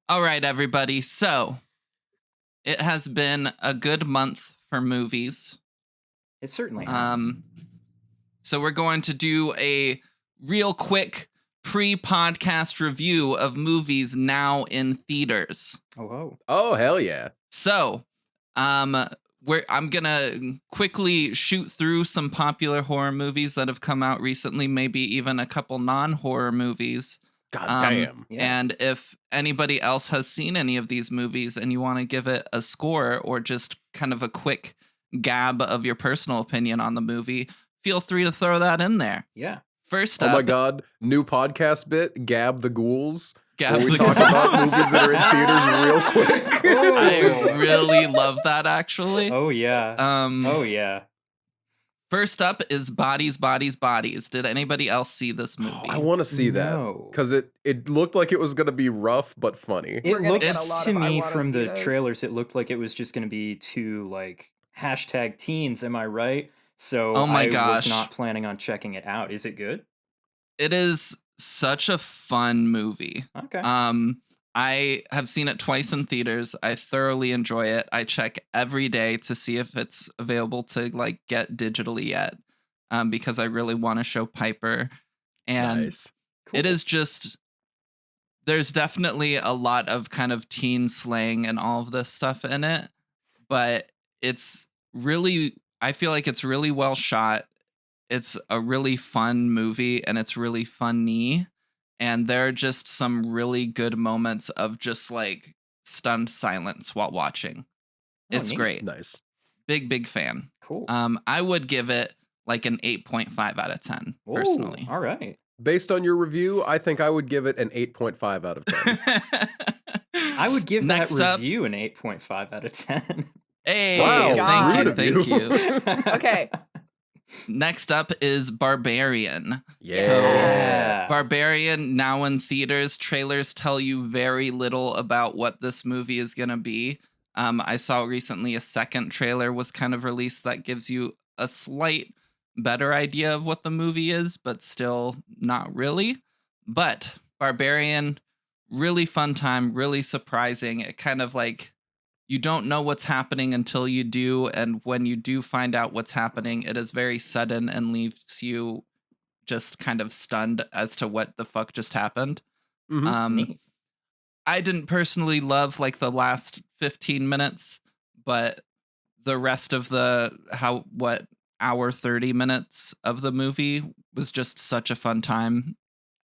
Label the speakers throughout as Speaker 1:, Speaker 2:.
Speaker 1: All right, everybody. So it has been a good month for movies.
Speaker 2: It certainly has.
Speaker 1: So we're going to do a real quick pre-podcast review of movies now in theaters.
Speaker 3: Oh, hell yeah.
Speaker 1: So, I'm gonna quickly shoot through some popular horror movies that have come out recently, maybe even a couple non-horror movies.
Speaker 3: God damn.
Speaker 2: Yeah.
Speaker 1: And if anybody else has seen any of these movies and you want to give it a score or just kind of a quick gab of your personal opinion on the movie, feel free to throw that in there.
Speaker 2: Yeah.
Speaker 1: First
Speaker 3: Oh
Speaker 1: up,
Speaker 3: my god, new podcast bit, Gab the Ghouls.
Speaker 1: Gab
Speaker 3: where we
Speaker 1: the
Speaker 3: talk
Speaker 1: Ghouls.
Speaker 3: about movies that are in theaters real quick.
Speaker 1: I really love that, actually.
Speaker 2: Oh yeah. Oh yeah.
Speaker 1: First up is Bodies, Bodies, Bodies. Did anybody else see this movie?
Speaker 3: I want to see that
Speaker 2: No.
Speaker 3: because it looked like it was gonna be rough but funny.
Speaker 2: It
Speaker 4: gonna
Speaker 2: looked
Speaker 4: get a lot
Speaker 2: to
Speaker 4: of I
Speaker 2: me
Speaker 4: wanna
Speaker 2: from
Speaker 4: see
Speaker 2: the
Speaker 4: those.
Speaker 2: trailers, it looked like it was just going to be too like #teens. Am I right? So
Speaker 1: Oh my
Speaker 2: I
Speaker 1: gosh.
Speaker 2: was not planning on checking it out. Is it good?
Speaker 1: It is such a fun movie.
Speaker 2: Okay.
Speaker 1: I have seen it twice in theaters. I thoroughly enjoy it. I check every day to see if it's available to like get digitally yet, because I really want to show Piper. And
Speaker 3: Nice.
Speaker 1: it is just, there's definitely a lot of kind of teen slang and all of this stuff in it, but it's really, I feel like it's really well shot. It's a really fun movie and it's really funny. And there are just some really good moments of just like stunned silence while watching.
Speaker 2: Oh,
Speaker 1: It's
Speaker 2: neat.
Speaker 1: great.
Speaker 3: Nice.
Speaker 1: Big fan.
Speaker 2: Cool.
Speaker 1: I would give it like an 8.5 out of 10
Speaker 2: Ooh,
Speaker 1: personally.
Speaker 2: all right.
Speaker 3: Based on your review, I think I would give it an 8.5 out of 10.
Speaker 2: I would give
Speaker 1: Next
Speaker 2: that
Speaker 1: up,
Speaker 2: review an 8.5 out of 10.
Speaker 1: hey,
Speaker 3: Wow,
Speaker 1: thank
Speaker 4: rude
Speaker 1: you,
Speaker 3: of
Speaker 1: thank
Speaker 3: you.
Speaker 1: you.
Speaker 4: Okay.
Speaker 1: Next up is Barbarian.
Speaker 2: Yeah.
Speaker 1: Barbarian, now in theaters. Trailers tell you very little about what this movie is going to be. I saw recently a second trailer was kind of released that gives you a slight better idea of what the movie is, but still not really. But Barbarian, really fun time, really surprising. It kind of like, you don't know what's happening until you do, and when you do find out what's happening, it is very sudden and leaves you just kind of stunned as to what the fuck just happened.
Speaker 3: Mhm.
Speaker 2: Neat.
Speaker 1: I didn't personally love like the last 15 minutes, but the rest of the hour 30 minutes of the movie was just such a fun time.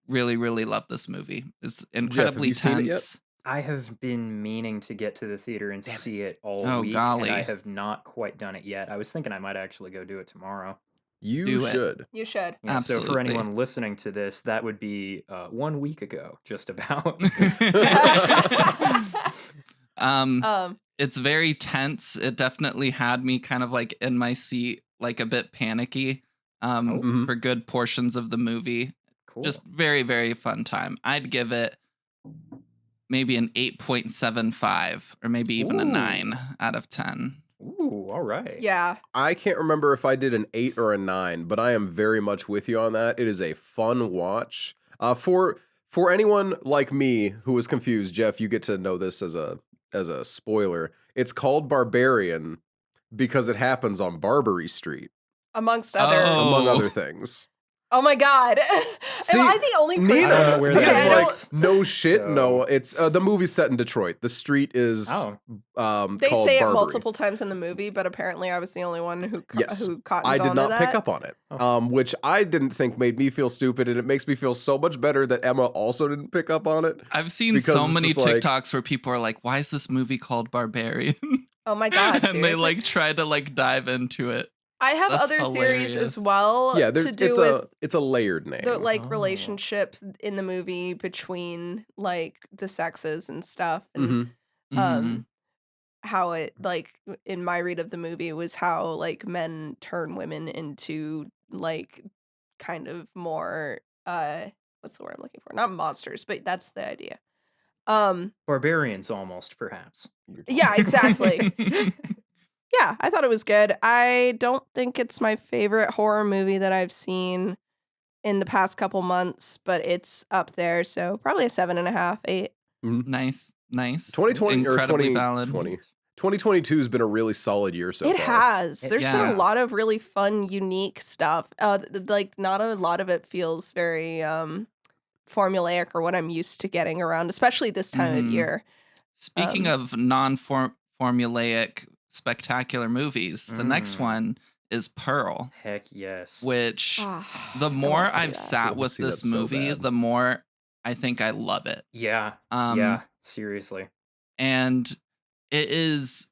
Speaker 1: Really, really love this movie. It's incredibly
Speaker 3: you seen it yet?
Speaker 1: tense.
Speaker 2: I have been meaning to get to the theater and see it all
Speaker 1: Oh,
Speaker 2: week,
Speaker 1: golly.
Speaker 2: and I have not quite done it yet. I was thinking I might actually go do it tomorrow.
Speaker 3: You
Speaker 1: Do it.
Speaker 3: should.
Speaker 4: You should.
Speaker 2: Yeah, so for
Speaker 1: Absolutely.
Speaker 2: anyone listening to this, that would be 1 week ago, just about.
Speaker 1: It's very tense. It definitely had me kind of like in my seat, like a bit panicky,
Speaker 3: Mhm.
Speaker 1: for good portions of the movie.
Speaker 2: Cool.
Speaker 1: Just very, very fun time. I'd give it maybe an 8.75 or maybe even a
Speaker 2: Ooh.
Speaker 1: 9 out of 10.
Speaker 2: Ooh, all right.
Speaker 4: Yeah.
Speaker 3: I can't remember if I did an 8 or a 9, but I am very much with you on that. It is a fun watch. For anyone like me who was confused, Jeff, you get to know this as a spoiler. It's called Barbarian because it happens on Barbary Street,
Speaker 4: Amongst other.
Speaker 3: among
Speaker 1: Oh.
Speaker 3: other things.
Speaker 4: Oh my god.
Speaker 3: See,
Speaker 4: Am I the only person?
Speaker 2: I don't know where
Speaker 3: Nina's
Speaker 2: that
Speaker 4: Okay,
Speaker 2: is.
Speaker 3: like, no shit,
Speaker 2: So-
Speaker 3: no. It's the movie's set in Detroit. The street is
Speaker 2: Oh.
Speaker 4: They
Speaker 3: called
Speaker 4: say it
Speaker 3: Barbary.
Speaker 4: multiple times in the movie, but apparently I was the only one who
Speaker 3: Yes.
Speaker 4: who caught
Speaker 3: I
Speaker 4: and
Speaker 3: did
Speaker 4: gone to
Speaker 3: not pick
Speaker 4: that.
Speaker 3: up on it,
Speaker 2: Oh.
Speaker 3: which I didn't think made me feel stupid, and it makes me feel so much better that Emma also didn't pick up on it.
Speaker 1: I've seen
Speaker 3: Because
Speaker 1: so
Speaker 3: it's
Speaker 1: many
Speaker 3: just like-
Speaker 1: TikToks where people are like, why is this movie called Barbarian?
Speaker 4: Oh my god,
Speaker 1: and they
Speaker 4: seriously?
Speaker 1: like try to like dive into it.
Speaker 4: I have
Speaker 1: That's
Speaker 4: other theories as
Speaker 1: hilarious.
Speaker 4: well
Speaker 3: Yeah,
Speaker 4: to do with
Speaker 3: it's a layered name.
Speaker 4: the like
Speaker 2: Oh.
Speaker 4: relationships in the movie between like the sexes and stuff, and
Speaker 3: Mhm.
Speaker 1: Mhm.
Speaker 4: how it like in my read of the movie was how like men turn women into like kind of more what's the word I'm looking for? Not monsters, but that's the idea.
Speaker 2: Barbarians, almost, perhaps.
Speaker 4: Yeah, exactly. Yeah, I thought it was good. I don't think it's my favorite horror movie that I've seen in the past couple months, but it's up there, so probably a 7.5, 8.
Speaker 3: Mhm.
Speaker 1: Nice.
Speaker 3: 2020 or
Speaker 1: Incredibly valid.
Speaker 3: 2020. 2022 has been a really solid year so
Speaker 4: It
Speaker 3: far.
Speaker 4: has. There's been
Speaker 1: Yeah.
Speaker 4: a lot of really fun, unique stuff. Like not a lot of it feels very formulaic or what I'm used to getting around, especially this time of
Speaker 1: Mhm.
Speaker 4: year.
Speaker 1: Speaking
Speaker 4: Um,
Speaker 1: of non-formulaic spectacular movies, the next
Speaker 2: Mm.
Speaker 1: one is Pearl,
Speaker 2: Heck yes.
Speaker 1: which the
Speaker 4: I want
Speaker 1: more
Speaker 4: to see
Speaker 1: I've
Speaker 4: that.
Speaker 1: sat
Speaker 3: want to
Speaker 1: with
Speaker 3: see that
Speaker 1: this
Speaker 3: so
Speaker 1: movie,
Speaker 3: bad.
Speaker 1: the more I think I love it.
Speaker 2: Yeah.
Speaker 1: Um,
Speaker 2: Yeah. Seriously.
Speaker 1: And it is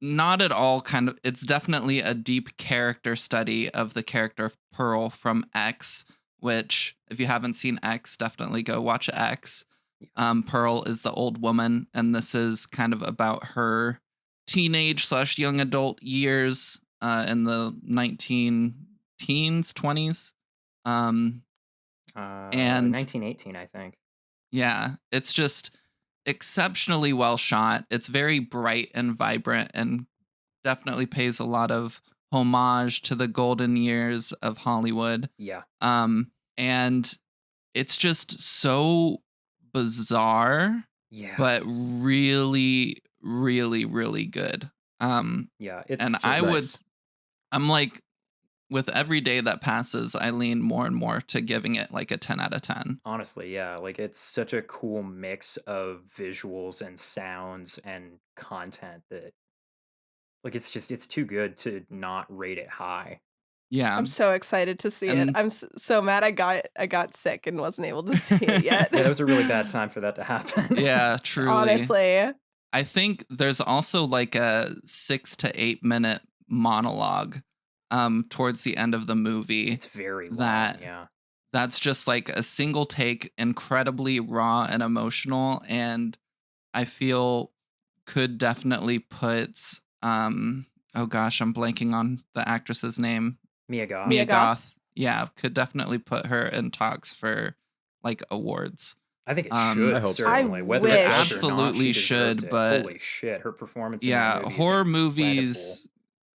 Speaker 1: not at all it's definitely a deep character study of the character of Pearl from X, which if you haven't seen X, definitely go watch X. Pearl is the old woman, and this is kind of about her teenage / young adult years in the 19 teens, 20s. And
Speaker 2: 1918, I think.
Speaker 1: yeah, it's just exceptionally well shot. It's very bright and vibrant and definitely pays a lot of homage to the golden years of Hollywood.
Speaker 2: Yeah.
Speaker 1: And it's just so bizarre,
Speaker 2: Yeah.
Speaker 1: but really, really, really good.
Speaker 2: Yeah. It's
Speaker 1: And
Speaker 2: just
Speaker 1: I'm like, with every day that passes, I lean more and more to giving it like a 10 out of 10.
Speaker 2: honestly, yeah, like it's such a cool mix of visuals and sounds and content that like it's too good to not rate it high.
Speaker 1: Yeah.
Speaker 4: I'm so excited to see it.
Speaker 1: And
Speaker 4: I'm so mad I got sick and wasn't able to see it yet.
Speaker 2: Yeah, that was a really bad time for that to happen.
Speaker 1: yeah, truly.
Speaker 4: Honestly.
Speaker 1: I think there's also like a 6 to 8 minute monologue towards the end of the movie
Speaker 2: It's very long,
Speaker 1: that
Speaker 2: yeah.
Speaker 1: that's just like a single take, incredibly raw and emotional, and I feel could definitely put oh gosh, I'm blanking on the actress's name.
Speaker 2: Mia Goth.
Speaker 4: Mia
Speaker 1: Mia
Speaker 4: Goth.
Speaker 1: Goth. Yeah, could definitely put her in talks for like awards.
Speaker 2: I think it
Speaker 1: I
Speaker 2: should
Speaker 3: hope so.
Speaker 2: certainly.
Speaker 4: I
Speaker 2: Whether
Speaker 4: wish.
Speaker 2: it does or not,
Speaker 1: Absolutely
Speaker 2: she deserves
Speaker 1: should,
Speaker 2: it.
Speaker 1: but
Speaker 2: Holy shit, her performance in
Speaker 1: yeah,
Speaker 2: that movie
Speaker 1: horror
Speaker 2: is incredible.
Speaker 1: movies.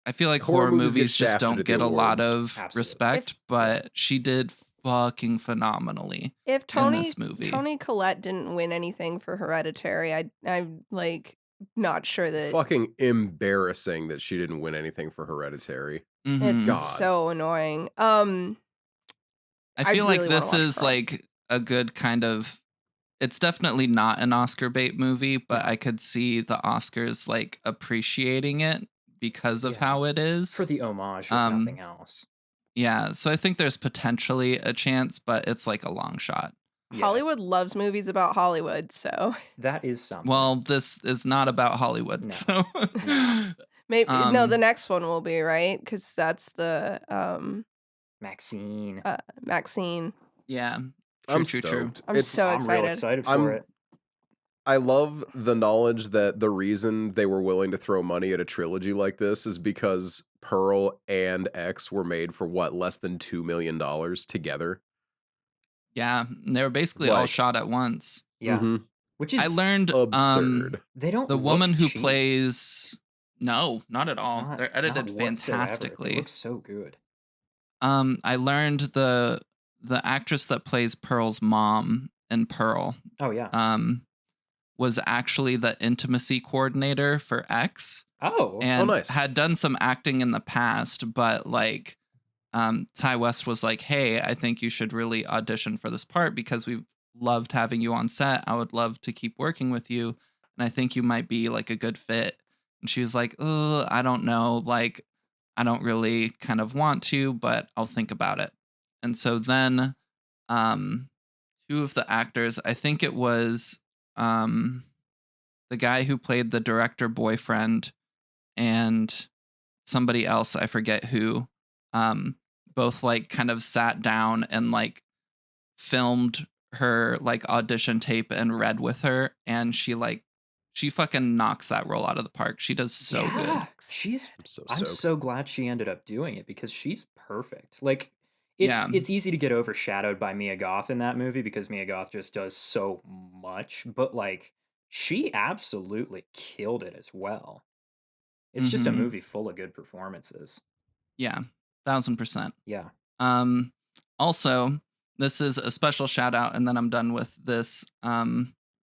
Speaker 1: I feel like
Speaker 3: Horror
Speaker 1: horror
Speaker 3: movies get
Speaker 1: movies just
Speaker 3: shafted
Speaker 1: don't
Speaker 3: at the
Speaker 1: get a lot
Speaker 3: awards.
Speaker 1: of
Speaker 2: Absolutely.
Speaker 1: respect, but she did fucking phenomenally
Speaker 4: If
Speaker 1: in
Speaker 4: Tony
Speaker 1: this movie.
Speaker 4: Tony Collette didn't win anything for Hereditary, I'm like not sure that
Speaker 3: Fucking embarrassing that she didn't win anything for Hereditary.
Speaker 4: it's
Speaker 1: Mhm.
Speaker 3: God.
Speaker 4: so annoying.
Speaker 1: I
Speaker 4: I
Speaker 1: feel like
Speaker 4: really wanna
Speaker 1: this
Speaker 4: watch
Speaker 1: is
Speaker 4: Pearl.
Speaker 1: like a good kind of. It's definitely not an Oscar bait movie, but I could see the Oscars like appreciating it because of
Speaker 2: Yeah.
Speaker 1: how it is.
Speaker 2: For the homage, if
Speaker 1: Um,
Speaker 2: nothing else.
Speaker 1: Yeah, so I think there's potentially a chance, but it's like a long shot.
Speaker 2: Yeah,
Speaker 4: Hollywood loves movies about Hollywood, so
Speaker 2: that is something.
Speaker 1: Well, this is not about Hollywood,
Speaker 2: No.
Speaker 1: so
Speaker 2: No.
Speaker 4: maybe no, the
Speaker 1: Um,
Speaker 4: next one will be, right? Because that's the
Speaker 2: Maxine.
Speaker 4: Maxine.
Speaker 1: yeah,
Speaker 3: I'm
Speaker 1: true.
Speaker 3: stoked.
Speaker 4: I'm
Speaker 3: It's
Speaker 4: so
Speaker 2: I'm real
Speaker 4: excited.
Speaker 2: excited for
Speaker 3: I'm-
Speaker 2: it.
Speaker 3: I love the knowledge that the reason they were willing to throw money at a trilogy like this is because Pearl and X were made for what, less than $2 million together.
Speaker 1: Yeah, they were basically all
Speaker 3: Like-
Speaker 1: shot at once.
Speaker 2: Yeah.
Speaker 3: Mhm.
Speaker 2: Which is
Speaker 1: I learned
Speaker 3: Absurd.
Speaker 2: they don't
Speaker 1: the
Speaker 2: look
Speaker 1: woman who
Speaker 2: cheap.
Speaker 1: plays no, not at all.
Speaker 2: Not-
Speaker 1: They're edited
Speaker 2: not whatsoever. They
Speaker 1: fantastically.
Speaker 2: look so good.
Speaker 1: I learned the actress that plays Pearl's mom in Pearl
Speaker 2: Oh yeah.
Speaker 1: was actually the intimacy coordinator for X
Speaker 2: Oh.
Speaker 1: and
Speaker 3: nice.
Speaker 1: had done some acting in the past, but like Ty West was like, "Hey, I think you should really audition for this part because we've loved having you on set. I would love to keep working with you, and I think you might be like a good fit." And she was like, "Oh, I don't know. Like, I don't really kind of want to, but I'll think about it." And so then, two of the actors, I think it was the guy who played the director boyfriend and somebody else, I forget who, both like kind of sat down and like filmed her like audition tape and read with her, and she fucking knocks that role out of the park. She does so
Speaker 2: Yeah.
Speaker 1: good.
Speaker 2: She's
Speaker 3: I'm so
Speaker 2: I'm
Speaker 3: stoked.
Speaker 2: so glad she ended up doing it because she's perfect. Like it's
Speaker 1: Yeah.
Speaker 2: it's easy to get overshadowed by Mia Goth in that movie because Mia Goth just does so much, but like she absolutely killed it as well. It's just a
Speaker 1: Mhm.
Speaker 2: movie full of good performances.
Speaker 1: Yeah, 1000%.
Speaker 2: Yeah.
Speaker 1: Also, this is a special shout out, and then I'm done with this.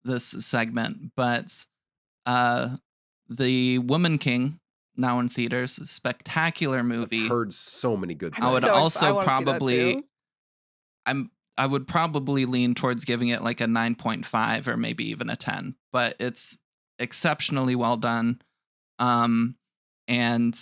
Speaker 1: this segment, but The Woman King, now in theaters, spectacular movie.
Speaker 3: Heard so many good
Speaker 4: I'm
Speaker 1: I would
Speaker 3: things.
Speaker 4: I
Speaker 1: also
Speaker 4: wanna see that
Speaker 1: probably
Speaker 4: too.
Speaker 1: I would probably lean towards giving it like a 9.5 or maybe even a 10, but it's exceptionally well done. And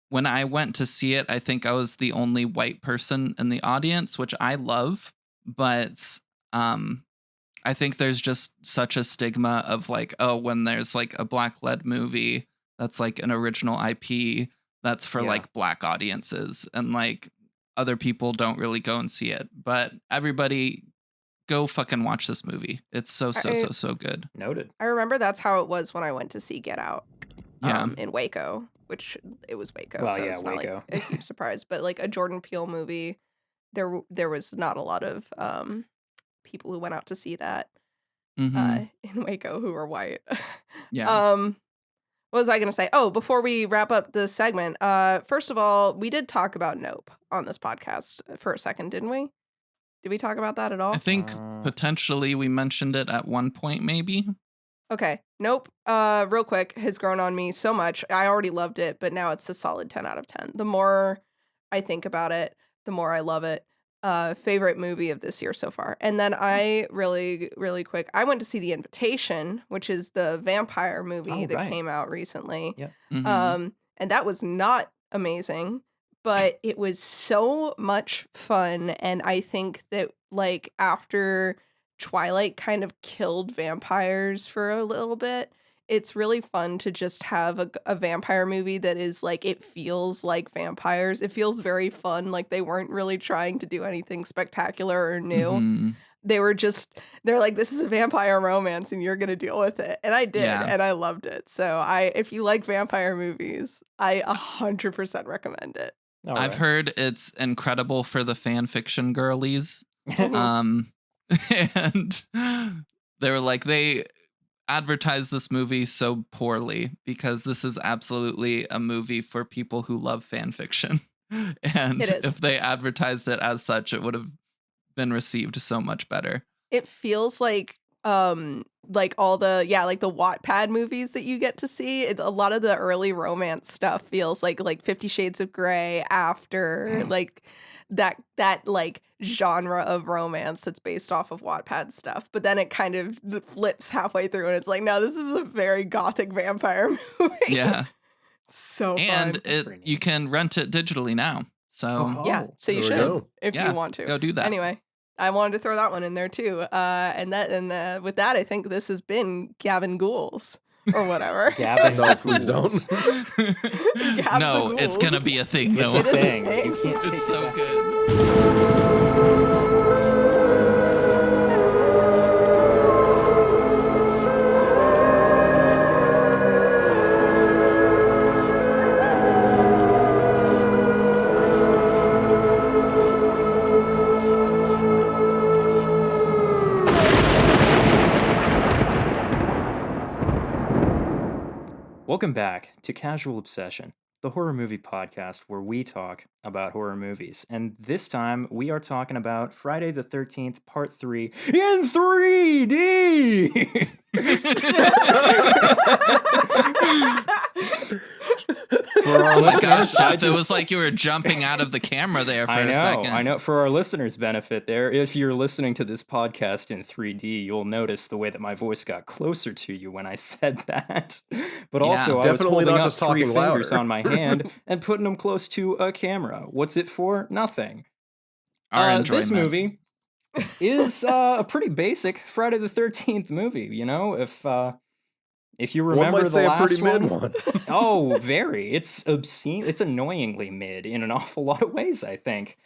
Speaker 1: when I went to see it, I think I was the only white person in the audience, which I love, but I think there's just such a stigma of like, oh, when there's like a black led movie that's like an original IP that's for
Speaker 2: Yeah.
Speaker 1: like black audiences, and like other people don't really go and see it. But everybody go fucking watch this movie. It's so good.
Speaker 2: Noted.
Speaker 4: I remember that's how it was when I went to see Get Out.
Speaker 1: Yeah.
Speaker 4: In Waco, which it was Waco,
Speaker 2: Well,
Speaker 4: so
Speaker 2: yeah,
Speaker 4: it's not
Speaker 2: Waco.
Speaker 4: like a huge surprise. But like a Jordan Peele movie, there was not a lot of people who went out to see that
Speaker 1: Mhm.
Speaker 4: in Waco who were white.
Speaker 1: Yeah.
Speaker 4: What was I gonna say? Oh, before we wrap up this segment, first of all, we did talk about Nope on this podcast for a second, didn't we? Did we talk about that at
Speaker 1: I
Speaker 4: all?
Speaker 1: think
Speaker 2: Uh,
Speaker 1: potentially we mentioned it at one point, maybe.
Speaker 4: Okay. Nope. Real quick, has grown on me so much. I already loved it, but now it's a solid 10 out of 10. The more I think about it, the more I love it. Favorite movie of this year so far. And then I really, really quick, I went to see The Invitation, which is the vampire movie
Speaker 2: Oh,
Speaker 4: that
Speaker 2: right.
Speaker 4: came out recently.
Speaker 2: Yep.
Speaker 1: Mhm.
Speaker 4: And that was not amazing, but it was so much fun. And I think that like after Twilight kind of killed vampires for a little bit, it's really fun to just have a vampire movie that is like it feels like vampires. It feels very fun, like they weren't really trying to do anything spectacular or new.
Speaker 1: Mhm.
Speaker 4: They're like, this is a vampire romance and you're gonna deal with it. And I did,
Speaker 1: Yeah.
Speaker 4: and I loved it. So if you like vampire movies, I 100% recommend it.
Speaker 2: All
Speaker 1: I've
Speaker 2: right.
Speaker 1: heard it's incredible for the fan fiction girlies.
Speaker 4: Mhm.
Speaker 1: And they were like, they advertised this movie so poorly because this is absolutely a movie for people who love fan fiction. And
Speaker 4: It is.
Speaker 1: if they advertised it as such, it would have been received so much better.
Speaker 4: It feels like all the like the Wattpad movies that you get to see. A lot of the early romance stuff feels like 50 Shades of Grey after like that like genre of romance that's based off of Wattpad stuff. But then it kind of flips halfway through and it's like, no, this is a very gothic vampire movie.
Speaker 1: Yeah.
Speaker 4: So
Speaker 1: And
Speaker 4: fun.
Speaker 2: That's pretty neat.
Speaker 1: you can rent it digitally now. So
Speaker 4: Yeah,
Speaker 2: Oh,
Speaker 4: so you
Speaker 3: there we
Speaker 4: should
Speaker 3: go.
Speaker 4: if
Speaker 1: Yeah,
Speaker 4: you want to.
Speaker 1: go do that.
Speaker 4: Anyway, I wanted to throw that one in there too. And with that, I think this has been Gavin Ghouls or whatever.
Speaker 2: Gavin
Speaker 3: No, please
Speaker 2: Ghouls.
Speaker 3: don't.
Speaker 4: Gab
Speaker 1: no,
Speaker 4: the
Speaker 1: it's gonna
Speaker 4: Ghouls.
Speaker 1: be a thing.
Speaker 2: It's
Speaker 1: No,
Speaker 2: a
Speaker 4: It is a
Speaker 2: thing.
Speaker 4: thing.
Speaker 2: You can't take
Speaker 1: it's
Speaker 2: it
Speaker 1: so
Speaker 2: back.
Speaker 1: good.
Speaker 2: Welcome back to Casual Obsession, the horror movie podcast where we talk about horror movies. And this time we are talking about Friday the 13th, Part 3 in 3D! For our
Speaker 1: Oh my
Speaker 2: listeners,
Speaker 1: gosh,
Speaker 2: I
Speaker 1: Jeff, it was
Speaker 2: just-
Speaker 1: like you were jumping out of the camera there for
Speaker 2: I
Speaker 1: a
Speaker 2: know,
Speaker 1: second.
Speaker 2: I know. For our listeners' benefit there, if you're listening to this podcast in 3D, you'll notice the way that my voice got closer to you when I said that. But
Speaker 1: Yeah.
Speaker 2: also, I was
Speaker 3: Definitely
Speaker 2: holding
Speaker 3: not
Speaker 2: up
Speaker 3: just
Speaker 2: 3
Speaker 3: talking
Speaker 2: fingers
Speaker 3: louder.
Speaker 2: on my hand and putting them close to a camera. What's it for? Nothing.
Speaker 1: Our enjoyment.
Speaker 2: This movie is a pretty basic Friday the 13th movie. You know, if you
Speaker 3: One
Speaker 2: remember
Speaker 3: might
Speaker 2: the
Speaker 3: say a
Speaker 2: last
Speaker 3: pretty mid one.
Speaker 2: Oh, very. It's obscene. It's annoyingly mid in an awful lot of ways, I think.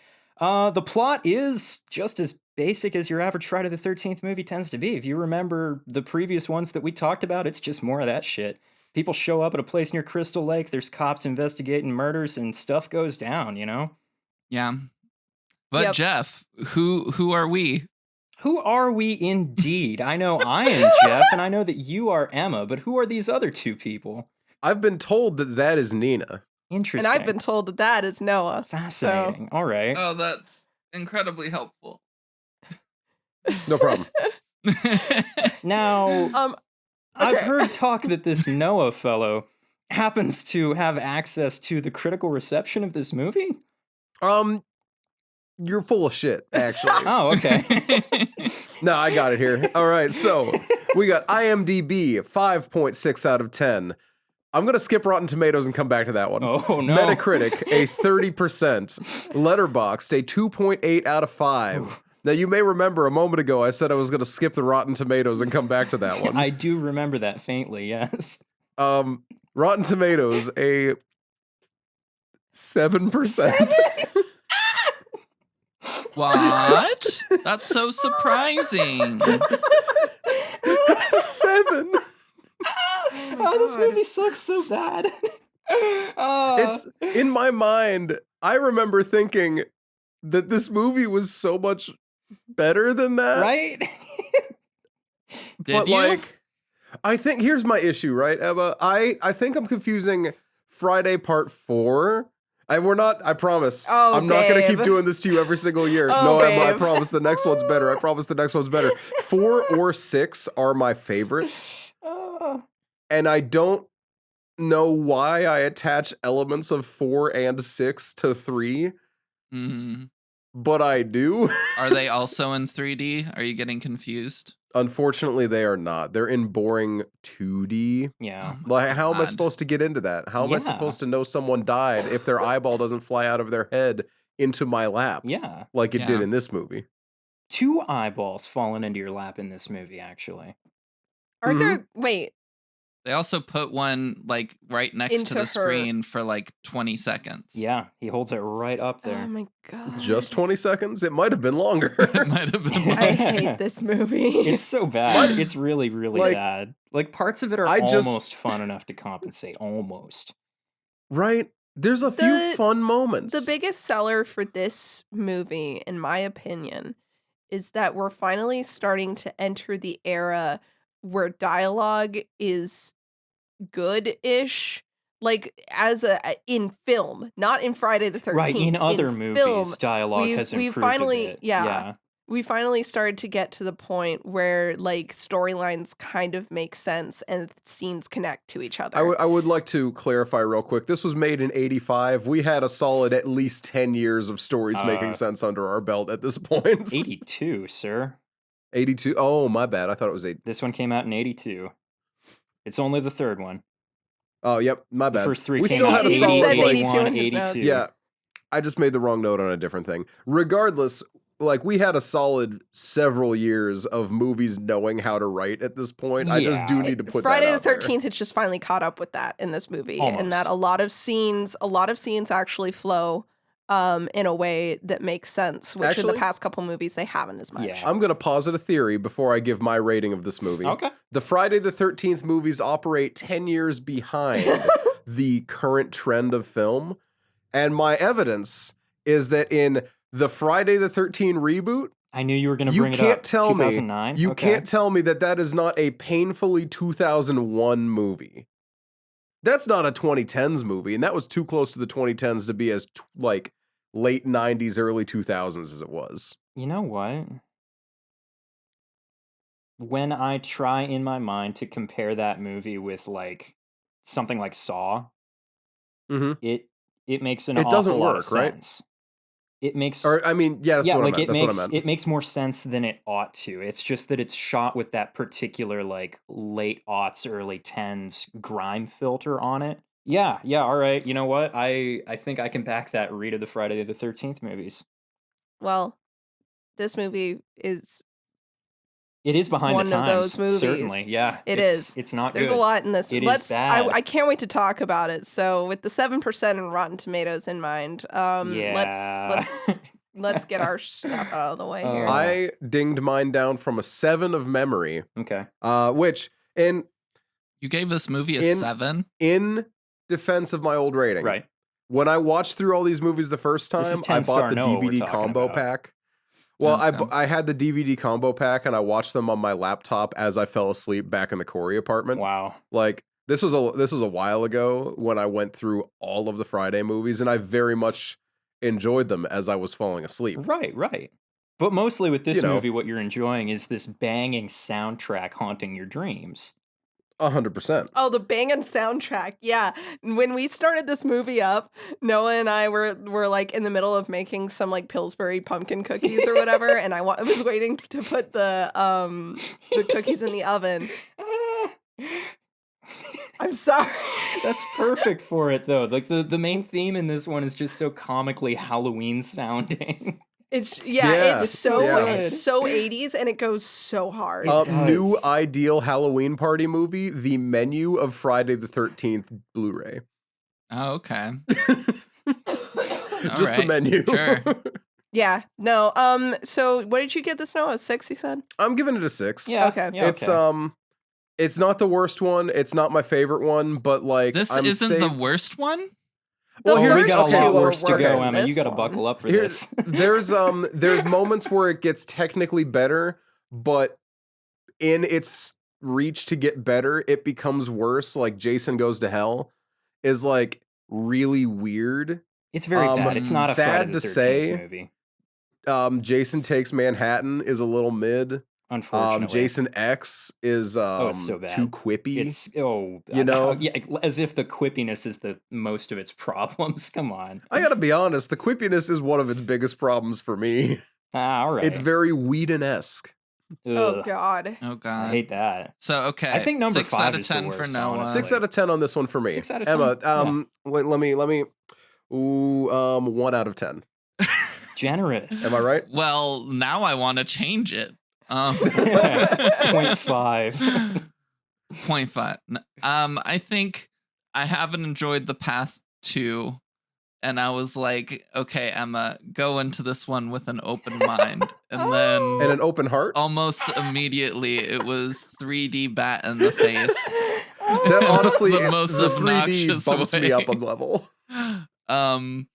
Speaker 2: The plot is just as basic as your average Friday the 13th movie tends to be. If you remember the previous ones that we talked about, it's just more of that shit. People show up at a place near Crystal Lake, there's cops investigating murders, and stuff goes down, you know?
Speaker 1: Yeah. But
Speaker 4: Yep.
Speaker 1: Jeff, who are we?
Speaker 2: Who are we indeed? I know I am Jeff, and I know that you are Emma, but who are these other two people?
Speaker 3: I've been told that is Nina.
Speaker 2: Interesting.
Speaker 4: And I've been told that is Noah.
Speaker 2: Fascinating. All right.
Speaker 1: Oh, that's incredibly helpful.
Speaker 3: No problem.
Speaker 2: Now, I've
Speaker 4: Okay.
Speaker 2: heard talk that this Noah fellow happens to have access to the critical reception of this movie.
Speaker 3: You're full of shit, actually.
Speaker 2: Oh, okay.
Speaker 3: No, I got it here. All right, so we got IMDb 5.6 out of 10. I'm gonna skip Rotten Tomatoes and come back to that one.
Speaker 2: Oh no.
Speaker 3: Metacritic a 30%. Letterboxd a 2.8 out of 5. Now you may remember a moment ago I said I was gonna skip the Rotten Tomatoes and come back to that one.
Speaker 2: I do remember that faintly, yes.
Speaker 3: Rotten Tomatoes a 7%.
Speaker 1: What? That's so surprising.
Speaker 3: 7.
Speaker 2: Oh, this movie sucks so bad.
Speaker 3: It's in my mind. I remember thinking that this movie was so much better than that.
Speaker 2: Right?
Speaker 1: Did
Speaker 3: But
Speaker 1: you?
Speaker 3: like, I think here's my issue, right, Emma? I think I'm confusing Friday Part 4. We're not. I promise.
Speaker 4: Oh,
Speaker 3: I'm not gonna keep
Speaker 4: babe.
Speaker 3: doing this to you every single year.
Speaker 4: Oh,
Speaker 3: No, Emma. I
Speaker 4: babe.
Speaker 3: promise the next one's better. I promise the next one's better. 4 or 6 are my favorites, and I don't know why I attach elements of 4 and 6 to 3,
Speaker 1: Mhm.
Speaker 3: but I do.
Speaker 1: Are they also in 3D? Are you getting confused?
Speaker 3: Unfortunately, they are not. They're in boring 2D.
Speaker 2: Yeah.
Speaker 3: Like, how am I
Speaker 1: God.
Speaker 3: supposed to get into that? How am I
Speaker 2: Yeah.
Speaker 3: supposed to know someone died if their eyeball doesn't fly out of their head into my lap
Speaker 2: Yeah.
Speaker 3: like it did
Speaker 1: Yeah.
Speaker 3: in this movie?
Speaker 2: 2 eyeballs falling into your lap in this movie, actually.
Speaker 4: Are
Speaker 3: Mhm.
Speaker 4: there? Wait.
Speaker 1: They also put one like right next
Speaker 4: Into
Speaker 1: to the
Speaker 4: her.
Speaker 1: screen for like 20 seconds.
Speaker 2: Yeah, he holds it right up
Speaker 4: Oh
Speaker 2: there.
Speaker 4: my god.
Speaker 3: Just 20 seconds? It might have been longer.
Speaker 1: It might have been
Speaker 4: I
Speaker 1: one.
Speaker 4: hate this movie.
Speaker 2: It's so bad. It's really, really
Speaker 3: Like,
Speaker 2: bad. Like, parts of it are
Speaker 3: I just-
Speaker 2: almost fun enough to compensate. Almost.
Speaker 3: Right? There's a few
Speaker 4: The-
Speaker 3: fun moments.
Speaker 4: The biggest seller for this movie, in my opinion, is that we're finally starting to enter the era where dialogue is good-ish, like in film, not in Friday the 13th.
Speaker 2: Right, in other movies,
Speaker 4: film,
Speaker 2: dialogue has
Speaker 4: we've
Speaker 2: improved
Speaker 4: finally-
Speaker 2: a bit.
Speaker 4: yeah. we finally started to get to the point where like storylines kind of make sense and scenes connect to each other.
Speaker 3: I would like to clarify real quick. This was made in 85. We had a solid at least 10 years of stories making sense under our belt at this point.
Speaker 2: 82, sir.
Speaker 3: 82. Oh, my bad. I thought it was 8.
Speaker 2: This one came out in 82. It's only the third one.
Speaker 3: Oh, yep. My
Speaker 2: The
Speaker 3: bad.
Speaker 2: first 3
Speaker 3: we
Speaker 2: came
Speaker 3: still
Speaker 2: out
Speaker 3: had a
Speaker 2: in
Speaker 4: It
Speaker 3: solid
Speaker 4: says
Speaker 3: like,
Speaker 4: 82 in his
Speaker 2: 82.
Speaker 4: notes.
Speaker 3: Yeah, I just made the wrong note on a different thing. Regardless, like we had a solid several years of movies knowing how to write at this point. I just do
Speaker 2: Yeah.
Speaker 3: need to put
Speaker 4: Friday
Speaker 3: that
Speaker 4: the
Speaker 3: out there.
Speaker 4: 13th, it's just finally caught up with that in this movie, and that
Speaker 2: Almost.
Speaker 4: a lot of scenes actually flow in a way that makes sense, which in
Speaker 3: Actually-
Speaker 4: the past couple movies they haven't as much.
Speaker 2: Yeah.
Speaker 3: I'm going to posit a theory before I give my rating of this movie.
Speaker 2: Okay.
Speaker 3: The Friday the 13th movies operate 10 years behind the current trend of film. And my evidence is that in the Friday the 13th reboot,
Speaker 2: I knew you were going to
Speaker 3: you
Speaker 2: bring it
Speaker 3: can't
Speaker 2: up.
Speaker 3: tell me
Speaker 2: 2009?
Speaker 3: you
Speaker 2: Okay.
Speaker 3: can't tell me that that is not a painfully 2001 movie. That's not a 2010s movie, and that was too close to the 2010s to be as like late 90s, early 2000s as it was.
Speaker 2: You know what? When I try in my mind to compare that movie with like something like Saw,
Speaker 3: Mm-hmm.
Speaker 2: it makes an
Speaker 3: It
Speaker 2: awful
Speaker 3: doesn't
Speaker 2: lot
Speaker 3: work,
Speaker 2: of
Speaker 3: right?
Speaker 2: sense. It makes
Speaker 3: Or I mean, yeah, that's
Speaker 2: yeah,
Speaker 3: what
Speaker 2: like
Speaker 3: I meant.
Speaker 2: it
Speaker 3: That's
Speaker 2: makes
Speaker 3: what I meant.
Speaker 2: it makes more sense than it ought to. It's just that it's shot with that particular like late aughts, early tens grime filter on it. Yeah, all right. You know what? I think I can back that read of the Friday the 13th movies.
Speaker 4: Well, this movie is
Speaker 2: It is behind
Speaker 4: one
Speaker 2: the
Speaker 4: of
Speaker 2: times.
Speaker 4: those
Speaker 2: Certainly,
Speaker 4: movies.
Speaker 2: yeah.
Speaker 4: It
Speaker 2: it's,
Speaker 4: is.
Speaker 2: It's not
Speaker 4: there's
Speaker 2: good.
Speaker 4: a lot in this.
Speaker 2: It is bad.
Speaker 4: I can't wait to talk about it. So with the 7% in Rotten Tomatoes in mind,
Speaker 2: Yeah.
Speaker 4: let's get our stuff out of the way here.
Speaker 2: Oh.
Speaker 3: I dinged mine down from a 7 of memory,
Speaker 2: Okay.
Speaker 3: which
Speaker 1: You gave this movie a
Speaker 3: In-
Speaker 1: 7?
Speaker 3: in defense of my old rating,
Speaker 2: Right.
Speaker 3: when I watched through all these movies the first
Speaker 2: This
Speaker 3: time,
Speaker 2: is
Speaker 3: I
Speaker 2: 10 star
Speaker 3: bought the
Speaker 2: Noah we're
Speaker 3: DVD
Speaker 2: talking
Speaker 3: combo
Speaker 2: about.
Speaker 3: pack. Well,
Speaker 1: Okay.
Speaker 3: I had the DVD combo pack and I watched them on my laptop as I fell asleep back in the Corey apartment.
Speaker 2: Wow.
Speaker 3: Like this was a while ago when I went through all of the Friday movies, and I very much enjoyed them as I was falling asleep.
Speaker 2: Right. But mostly with this
Speaker 3: You know.
Speaker 2: movie, what you're enjoying is this banging soundtrack haunting your dreams.
Speaker 3: 100%.
Speaker 4: Oh, the banging soundtrack. Yeah. When we started this movie up, Noah and I were like in the middle of making some like Pillsbury pumpkin cookies or whatever, and I was waiting to put the cookies in the oven. I'm sorry.
Speaker 2: That's perfect for it, though. Like, the main theme in this one is just so comically Halloween sounding.
Speaker 4: It's
Speaker 3: Yeah,
Speaker 4: it's so
Speaker 3: yeah.
Speaker 4: it's so 80s and it goes so hard.
Speaker 2: It
Speaker 3: New
Speaker 2: does.
Speaker 3: ideal Halloween party movie, the menu of Friday the 13th Blu-ray.
Speaker 1: Oh, okay.
Speaker 3: Just the
Speaker 1: right,
Speaker 3: menu.
Speaker 1: sure.
Speaker 4: Yeah. No. So what did you get this Noah? A 6, you said?
Speaker 3: I'm giving it a 6.
Speaker 4: Okay.
Speaker 2: Yeah,
Speaker 3: It's not the worst one. It's not my favorite one, but like
Speaker 1: This
Speaker 3: I'm
Speaker 1: isn't the worst one?
Speaker 4: The
Speaker 2: Oh, we
Speaker 3: here's-
Speaker 2: got a
Speaker 4: first
Speaker 2: lot
Speaker 4: two are
Speaker 2: worse to
Speaker 4: worse
Speaker 2: go,
Speaker 4: than
Speaker 2: Emma. You
Speaker 4: this
Speaker 2: got to
Speaker 4: one.
Speaker 2: buckle up for
Speaker 3: Here's-
Speaker 2: this.
Speaker 3: there's moments where it gets technically better, but in its reach to get better, it becomes worse. Like Jason Goes to Hell is like really weird.
Speaker 2: It's very bad. It's not a
Speaker 3: sad
Speaker 2: Friday the
Speaker 3: to
Speaker 2: 13th
Speaker 3: say,
Speaker 2: movie,
Speaker 3: Jason Takes Manhattan is a little mid.
Speaker 2: unfortunately.
Speaker 3: Jason X is
Speaker 2: it's so bad.
Speaker 3: too quippy.
Speaker 2: It's,
Speaker 3: You know?
Speaker 2: yeah, as if the quippiness is the most of its problems. Come on.
Speaker 3: I gotta be honest, the quippiness is one of its biggest problems for me.
Speaker 2: All right.
Speaker 3: It's very Whedon-esque.
Speaker 4: Oh
Speaker 2: Ugh,
Speaker 1: Oh,
Speaker 2: I
Speaker 4: God.
Speaker 1: God.
Speaker 2: hate that.
Speaker 1: So, okay.
Speaker 2: I think number
Speaker 1: 6
Speaker 2: 5
Speaker 1: out of
Speaker 2: is the
Speaker 1: 10 for
Speaker 2: worst,
Speaker 1: Noah.
Speaker 2: honestly.
Speaker 3: 6 out of 10 on this one for me.
Speaker 2: 6 out of 10?
Speaker 3: Emma, let me 1 out of 10.
Speaker 2: Generous.
Speaker 3: Am I right?
Speaker 1: Well, now I want to change it.
Speaker 2: 0.5.
Speaker 1: 0.5. I think I haven't enjoyed the past 2, and I was like, okay, Emma, go into this one with an open mind. And then
Speaker 3: And an open heart?
Speaker 1: almost immediately it was 3D bat in the face.
Speaker 3: That honestly,
Speaker 1: The most
Speaker 3: the 3D
Speaker 1: obnoxious
Speaker 3: bumps me
Speaker 1: way.
Speaker 3: up a level.
Speaker 1: And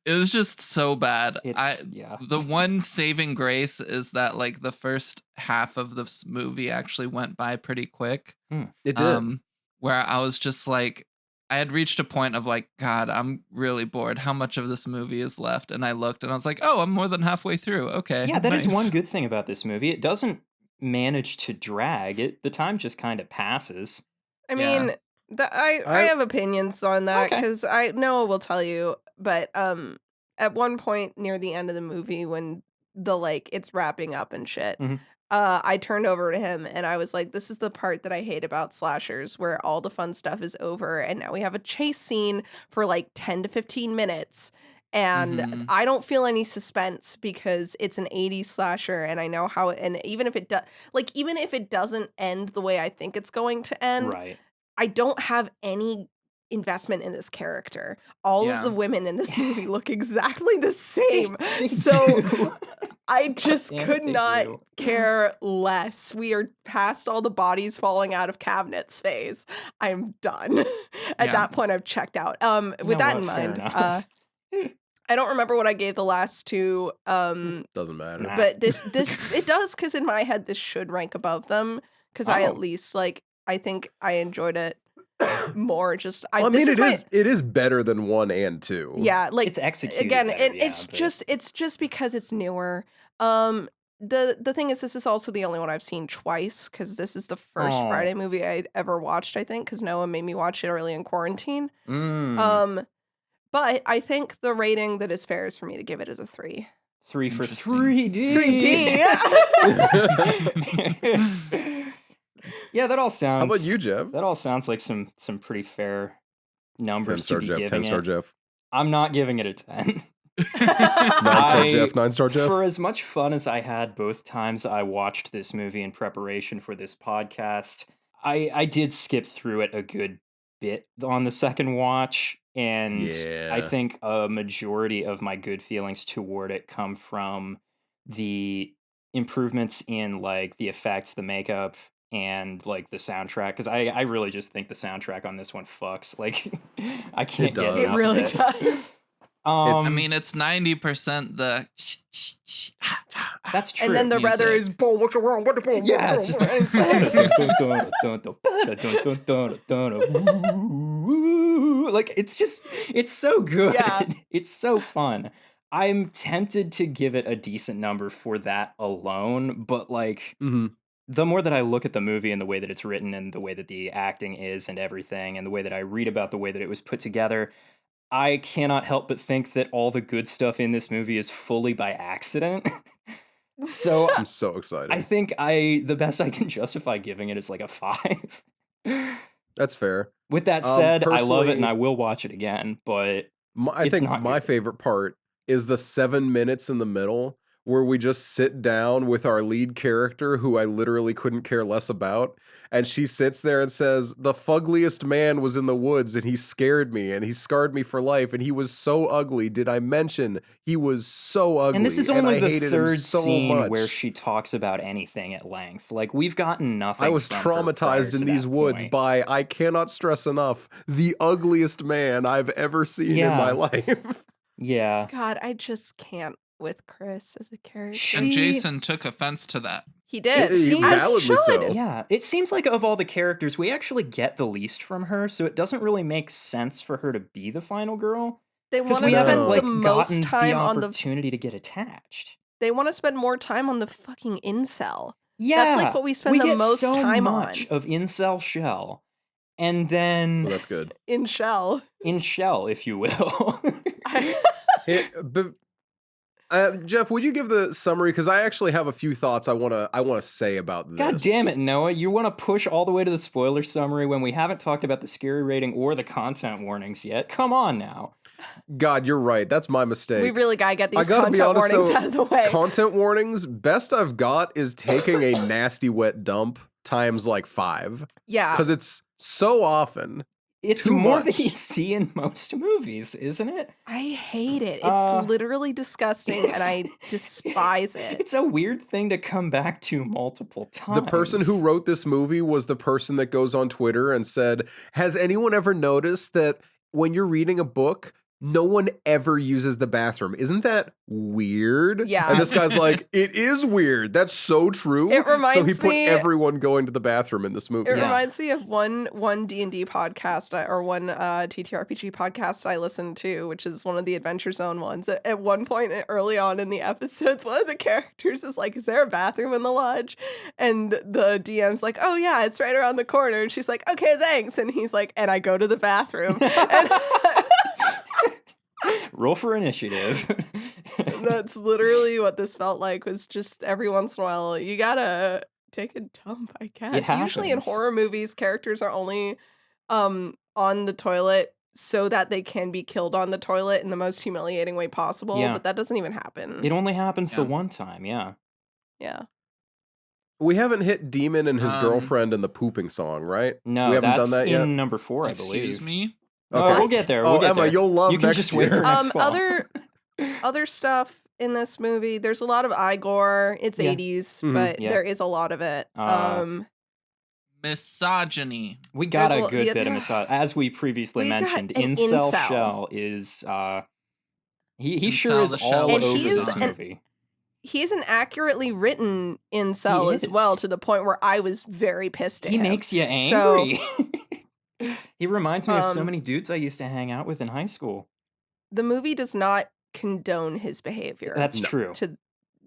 Speaker 1: it was just so bad.
Speaker 2: Yeah.
Speaker 1: The one saving grace is that like the first half of this movie actually went by pretty quick.
Speaker 3: It did.
Speaker 1: Where I was just like, I had reached a point of like, God, I'm really bored. How much of this movie is left? And I looked and I was like, oh, I'm more than halfway through. Okay.
Speaker 2: Yeah, that is
Speaker 1: nice.
Speaker 2: one good thing about this movie. It doesn't manage to drag. The time just kind of passes.
Speaker 4: I
Speaker 1: Yeah.
Speaker 4: mean, I have opinions on that
Speaker 2: Okay.
Speaker 4: because Noah will tell you, but at one point near the end of the movie when the like it's wrapping up and shit,
Speaker 2: Mhm.
Speaker 4: I turned over to him and I was like, "This is the part that I hate about slashers, where all the fun stuff is over and now we have a chase scene for like 10 to 15 minutes." And
Speaker 1: Mhm.
Speaker 4: I don't feel any suspense because it's an 80s slasher and I know how and even if it doesn't end the way I think it's going to end,
Speaker 2: Right.
Speaker 4: I don't have any investment in this character. All
Speaker 1: Yeah.
Speaker 4: of the women in this movie look exactly the same.
Speaker 2: They
Speaker 4: So
Speaker 2: do.
Speaker 4: I just
Speaker 2: Damn it,
Speaker 4: could
Speaker 2: they
Speaker 4: not
Speaker 2: do.
Speaker 4: care less. We are past all the bodies falling out of cabinets phase. I'm done. At
Speaker 1: Yeah.
Speaker 4: that point, I've checked out.
Speaker 2: You
Speaker 4: With
Speaker 2: know
Speaker 4: that in
Speaker 2: what? Fair
Speaker 4: mind,
Speaker 2: enough.
Speaker 4: I don't remember what I gave the last two.
Speaker 3: Doesn't matter.
Speaker 2: Nah.
Speaker 4: But this it does because in my head this should rank above them because I
Speaker 2: Oh.
Speaker 4: at least like I think I enjoyed it more. Just
Speaker 3: Well, I mean,
Speaker 4: this is
Speaker 3: it is better than 1 and 2.
Speaker 4: yeah, like
Speaker 2: It's executed
Speaker 4: again,
Speaker 2: better,
Speaker 4: and
Speaker 2: yeah,
Speaker 4: it's
Speaker 2: but-
Speaker 4: just because it's newer. The thing is, this is also the only one I've seen twice because this is the first
Speaker 2: Aw.
Speaker 4: Friday movie I ever watched. I think because Noah made me watch it early in quarantine.
Speaker 2: Mm.
Speaker 4: But I think the rating that is fair is for me to give it as a 3.
Speaker 2: 3 for
Speaker 1: Interesting.
Speaker 2: 3D.
Speaker 4: 3D.
Speaker 2: Yeah, that all sounds.
Speaker 3: How about you, Jeff?
Speaker 2: That all sounds like some pretty fair
Speaker 3: 10
Speaker 2: numbers to
Speaker 3: star
Speaker 2: be
Speaker 3: Jeff,
Speaker 2: giving
Speaker 3: 10 star
Speaker 2: it.
Speaker 3: Jeff.
Speaker 2: I'm not giving it a 10.
Speaker 3: 9-star
Speaker 2: I-
Speaker 3: Jeff, 9-star Jeff.
Speaker 2: For as much fun as I had both times I watched this movie in preparation for this podcast, I did skip through it a good bit on the second watch, and
Speaker 3: Yeah.
Speaker 2: I think a majority of my good feelings toward it come from the improvements in like the effects, the makeup, and like the soundtrack, because I really just think the soundtrack on this one fucks. Like I can't get
Speaker 3: does.
Speaker 4: It
Speaker 2: enough
Speaker 4: really
Speaker 2: of it.
Speaker 4: does.
Speaker 1: I mean, it's 90% the.
Speaker 2: That's true.
Speaker 4: And then the
Speaker 1: music.
Speaker 4: rather is boom, what's wrong? What the
Speaker 2: Yeah, it's just like it's so good.
Speaker 4: Yeah.
Speaker 2: It's so fun. I'm tempted to give it a decent number for that alone, but like
Speaker 3: Hmm.
Speaker 2: the more that I look at the movie and the way that it's written and the way that the acting is and everything and the way that I read about the way that it was put together, I cannot help but think that all the good stuff in this movie is fully by accident. So
Speaker 3: I'm so
Speaker 2: I
Speaker 3: excited.
Speaker 2: think the best I can justify giving it is like a 5.
Speaker 3: That's fair.
Speaker 2: With that said, I love it and
Speaker 3: Personally,
Speaker 2: I will watch it again, but
Speaker 3: I
Speaker 2: it's
Speaker 3: think
Speaker 2: not
Speaker 3: my
Speaker 2: good.
Speaker 3: favorite part is the 7 minutes in the middle where we just sit down with our lead character, who I literally couldn't care less about. And she sits there and says, "The fuggliest man was in the woods and he scared me and he scarred me for life. And he was so ugly. Did I mention he was so
Speaker 2: And this
Speaker 3: ugly?
Speaker 2: is
Speaker 3: And
Speaker 2: only
Speaker 3: I
Speaker 2: the
Speaker 3: hated him
Speaker 2: third
Speaker 3: so
Speaker 2: scene where
Speaker 3: much.
Speaker 2: she talks about anything at length. Like, we've gotten
Speaker 3: I
Speaker 2: nothing
Speaker 3: was
Speaker 2: from her prior
Speaker 3: traumatized in
Speaker 2: to
Speaker 3: these
Speaker 2: that
Speaker 3: woods
Speaker 2: point.
Speaker 3: by, I cannot stress enough, the ugliest man I've ever seen in my
Speaker 2: Yeah,
Speaker 3: life."
Speaker 2: yeah.
Speaker 4: God, I just can't with Chris as a character.
Speaker 1: And
Speaker 2: She
Speaker 1: Jason took offense to that.
Speaker 4: He
Speaker 2: It
Speaker 4: did,
Speaker 2: seems
Speaker 4: as
Speaker 3: Validly
Speaker 4: should.
Speaker 3: so.
Speaker 2: Yeah, it seems like of all the characters, we actually get the least from her, so it doesn't really make sense for her to be the final girl
Speaker 4: They
Speaker 2: because
Speaker 4: want
Speaker 2: we
Speaker 4: to
Speaker 2: haven't
Speaker 3: No.
Speaker 4: spend the
Speaker 2: like
Speaker 4: most
Speaker 2: gotten the
Speaker 4: time on the.
Speaker 2: opportunity to get attached.
Speaker 4: They want to spend more time on the fucking incel. That's like
Speaker 2: Yeah,
Speaker 4: what we
Speaker 2: we
Speaker 4: spend the
Speaker 2: get
Speaker 4: most
Speaker 2: so
Speaker 4: time
Speaker 2: much
Speaker 4: on
Speaker 2: of incel shell, and
Speaker 3: Well,
Speaker 2: then
Speaker 3: that's good.
Speaker 4: in Shell.
Speaker 2: in shell, if you will.
Speaker 3: Hey, but Jeff, would you give the summary? Because I actually have a few thoughts I wanna say about
Speaker 2: God damn
Speaker 3: this.
Speaker 2: it, Noah. You want to push all the way to the spoiler summary when we haven't talked about the scary rating or the content warnings yet? Come on now.
Speaker 3: God, you're right. That's my
Speaker 4: We
Speaker 3: mistake.
Speaker 4: really gotta get
Speaker 3: I
Speaker 4: these
Speaker 3: gotta be
Speaker 4: content
Speaker 3: honest
Speaker 4: warnings
Speaker 3: though,
Speaker 4: out of the way.
Speaker 3: content warnings, best I've got is taking a nasty wet dump times like 5.
Speaker 4: Yeah.
Speaker 3: Because it's so often
Speaker 2: It's
Speaker 3: too
Speaker 2: more than you
Speaker 3: much.
Speaker 2: see in most movies, isn't it?
Speaker 4: I hate it. It's
Speaker 2: Uh,
Speaker 4: literally disgusting and I despise it.
Speaker 2: It's a weird thing to come back to multiple
Speaker 3: The person who
Speaker 2: times.
Speaker 3: wrote this movie was the person that goes on Twitter and said, "Has anyone ever noticed that when you're reading a book, no one ever uses the bathroom? Isn't that weird?" And
Speaker 4: Yeah.
Speaker 3: this guy's like, "It is weird. That's so true."
Speaker 4: It
Speaker 3: So he
Speaker 4: reminds
Speaker 3: put
Speaker 4: me
Speaker 3: everyone going to the bathroom in this
Speaker 4: it
Speaker 3: movie.
Speaker 2: Yeah.
Speaker 4: reminds me of one D&D podcast or one TTRPG podcast I listened to, which is one of the Adventure Zone ones. At one point early on in the episodes, one of the characters is like, "Is there a bathroom in the lodge?" And the DM's like, "Oh yeah, it's right around the corner." And she's like, "Okay, thanks." And he's like, "And I go to the bathroom." And
Speaker 2: Roll for initiative.
Speaker 4: that's literally what this felt like, was just every once in a while, you gotta take a dump, I guess. Usually in
Speaker 2: happens.
Speaker 4: horror movies, characters are only on the toilet so that they can be killed on the toilet in the most humiliating way possible,
Speaker 2: Yeah.
Speaker 4: but that doesn't even happen.
Speaker 2: It only happens the
Speaker 1: Yeah.
Speaker 2: one time, yeah.
Speaker 4: Yeah.
Speaker 3: We haven't hit Demon and his
Speaker 1: Um,
Speaker 3: girlfriend and the pooping song, right?
Speaker 2: No,
Speaker 3: We haven't
Speaker 2: that's
Speaker 3: done that yet?
Speaker 2: in number 4, I
Speaker 1: Excuse
Speaker 2: believe.
Speaker 1: me?
Speaker 2: Oh,
Speaker 3: Okay.
Speaker 2: we'll get there. We'll
Speaker 3: Oh,
Speaker 2: get
Speaker 3: Emma,
Speaker 2: there.
Speaker 3: you'll love
Speaker 2: You can
Speaker 3: next
Speaker 2: just wait
Speaker 3: year.
Speaker 2: for next fall.
Speaker 4: Other stuff in this movie, there's a lot of eye gore. It's
Speaker 2: Yeah.
Speaker 4: 80s,
Speaker 3: Mhm.
Speaker 4: but
Speaker 2: Yeah.
Speaker 4: there is a lot of it.
Speaker 1: Misogyny.
Speaker 2: We got
Speaker 4: There's
Speaker 2: a
Speaker 4: a-
Speaker 2: good
Speaker 4: yeah,
Speaker 2: bit of
Speaker 4: there-
Speaker 2: misogyny. As we previously
Speaker 4: We got
Speaker 2: mentioned,
Speaker 4: an
Speaker 2: Incel
Speaker 4: incel.
Speaker 2: Shell is he sure
Speaker 1: Incel
Speaker 2: is
Speaker 1: the Shell
Speaker 2: all
Speaker 4: And
Speaker 2: over
Speaker 4: he
Speaker 2: this
Speaker 4: is an-
Speaker 2: movie.
Speaker 4: He's an accurately written incel
Speaker 2: He
Speaker 4: as well,
Speaker 2: is.
Speaker 4: to the point where I was very pissed at
Speaker 2: He
Speaker 4: him.
Speaker 2: makes you
Speaker 4: So-
Speaker 2: angry. He reminds me of so
Speaker 4: Um,
Speaker 2: many dudes I used to hang out with in high school.
Speaker 4: The movie does not condone his behavior.
Speaker 2: That's
Speaker 3: No.
Speaker 2: true.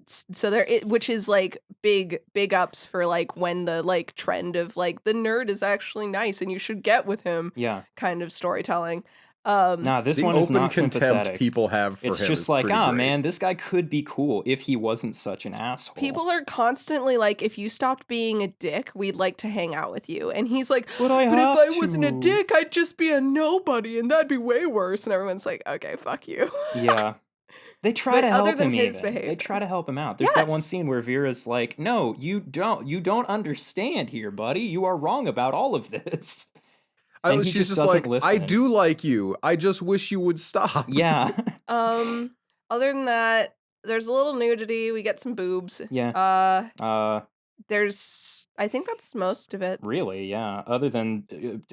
Speaker 4: So there, which is like big ups for like when the like trend of like the nerd is actually nice and you should get with him
Speaker 2: Yeah.
Speaker 4: kind of storytelling.
Speaker 2: Nah, this
Speaker 3: The
Speaker 2: one is
Speaker 3: open
Speaker 2: not
Speaker 3: contempt
Speaker 2: sympathetic.
Speaker 3: people have for
Speaker 2: It's
Speaker 3: him
Speaker 2: just
Speaker 3: is
Speaker 2: like,
Speaker 3: pretty
Speaker 2: ah,
Speaker 3: great.
Speaker 2: man, this guy could be cool if he wasn't such an asshole.
Speaker 4: People are constantly like, if you stopped being a dick, we'd like to hang out with you. And he's like,
Speaker 2: But
Speaker 4: but if
Speaker 2: have
Speaker 4: I wasn't a
Speaker 2: to."
Speaker 4: dick, I'd just be a nobody, and that'd be way worse. And everyone's like, okay, fuck you.
Speaker 2: Yeah. They try
Speaker 4: But
Speaker 2: to
Speaker 4: other
Speaker 2: help
Speaker 4: than
Speaker 2: him
Speaker 4: his
Speaker 2: even. They
Speaker 4: behavior.
Speaker 2: try to help him out. There's that one
Speaker 4: Yes.
Speaker 2: scene where Vera's like, "No, you don't understand here, buddy. You are wrong about all of this." And he
Speaker 3: She's
Speaker 2: just
Speaker 3: just
Speaker 2: doesn't
Speaker 3: like, "I
Speaker 2: listen.
Speaker 3: do like you. I just wish you would stop."
Speaker 2: Yeah.
Speaker 4: Other than that, there's a little nudity. We get some boobs.
Speaker 2: Yeah.
Speaker 4: There's, I think that's most of it.
Speaker 2: Really, yeah. Other than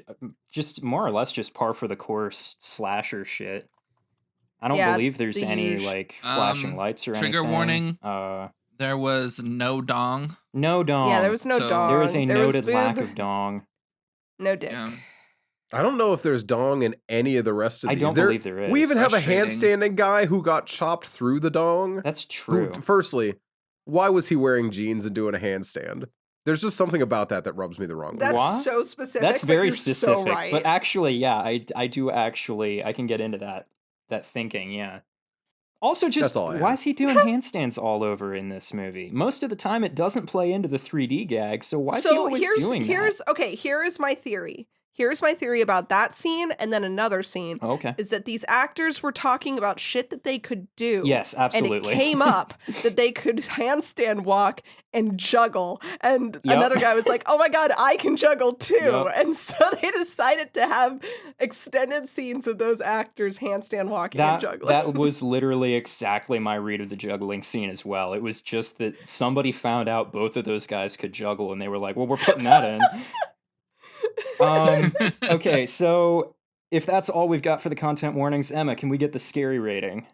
Speaker 2: just more or less just par for the course slasher shit. I don't
Speaker 4: Yeah,
Speaker 2: believe there's
Speaker 4: the
Speaker 2: any
Speaker 4: usual.
Speaker 2: like flashing lights or
Speaker 1: Trigger
Speaker 2: anything.
Speaker 1: warning.
Speaker 2: Uh,
Speaker 1: There was no dong.
Speaker 2: no dong.
Speaker 4: Yeah, there was no
Speaker 1: So-
Speaker 4: dong.
Speaker 2: There is a
Speaker 4: There was
Speaker 2: noted lack
Speaker 4: boob,
Speaker 2: of dong.
Speaker 4: no dick.
Speaker 1: Yeah.
Speaker 3: I don't know if there's dong in any of the rest of
Speaker 2: I
Speaker 3: these.
Speaker 2: don't believe there
Speaker 3: We even
Speaker 2: is.
Speaker 3: have a
Speaker 1: Frustrating.
Speaker 3: handstanding guy who got chopped through the dong.
Speaker 2: That's
Speaker 3: Who,
Speaker 2: true.
Speaker 3: firstly, why was he wearing jeans and doing a handstand? There's just something about that rubs me the wrong way.
Speaker 4: That's
Speaker 2: What?
Speaker 4: so specific.
Speaker 2: That's
Speaker 4: but
Speaker 2: very
Speaker 4: you're so
Speaker 2: specific.
Speaker 4: right.
Speaker 2: But actually, yeah, I do actually I can get into that thinking, yeah. Also, just
Speaker 3: That's all I
Speaker 2: why
Speaker 3: have.
Speaker 2: is he doing handstands all over in this movie? Most of the time, it doesn't play into the 3D gag, so why is he
Speaker 4: So
Speaker 2: always doing that?
Speaker 4: here is my theory. Here's my theory about that scene, and then another scene
Speaker 2: Oh, okay.
Speaker 4: is that these actors were talking about shit that they could do.
Speaker 2: Yes,
Speaker 4: And it
Speaker 2: absolutely.
Speaker 4: came up that they could handstand walk and juggle. And
Speaker 2: Yep.
Speaker 4: another guy was like, oh my God, I can juggle too.
Speaker 2: Yep.
Speaker 4: And so they decided to have extended scenes of those actors handstand walking and juggling.
Speaker 2: That was literally exactly my read of the juggling scene as well. It was just that somebody found out both of those guys could juggle, and they were like, well, we're putting that in. Okay, so if that's all we've got for the content warnings, Emma, can we get the scary rating?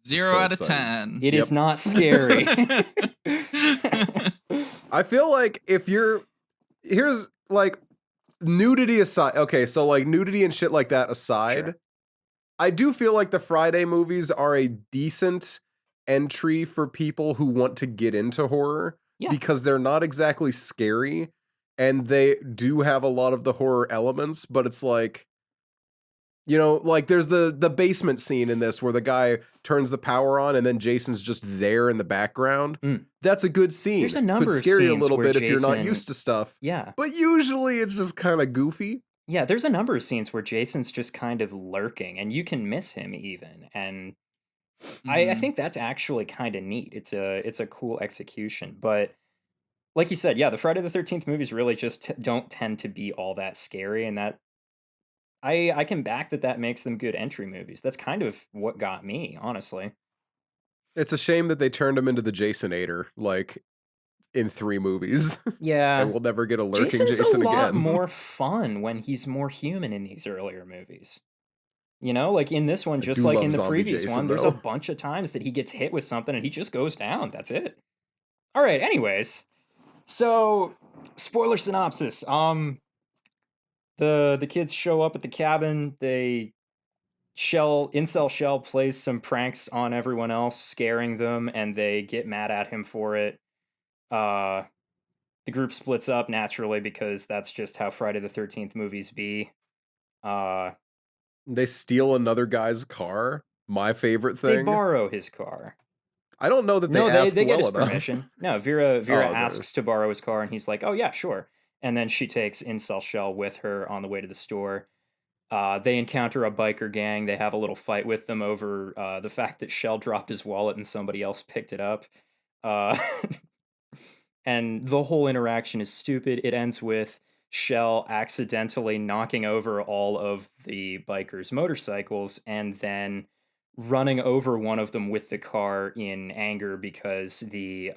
Speaker 1: 0
Speaker 3: So
Speaker 1: out of
Speaker 3: excited.
Speaker 1: 10.
Speaker 2: It is not scary.
Speaker 3: I feel like here's like nudity aside. Okay, so like nudity and shit like that aside,
Speaker 2: Sure.
Speaker 3: I do feel like the Friday movies are a decent entry for people who want to get into horror
Speaker 2: Yeah.
Speaker 3: because they're not exactly scary and they do have a lot of the horror elements, but it's like, you know, like there's the basement scene in this where the guy turns the power on and then Jason's just there in the background.
Speaker 2: Mm.
Speaker 3: That's a good scene.
Speaker 2: There's a number
Speaker 3: Could
Speaker 2: of
Speaker 3: scare you a
Speaker 2: scenes
Speaker 3: little
Speaker 2: where
Speaker 3: bit if you're not
Speaker 2: Jason-
Speaker 3: used to stuff.
Speaker 2: Yeah.
Speaker 3: But usually it's just kind of goofy.
Speaker 2: Yeah, there's a number of scenes where Jason's just kind of lurking, and you can miss him even. And I
Speaker 1: Mhm.
Speaker 2: think that's actually kind of neat. It's a cool execution. But like you said, yeah, the Friday the 13th movies really just don't tend to be all that scary, and that I can back that makes them good entry movies. That's kind of what got me, honestly.
Speaker 3: It's a shame that they turned him into the Jasonator, like in 3 movies.
Speaker 2: Yeah.
Speaker 3: And we'll never get a lurking
Speaker 2: Jason's
Speaker 3: Jason
Speaker 2: a lot
Speaker 3: again.
Speaker 2: more fun when he's more human in these earlier movies. You know, like in this one,
Speaker 3: I
Speaker 2: just
Speaker 3: do
Speaker 2: like
Speaker 3: love
Speaker 2: in the
Speaker 3: zombie
Speaker 2: previous
Speaker 3: Jason,
Speaker 2: one, there's
Speaker 3: though.
Speaker 2: a bunch of times that he gets hit with something and he just goes down. That's it. All right, anyways. So, spoiler synopsis. The kids show up at the cabin. Incel Shell plays some pranks on everyone else, scaring them, and they get mad at him for it. The group splits up naturally because that's just how Friday the 13th movies be.
Speaker 3: They steal another guy's car. My favorite
Speaker 2: They
Speaker 3: thing.
Speaker 2: borrow his car.
Speaker 3: I don't know that they
Speaker 2: No,
Speaker 3: ask
Speaker 2: they get
Speaker 3: well
Speaker 2: his
Speaker 3: enough.
Speaker 2: permission. No, Vera
Speaker 3: Oh, okay.
Speaker 2: asks to borrow his car, and he's like, "Oh yeah, sure." And then she takes Incel Shell with her on the way to the store. They encounter a biker gang. They have a little fight with them over the fact that Shell dropped his wallet and somebody else picked it up. And the whole interaction is stupid. It ends with Shell accidentally knocking over all of the bikers' motorcycles and then running over one of them with the car in anger because the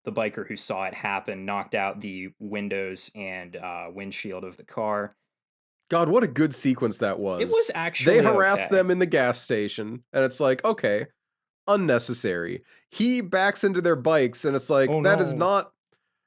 Speaker 2: biker who saw it happen knocked out the windows and windshield of the car.
Speaker 3: God, what a good sequence that was.
Speaker 2: It was actually
Speaker 3: They harass
Speaker 2: okay.
Speaker 3: them in the gas station, and it's like, okay, unnecessary. He backs into their bikes, and it's like,
Speaker 2: Oh,
Speaker 3: that is
Speaker 2: no.
Speaker 3: not.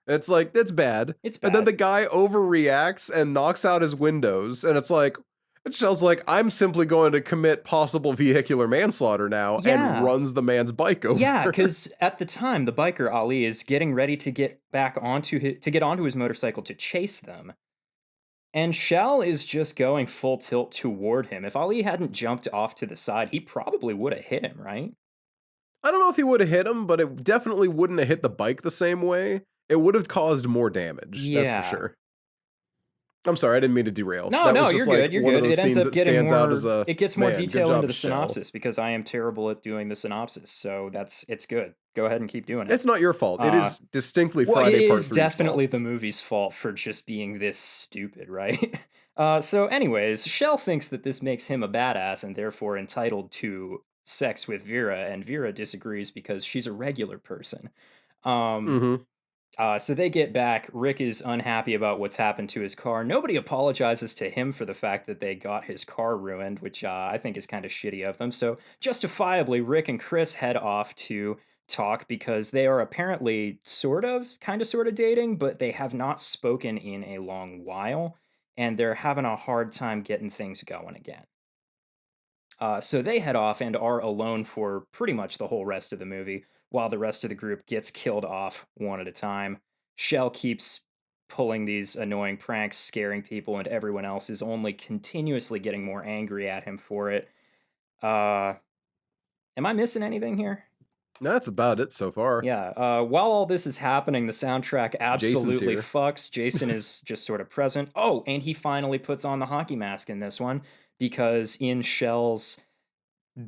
Speaker 3: It's like, it's bad.
Speaker 2: It's
Speaker 3: And then
Speaker 2: bad.
Speaker 3: the guy overreacts and knocks out his windows, and it's like, it Shell's like, I'm simply going to commit possible vehicular manslaughter now,
Speaker 2: Yeah.
Speaker 3: and runs the man's bike over.
Speaker 2: Yeah, because at the time, the biker Ali is getting ready to get onto his motorcycle to chase them, and Shell is just going full tilt toward him. If Ali hadn't jumped off to the side, he probably would have hit him, right?
Speaker 3: I don't know if he would have hit him, but it definitely wouldn't have hit the bike the same way. It would have caused more damage.
Speaker 2: Yeah.
Speaker 3: That's for sure. I'm sorry, I didn't mean to derail.
Speaker 2: No,
Speaker 3: That
Speaker 2: no,
Speaker 3: was
Speaker 2: you're
Speaker 3: just, like,
Speaker 2: good. You're
Speaker 3: one of
Speaker 2: good.
Speaker 3: those
Speaker 2: It ends
Speaker 3: scenes
Speaker 2: up
Speaker 3: that
Speaker 2: getting
Speaker 3: stands
Speaker 2: more.
Speaker 3: out as a,
Speaker 2: It gets more
Speaker 3: "Man, good
Speaker 2: detail
Speaker 3: job,
Speaker 2: into the
Speaker 3: Shell."
Speaker 2: synopsis because I am terrible at doing the synopsis. So it's good. Go ahead and keep doing it.
Speaker 3: It's not your fault. It is distinctly
Speaker 2: Well,
Speaker 3: Friday
Speaker 2: it
Speaker 3: Part
Speaker 2: is
Speaker 3: 3's
Speaker 2: definitely
Speaker 3: fault.
Speaker 2: the movie's fault for just being this stupid, right? So, anyways, Shell thinks that this makes him a badass and therefore entitled to sex with Vera, and Vera disagrees because she's a regular person.
Speaker 3: Mhm.
Speaker 2: So they get back. Rick is unhappy about what's happened to his car. Nobody apologizes to him for the fact that they got his car ruined, which I think is kind of shitty of them. So, justifiably, Rick and Chris head off to talk because they are apparently sort of dating, but they have not spoken in a long while. and they're having a hard time getting things going again. So they head off and are alone for pretty much the whole rest of the movie, while the rest of the group gets killed off one at a time. Shell keeps pulling these annoying pranks, scaring people, and everyone else is only continuously getting more angry at him for it. Am I missing anything here?
Speaker 3: That's about it so far.
Speaker 2: Yeah. While all this is happening, the soundtrack absolutely
Speaker 3: here.
Speaker 2: fucks. Jason is just sort of present. Oh, and he finally puts on the hockey mask in this one because in Shell's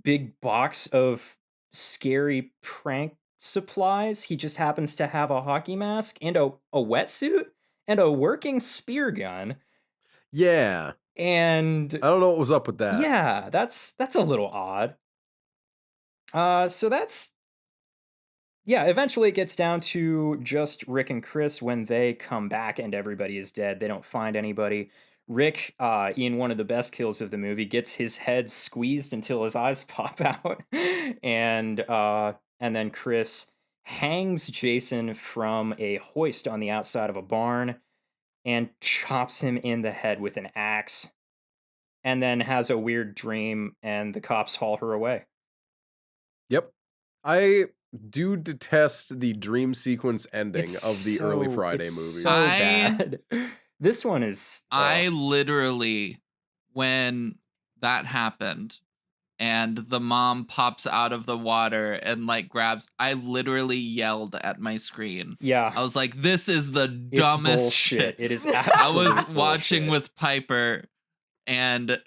Speaker 2: big box of scary prank supplies, he just happens to have a hockey mask and a wetsuit and a working spear gun.
Speaker 3: Yeah.
Speaker 2: And
Speaker 3: I don't know what was up with that.
Speaker 2: yeah, that's a little odd. So that's yeah, eventually it gets down to just Rick and Chris when they come back and everybody is dead. They don't find anybody. Rick, in one of the best kills of the movie, gets his head squeezed until his eyes pop out. And then Chris hangs Jason from a hoist on the outside of a barn and chops him in the head with an axe. And then has a weird dream and the cops haul her away.
Speaker 3: Yep. I do detest the dream sequence ending of the early Friday
Speaker 2: it's
Speaker 3: movies.
Speaker 2: so
Speaker 1: I-
Speaker 2: bad. This one is.
Speaker 1: I literally, when that happened and the mom pops out of the water and like grabs, I literally yelled at my screen.
Speaker 2: Yeah.
Speaker 1: I was like, this is the
Speaker 2: It's
Speaker 1: dumbest
Speaker 2: bullshit.
Speaker 1: shit.
Speaker 2: It is
Speaker 1: I
Speaker 2: absolute
Speaker 1: was watching
Speaker 2: bullshit.
Speaker 1: with Piper and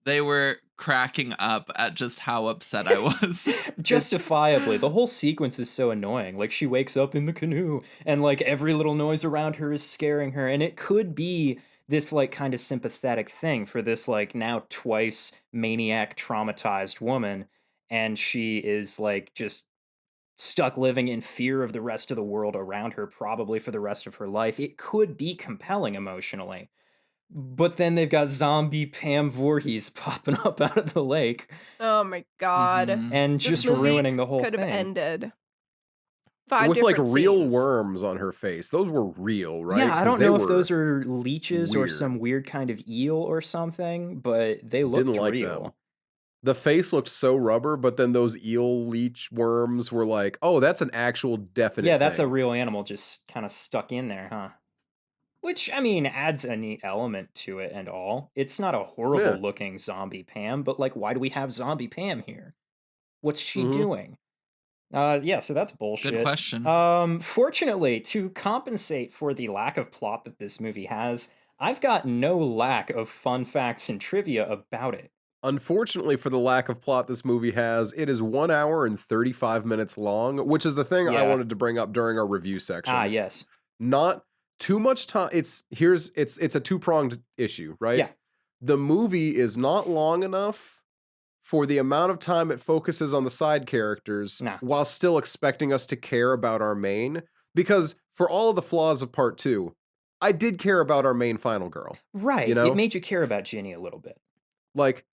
Speaker 1: they were cracking up at just how upset I was.
Speaker 2: Justifiably, the whole sequence is so annoying. Like, she wakes up in the canoe, and like every little noise around her is scaring her. And it could be this like kind of sympathetic thing for this like now twice maniac traumatized woman, and she is like just stuck living in fear of the rest of the world around her, probably for the rest of her life. It could be compelling emotionally. But then they've got zombie Pam Voorhees popping up out of the lake
Speaker 4: Oh my god.
Speaker 1: Mhm.
Speaker 2: and
Speaker 4: This
Speaker 2: just
Speaker 4: movie
Speaker 2: ruining the whole
Speaker 4: could have
Speaker 2: thing.
Speaker 4: ended 5
Speaker 3: With like
Speaker 4: different
Speaker 3: real
Speaker 4: scenes.
Speaker 3: worms on her face. Those were real, right?
Speaker 2: Yeah, I
Speaker 3: 'Cause
Speaker 2: don't
Speaker 3: they
Speaker 2: know if
Speaker 3: were
Speaker 2: those are leeches or
Speaker 3: weird.
Speaker 2: some weird kind of eel or something, but they looked
Speaker 3: Didn't like
Speaker 2: real.
Speaker 3: them. The face looked so rubber, but then those eel leech worms were like, oh, that's an actual definite
Speaker 2: Yeah, that's a
Speaker 3: thing.
Speaker 2: real animal just kind of stuck in there, huh? Which, I mean, adds a neat element to it and all. It's not a horrible
Speaker 3: Yeah.
Speaker 2: looking zombie Pam, but like, why do we have zombie Pam here? What's she
Speaker 3: Mhm.
Speaker 2: doing? Yeah, so that's
Speaker 1: Good
Speaker 2: bullshit.
Speaker 1: question.
Speaker 2: Fortunately, to compensate for the lack of plot that this movie has, I've got no lack of fun facts and trivia about it.
Speaker 3: Unfortunately, for the lack of plot this movie has, it is 1 hour and 35 minutes long, which is the thing I
Speaker 2: Yeah.
Speaker 3: wanted to bring up during our review section.
Speaker 2: Ah, yes.
Speaker 3: Not too much time. It's a two-pronged issue, right?
Speaker 2: Yeah.
Speaker 3: The movie is not long enough for the amount of time it focuses on the side characters
Speaker 2: Nah.
Speaker 3: while still expecting us to care about our main. Because for all of the flaws of part 2, I did care about our main final girl.
Speaker 2: Right.
Speaker 3: You know?
Speaker 2: It made you care about Ginny a little bit.
Speaker 3: Like,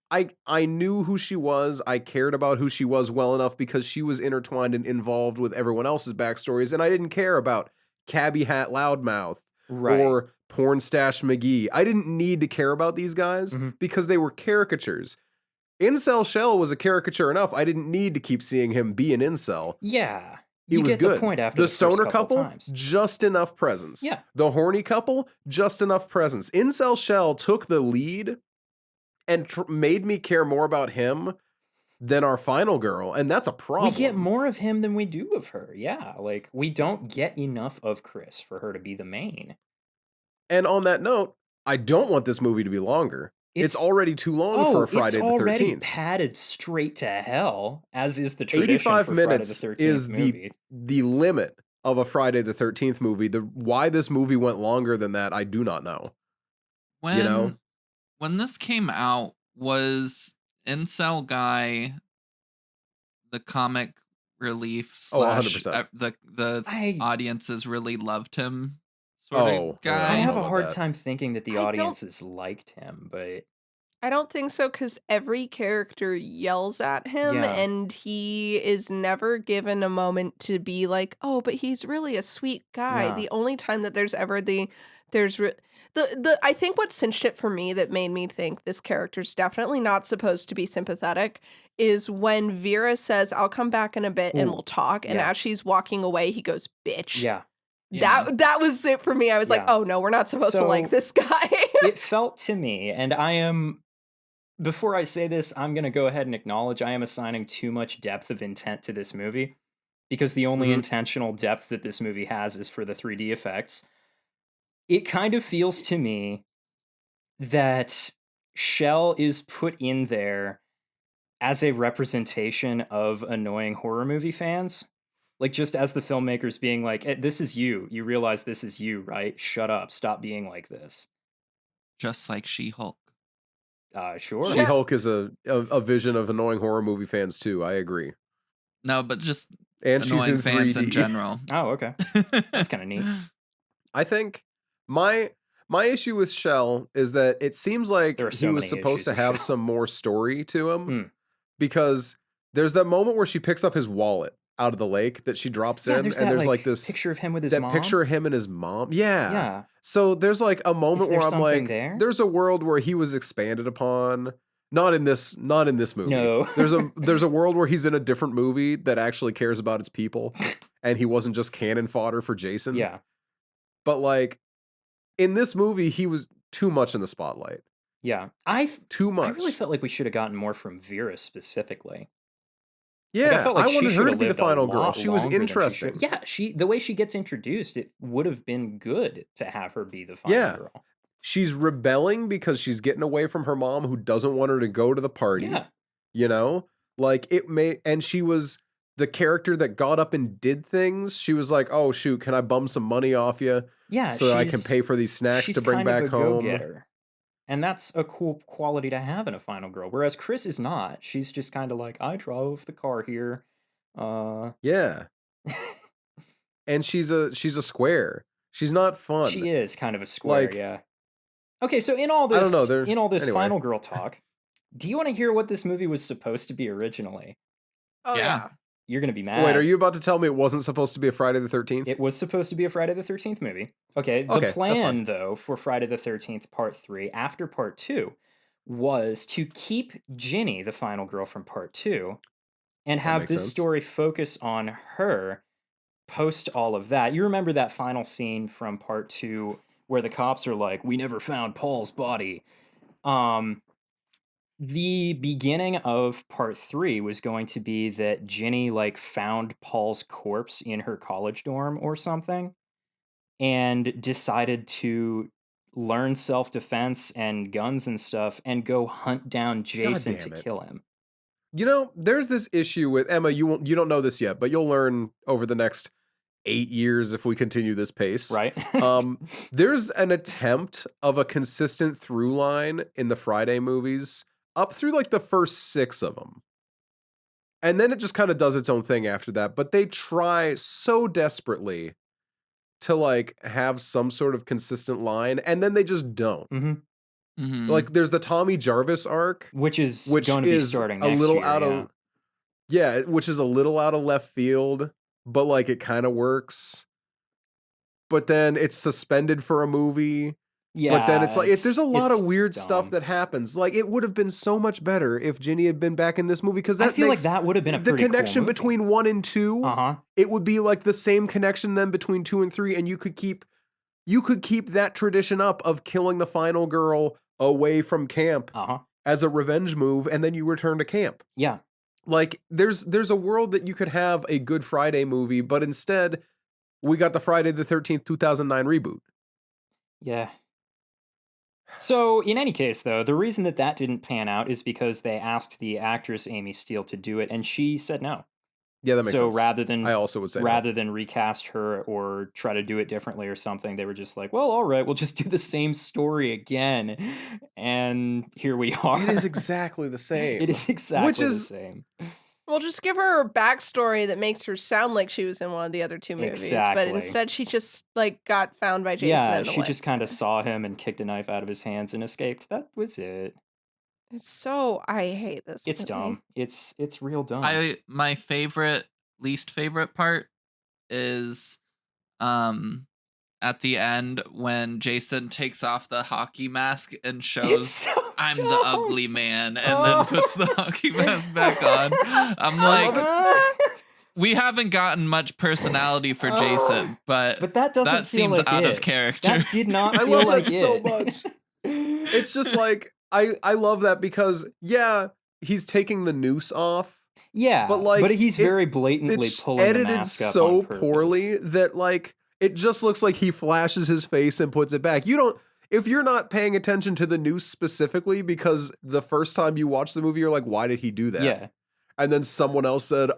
Speaker 3: I knew who she was. I cared about who she was well enough because she was intertwined and involved with everyone else's backstories, and I didn't care about Cabbie Hat Loudmouth
Speaker 2: Right.
Speaker 3: or Porn Stash McGee. I didn't need to care about these guys
Speaker 2: Mhm.
Speaker 3: because they were caricatures. Incel Shell was a caricature enough. I didn't need to keep seeing him be an incel.
Speaker 2: Yeah.
Speaker 3: He
Speaker 2: You
Speaker 3: was
Speaker 2: get
Speaker 3: good.
Speaker 2: the point after
Speaker 3: The
Speaker 2: the first
Speaker 3: stoner
Speaker 2: couple
Speaker 3: couple,
Speaker 2: times.
Speaker 3: just enough presence.
Speaker 2: Yeah.
Speaker 3: The horny couple, just enough presence. Incel Shell took the lead and made me care more about him than our final girl, and that's a problem.
Speaker 2: We get more of him than we do of her. Yeah. Like, we don't get enough of Chris for her to be the main.
Speaker 3: And on that note, I don't want this movie to be longer. It's already too long for a Friday
Speaker 2: it's
Speaker 3: the
Speaker 2: already
Speaker 3: 13th.
Speaker 2: padded straight to hell, as is the tradition
Speaker 3: 85
Speaker 2: for Friday the
Speaker 3: minutes
Speaker 2: 13th
Speaker 3: is
Speaker 2: movie.
Speaker 3: the limit of a Friday the 13th movie. Why this movie went longer than that, I do not know.
Speaker 1: When
Speaker 3: You know?
Speaker 1: when this came out, was Incel Guy the comic relief
Speaker 3: Oh,
Speaker 1: slash
Speaker 3: 100%.
Speaker 1: the
Speaker 2: I
Speaker 1: audiences really loved him sort
Speaker 3: Oh,
Speaker 1: of
Speaker 3: yeah,
Speaker 1: guy?
Speaker 2: I
Speaker 3: don't
Speaker 2: have
Speaker 3: know
Speaker 2: a
Speaker 3: about
Speaker 2: hard
Speaker 3: that.
Speaker 2: time thinking that the
Speaker 4: I don't-
Speaker 2: audiences liked him, but
Speaker 4: I don't think so because every character yells at him
Speaker 2: Yeah.
Speaker 4: and he is never given a moment to be like, oh, but he's really a sweet guy.
Speaker 2: Nah.
Speaker 4: The only time that there's ever the There's the I think what cinched it for me that made me think this character's definitely not supposed to be sympathetic is when Vera says, "I'll come back in a bit and
Speaker 2: Ooh,
Speaker 4: we'll talk," and
Speaker 2: yeah,
Speaker 4: as she's walking away, he goes, "Bitch."
Speaker 2: yeah,
Speaker 1: Yeah.
Speaker 4: That was it for me. I was like,
Speaker 2: yeah.
Speaker 4: "Oh no, we're not supposed to like
Speaker 2: So
Speaker 4: this guy."
Speaker 2: it felt to me, and before I say this, I'm going to go ahead and acknowledge I am assigning too much depth of intent to this movie because the only
Speaker 3: Mhm.
Speaker 2: intentional depth that this movie has is for the 3D effects. It kind of feels to me that Shell is put in there as a representation of annoying horror movie fans. Like, just as the filmmakers being like, this is you. You realize this is you, right? Shut up. Stop being like this.
Speaker 1: Just like She-Hulk.
Speaker 2: Sure.
Speaker 4: Yeah.
Speaker 3: She-Hulk is a vision of annoying horror movie fans too. I agree.
Speaker 1: No, but just
Speaker 3: And she's
Speaker 1: annoying
Speaker 3: in
Speaker 1: fans in
Speaker 3: 3D.
Speaker 1: general.
Speaker 2: Oh, okay. That's kind of neat.
Speaker 3: I think my issue with Shell is that it seems like
Speaker 2: There are
Speaker 3: he
Speaker 2: so
Speaker 3: was
Speaker 2: many
Speaker 3: supposed
Speaker 2: issues
Speaker 3: to
Speaker 2: with
Speaker 3: have
Speaker 2: Shell.
Speaker 3: some more story to him
Speaker 2: Hmm.
Speaker 3: because there's that moment where she picks up his wallet out of the lake that she drops
Speaker 2: Yeah,
Speaker 3: in,
Speaker 2: there's
Speaker 3: and
Speaker 2: that
Speaker 3: there's
Speaker 2: like
Speaker 3: this
Speaker 2: picture of him with his
Speaker 3: that
Speaker 2: mom.
Speaker 3: picture of him and his mom. Yeah.
Speaker 2: Yeah.
Speaker 3: So there's like a
Speaker 2: Is
Speaker 3: moment
Speaker 2: there
Speaker 3: where I'm
Speaker 2: something
Speaker 3: like,
Speaker 2: there?
Speaker 3: there's a world where he was expanded upon. Not in this movie.
Speaker 2: No.
Speaker 3: There's a world where he's in a different movie that actually cares about its people, and he wasn't just cannon fodder for Jason.
Speaker 2: Yeah.
Speaker 3: But like in this movie, he was too much in the spotlight.
Speaker 2: Yeah.
Speaker 3: Too
Speaker 2: I really
Speaker 3: much.
Speaker 2: felt like we should have gotten more from Vera specifically. Like, I
Speaker 3: Yeah,
Speaker 2: felt like
Speaker 3: I
Speaker 2: she
Speaker 3: wanted
Speaker 2: should
Speaker 3: her to
Speaker 2: have
Speaker 3: be the
Speaker 2: lived a
Speaker 3: final girl.
Speaker 2: lot
Speaker 3: She was
Speaker 2: longer than she should.
Speaker 3: interesting.
Speaker 2: Yeah, the way she gets introduced, it would have been good to have her be the final
Speaker 3: Yeah.
Speaker 2: girl.
Speaker 3: She's rebelling because she's getting away from her mom who doesn't want her to go to the party.
Speaker 2: Yeah.
Speaker 3: You know? Like and she was the character that got up and did things. She was like, "Oh shoot, can I bum some money off you
Speaker 2: Yeah,
Speaker 3: so that I can pay for these snacks
Speaker 2: she's
Speaker 3: to bring
Speaker 2: kind of
Speaker 3: back
Speaker 2: a
Speaker 3: home?"
Speaker 2: go-getter. And that's a cool quality to have in a final girl. Whereas Chris is not. She's just kind of like, I drove the car here.
Speaker 3: Yeah. And she's a square. She's not fun.
Speaker 2: She is kind of a square,
Speaker 3: Like,
Speaker 2: yeah. Okay, so in all
Speaker 3: I don't know,
Speaker 2: this
Speaker 3: anyway.
Speaker 2: final girl talk, do you want to hear what this movie was supposed to be originally?
Speaker 4: Oh
Speaker 1: Yeah.
Speaker 4: yeah.
Speaker 2: You're gonna be mad.
Speaker 3: Wait, are you about to tell me it wasn't supposed to be a Friday the 13th?
Speaker 2: It was supposed to be a Friday the 13th movie. Okay, the
Speaker 3: Okay, that's
Speaker 2: plan,
Speaker 3: fine.
Speaker 2: though, for Friday the 13th Part 3, after Part 2, was to keep Ginny, the final girl from Part 2, and
Speaker 3: That
Speaker 2: have
Speaker 3: makes
Speaker 2: this
Speaker 3: sense.
Speaker 2: story focus on her post all of that. You remember that final scene from Part 2 where the cops are like, we never found Paul's body. The beginning of Part 3 was going to be that Ginny like found Paul's corpse in her college dorm or something and decided to learn self-defense and guns and stuff and go hunt down Jason to
Speaker 3: damn it.
Speaker 2: kill him.
Speaker 3: You know, there's this issue with Emma. You don't know this yet, but you'll learn over the next 8 years if we continue this pace.
Speaker 2: Right?
Speaker 3: There's an attempt of a consistent through line in the Friday movies up through like the first 6 of them. And then it just kind of does its own thing after that. But they try so desperately to like have some sort of consistent line, and then they just don't.
Speaker 2: Mhm.
Speaker 1: Mhm.
Speaker 3: Like there's the Tommy Jarvis arc,
Speaker 2: Which is
Speaker 3: which
Speaker 2: going to be
Speaker 3: is
Speaker 2: starting
Speaker 3: a
Speaker 2: next
Speaker 3: little
Speaker 2: year,
Speaker 3: out
Speaker 2: yeah.
Speaker 3: of yeah, which is a little out of left field, but like it kind of works. But then it's suspended for a movie. But then it's like there's a lot of weird stuff
Speaker 2: dumb.
Speaker 3: that happens. Like it would have been so much better if Ginny had been back in this movie because
Speaker 2: I
Speaker 3: that
Speaker 2: feel like
Speaker 3: makes
Speaker 2: that would have been a
Speaker 3: the
Speaker 2: pretty
Speaker 3: connection
Speaker 2: cool movie.
Speaker 3: between 1 and 2.
Speaker 2: Uh-huh.
Speaker 3: It would be like the same connection then between 2 and 3, and you could keep that tradition up of killing the final girl away from camp
Speaker 2: Uh-huh.
Speaker 3: as a revenge move, and then you return to camp.
Speaker 2: Yeah.
Speaker 3: Like there's a world that you could have a Good Friday movie, but instead we got the Friday the 13th 2009 reboot.
Speaker 2: Yeah. So, in any case, though, the reason that didn't pan out is because they asked the actress Amy Steele to do it, and she said no.
Speaker 3: Yeah, that makes
Speaker 2: So
Speaker 3: sense.
Speaker 2: rather than
Speaker 3: I also would say no.
Speaker 2: rather than recast her or try to do it differently or something, they were just like, well, all right, we'll just do the same story again. And here we are.
Speaker 3: It is exactly the same.
Speaker 2: It is exactly the
Speaker 3: is-
Speaker 2: same.
Speaker 4: Well, just give her a backstory that makes her sound like she was in one of the other 2 movies,
Speaker 2: Exactly.
Speaker 4: but instead she just like got found by Jason.
Speaker 2: Yeah,
Speaker 4: in the
Speaker 2: she just
Speaker 4: woods.
Speaker 2: kind of saw him and kicked a knife out of his hands and escaped. That was it.
Speaker 4: It's so I hate this.
Speaker 2: It's
Speaker 4: movie.
Speaker 2: dumb. It's real dumb.
Speaker 1: My least favorite part is at the end when Jason takes off the hockey mask and
Speaker 2: It's
Speaker 1: shows
Speaker 2: so
Speaker 1: I'm the
Speaker 2: dumb.
Speaker 1: ugly man, and
Speaker 2: Oh.
Speaker 1: then puts the hockey mask back on. I'm
Speaker 3: love
Speaker 1: like, we haven't gotten much personality for Jason, but
Speaker 2: But that doesn't
Speaker 1: that
Speaker 2: feel
Speaker 1: seems
Speaker 2: like
Speaker 1: out
Speaker 2: it.
Speaker 1: of character.
Speaker 2: That did not
Speaker 3: I
Speaker 2: feel
Speaker 3: love
Speaker 2: like
Speaker 3: that
Speaker 2: it.
Speaker 3: so much. It's just like I love that because yeah, he's taking the noose off,
Speaker 2: yeah,
Speaker 3: but like
Speaker 2: he's very blatantly
Speaker 3: it's
Speaker 2: pulling the
Speaker 3: edited
Speaker 2: mask up
Speaker 3: so
Speaker 2: on purpose.
Speaker 3: poorly that like it just looks like he flashes his face and puts it back. You don't if you're not paying attention to the noose specifically because the first time you watch the movie you're like, why did he do that?
Speaker 2: Yeah.
Speaker 3: And then someone else said,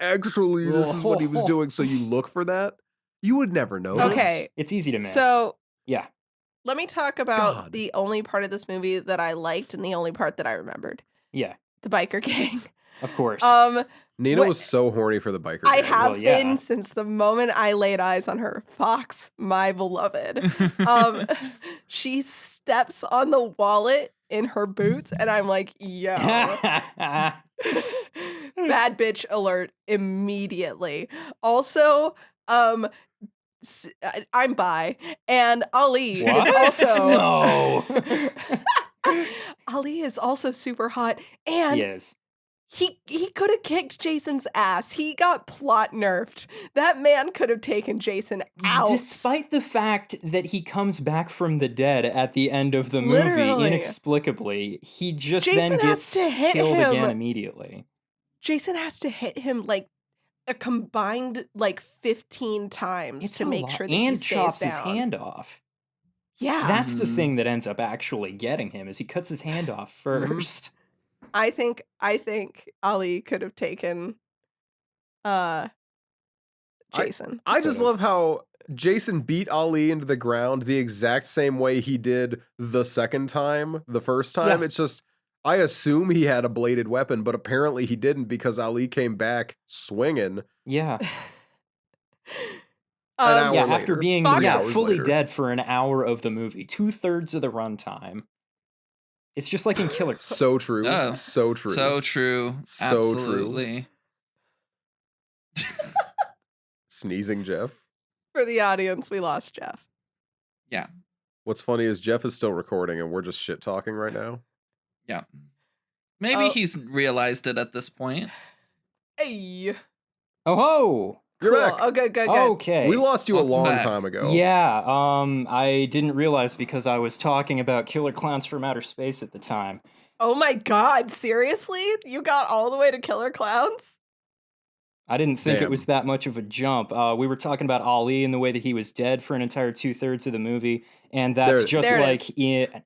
Speaker 3: actually this is what he was doing, so you look for that. You would never know.
Speaker 4: Okay.
Speaker 2: It's easy to miss.
Speaker 4: So
Speaker 2: yeah.
Speaker 4: let me talk about
Speaker 3: God.
Speaker 4: the only part of this movie that I liked and the only part that I remembered.
Speaker 2: Yeah.
Speaker 4: The biker gang.
Speaker 2: Of course.
Speaker 3: Nina
Speaker 4: What-
Speaker 3: was so horny for the biker.
Speaker 4: I
Speaker 3: gang.
Speaker 4: have
Speaker 2: Well, yeah.
Speaker 4: been since the moment I laid eyes on her. Fox, my beloved. She steps on the wallet in her boots, and I'm like, yo. Bad bitch alert immediately. Also, I'm bi, and Ali is
Speaker 2: What?
Speaker 4: also
Speaker 2: No.
Speaker 4: Ali is also super hot, and
Speaker 2: Yes.
Speaker 4: he could have kicked Jason's ass. He got plot nerfed. That man could have taken Jason out.
Speaker 2: Despite the fact that he comes back from the dead at the end of the movie
Speaker 4: Literally.
Speaker 2: inexplicably, he just
Speaker 4: Jason
Speaker 2: then
Speaker 4: has
Speaker 2: gets
Speaker 4: to hit
Speaker 2: killed
Speaker 4: him.
Speaker 2: again immediately.
Speaker 4: Jason has to hit him like a combined like 15 times
Speaker 2: It's
Speaker 4: to
Speaker 2: a
Speaker 4: make
Speaker 2: lot.
Speaker 4: sure that
Speaker 2: and
Speaker 4: he stays
Speaker 2: chops
Speaker 4: down.
Speaker 2: his hand off.
Speaker 4: Yeah,
Speaker 2: That's the
Speaker 1: Mhm.
Speaker 2: thing that ends up actually getting him is he cuts his hand off first.
Speaker 4: I think Ali could have taken Jason.
Speaker 3: I just
Speaker 2: Could've.
Speaker 3: love how Jason beat Ali into the ground the exact same way he did the second time, the first time.
Speaker 2: Yeah.
Speaker 3: It's just, I assume he had a bladed weapon, but apparently he didn't because Ali came back swinging.
Speaker 2: Yeah.
Speaker 3: An hour
Speaker 2: Yeah,
Speaker 3: later.
Speaker 2: after being
Speaker 4: Fox-
Speaker 3: hours
Speaker 2: fully
Speaker 3: later.
Speaker 2: dead for an hour of the movie, 2/3 of the runtime. It's just like in Killer.
Speaker 3: So true.
Speaker 1: Oh,
Speaker 3: So true.
Speaker 1: So true.
Speaker 3: So true.
Speaker 1: Absolutely.
Speaker 3: Sneezing Jeff.
Speaker 4: For the audience, we lost Jeff.
Speaker 3: What's funny is Jeff is still recording and we're just shit talking right now.
Speaker 1: Yeah. Maybe
Speaker 4: Oh.
Speaker 1: he's realized it at this point.
Speaker 4: Hey,
Speaker 2: Oh ho!
Speaker 3: You're
Speaker 4: cool.
Speaker 3: back.
Speaker 4: Oh, good.
Speaker 2: Okay.
Speaker 3: We lost you a
Speaker 1: Welcome
Speaker 3: long
Speaker 1: back.
Speaker 3: time ago.
Speaker 2: Yeah, I didn't realize because I was talking about Killer Clowns from Outer Space at the time.
Speaker 4: Oh my God! Seriously, you got all the way to Killer Clowns?
Speaker 2: I didn't think it
Speaker 3: Damn.
Speaker 2: was that much of a jump. We were talking about Ali and the way that he was dead for an entire 2/3 of the movie, and that's
Speaker 3: There-
Speaker 2: just
Speaker 4: There it
Speaker 2: like